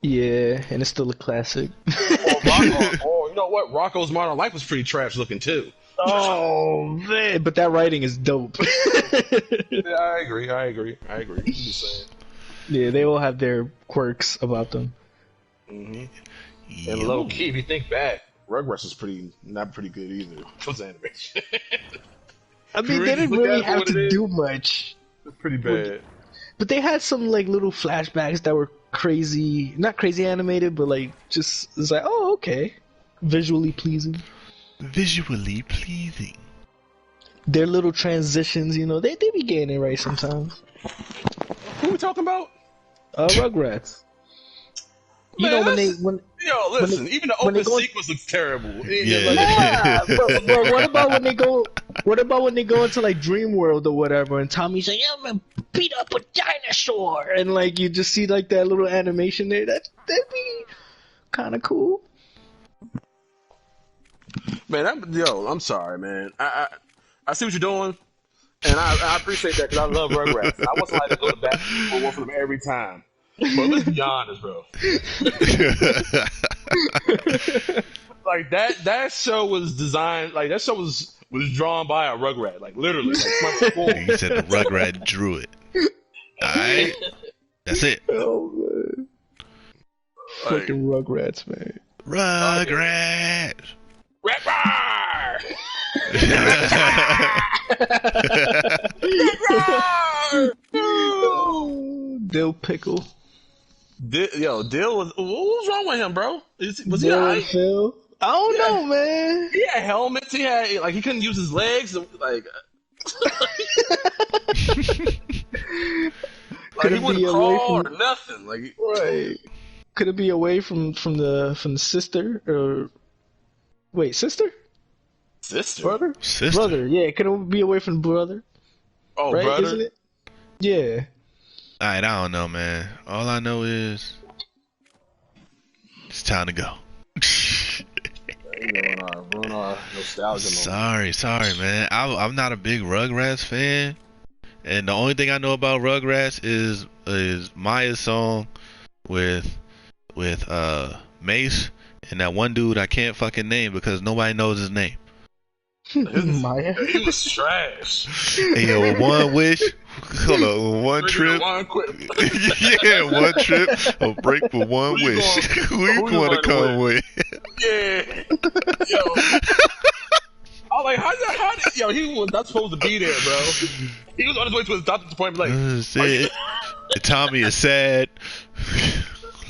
Yeah, and it's still a classic. Or you know what? Rocco's Modern Life was pretty trash looking too. Oh man, but that writing is dope. Yeah, I agree. I'm just saying. Yeah, they all have their quirks about them. Mm-hmm. And low key, if you think back, Rugrats was not pretty good either. Those animation. I mean, they didn't really have to do much. It's pretty bad. But they had some like little flashbacks that were crazy, not crazy animated, but like just it's like, oh, okay, visually pleasing. Their little transitions, you know, they be getting it right sometimes. Who we talking about? Rugrats. You know when listen, even the open sequence looks terrible. Yeah. But what about when they go? What about when they go into like Dream World or whatever, and Tommy's like, "I'm gonna beat up a dinosaur," and like you just see like that little animation there. That'd be kind of cool. Man, I'm sorry, man. I see what you're doing, and I appreciate that because I love Rugrats. I want somebody to go back and work for them every time. But let's be honest, bro. Like that show was designed. Like that show was was drawn by a Rugrat, like literally. Like, He said the Rugrat drew it. Alright. That's it. Oh man. Fucking Rugrats, man. Rugrats. Dill pickle. Dill was. What was wrong with him, bro? Was he Dill alright? and Phil. I don't know, man. He had helmets. He had like he couldn't use his legs. Like he wouldn't crawl or nothing. Like right. Could it be away from the sister or wait, sister? Sister? Brother? Sister. Brother, yeah, could it be away from brother? Oh, right? brother. Isn't it? Yeah. Alright, I don't know, man. All I know is it's time to go. Ruin our nostalgia. Sorry, man. I'm not a big Rugrats fan, and the only thing I know about Rugrats is Maya's song with Mace and that one dude I can't fucking name because nobody knows his name. Maya. He was trash. Hey, yo, one wish. Hold on, one trip. Yeah, one trip. A break for one wish. Who you want to come with? Yeah. Yo. I was like, how did, yo, he was not supposed to be there, bro. He was on his way to his doctor's appointment, like, Shit. Tommy is sad.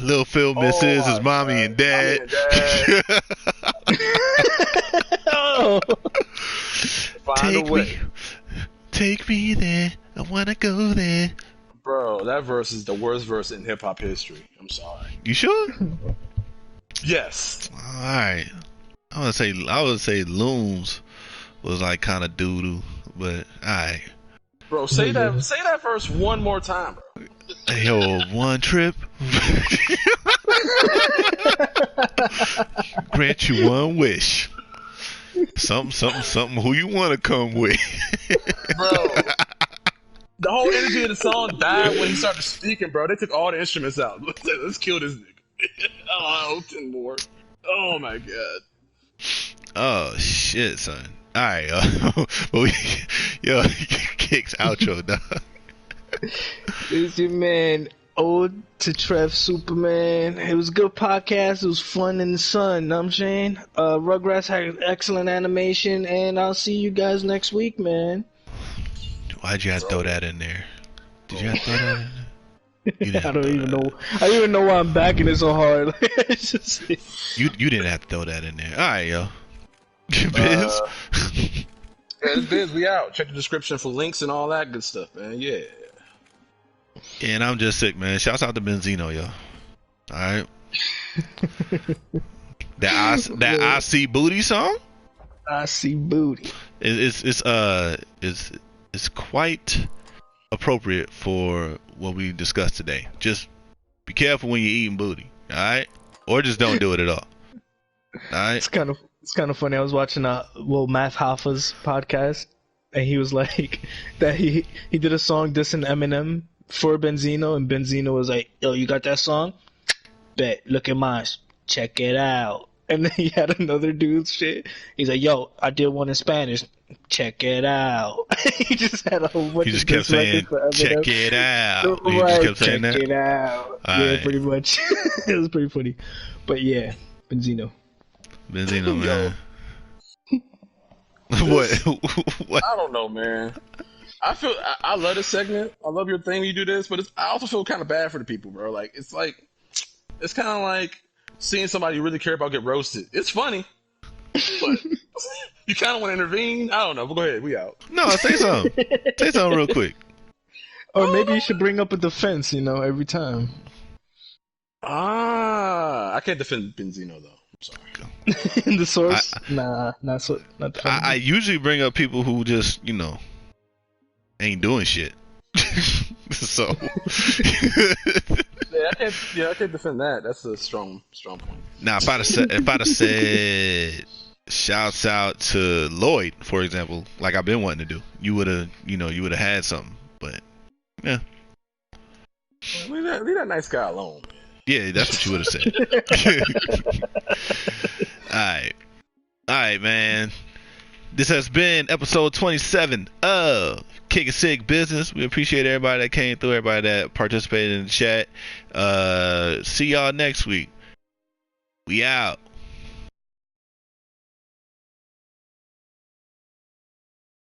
Little Phil misses his mommy and dad. Oh. Take me there. I wanna go there. Bro, that verse is the worst verse in hip hop history. I'm sorry. You sure? Yes. All right. I would say Looms was like kind of doo doo, but all right. Bro, say that verse one more time, bro. Hey, yo, one trip. Grant you one wish. Something. Who you want to come with? Bro, the whole energy of the song died when he started speaking, bro. They took all the instruments out. Let's kill this nigga. Oh, 10 more. Oh my god. Oh shit, son. All right, yo, Kicks outro, dog. It's your man, Ode to Trev Superman. It was a good podcast. It was fun in the sun, know what I'm saying? Rugrats had excellent animation, and I'll see you guys next week, man. Why'd you have to throw that in there? Did you have to throw that in there? I don't even know. I don't even know why I'm backing it so hard. It's just... You didn't have to throw that in there. All right, yo. Biz? Yeah, it's Biz. We out. Check the description for links and all that good stuff, man. Yeah. Yeah, and I'm just sick, man. Shouts out to BizZness, yo. All right. that I see booty song. I see booty. It's quite appropriate for what we discussed today. Just be careful when you're eating booty, all right? Or just don't do it at all. All right. It's kind of funny. I was watching Math Hoffa's podcast, and he was like that he did a song dissing Eminem for Benzino, and Benzino was like, "Yo, you got that song? Bet, look at mine. Check it out." And then he had another dude's shit. He's like, "Yo, I did one in Spanish. Check it out." He just had a whole bunch. He just of kept saying, Eminem. "Check it out." He Right, just kept saying check that. it out. All yeah, right. pretty much. It was pretty funny. But yeah, Benzino. BizZness, man. What? I don't know, man. I love this segment. I love your thing. You do this, but I also feel kind of bad for the people, bro. It's kind of like seeing somebody you really care about get roasted. It's funny, but you kind of want to intervene. I don't know. But go ahead. We out. No, say something. Say something real quick. Or maybe you should bring up a defense, every time. I can't defend Benzino though. I'm sorry. In the source? Not defending. I usually bring up people who just, ain't doing shit. So I can't defend that. That's a strong point. now, if I'd have said shouts out to Lloyd, for example, like I've been wanting to do, you would have had something. But yeah, Leave that nice guy alone. yeah, that's what you would have said. All right, man. This has been episode 27 of Kickin' Sick Business. We appreciate everybody that came through, everybody that participated in the chat. See y'all next week. We out.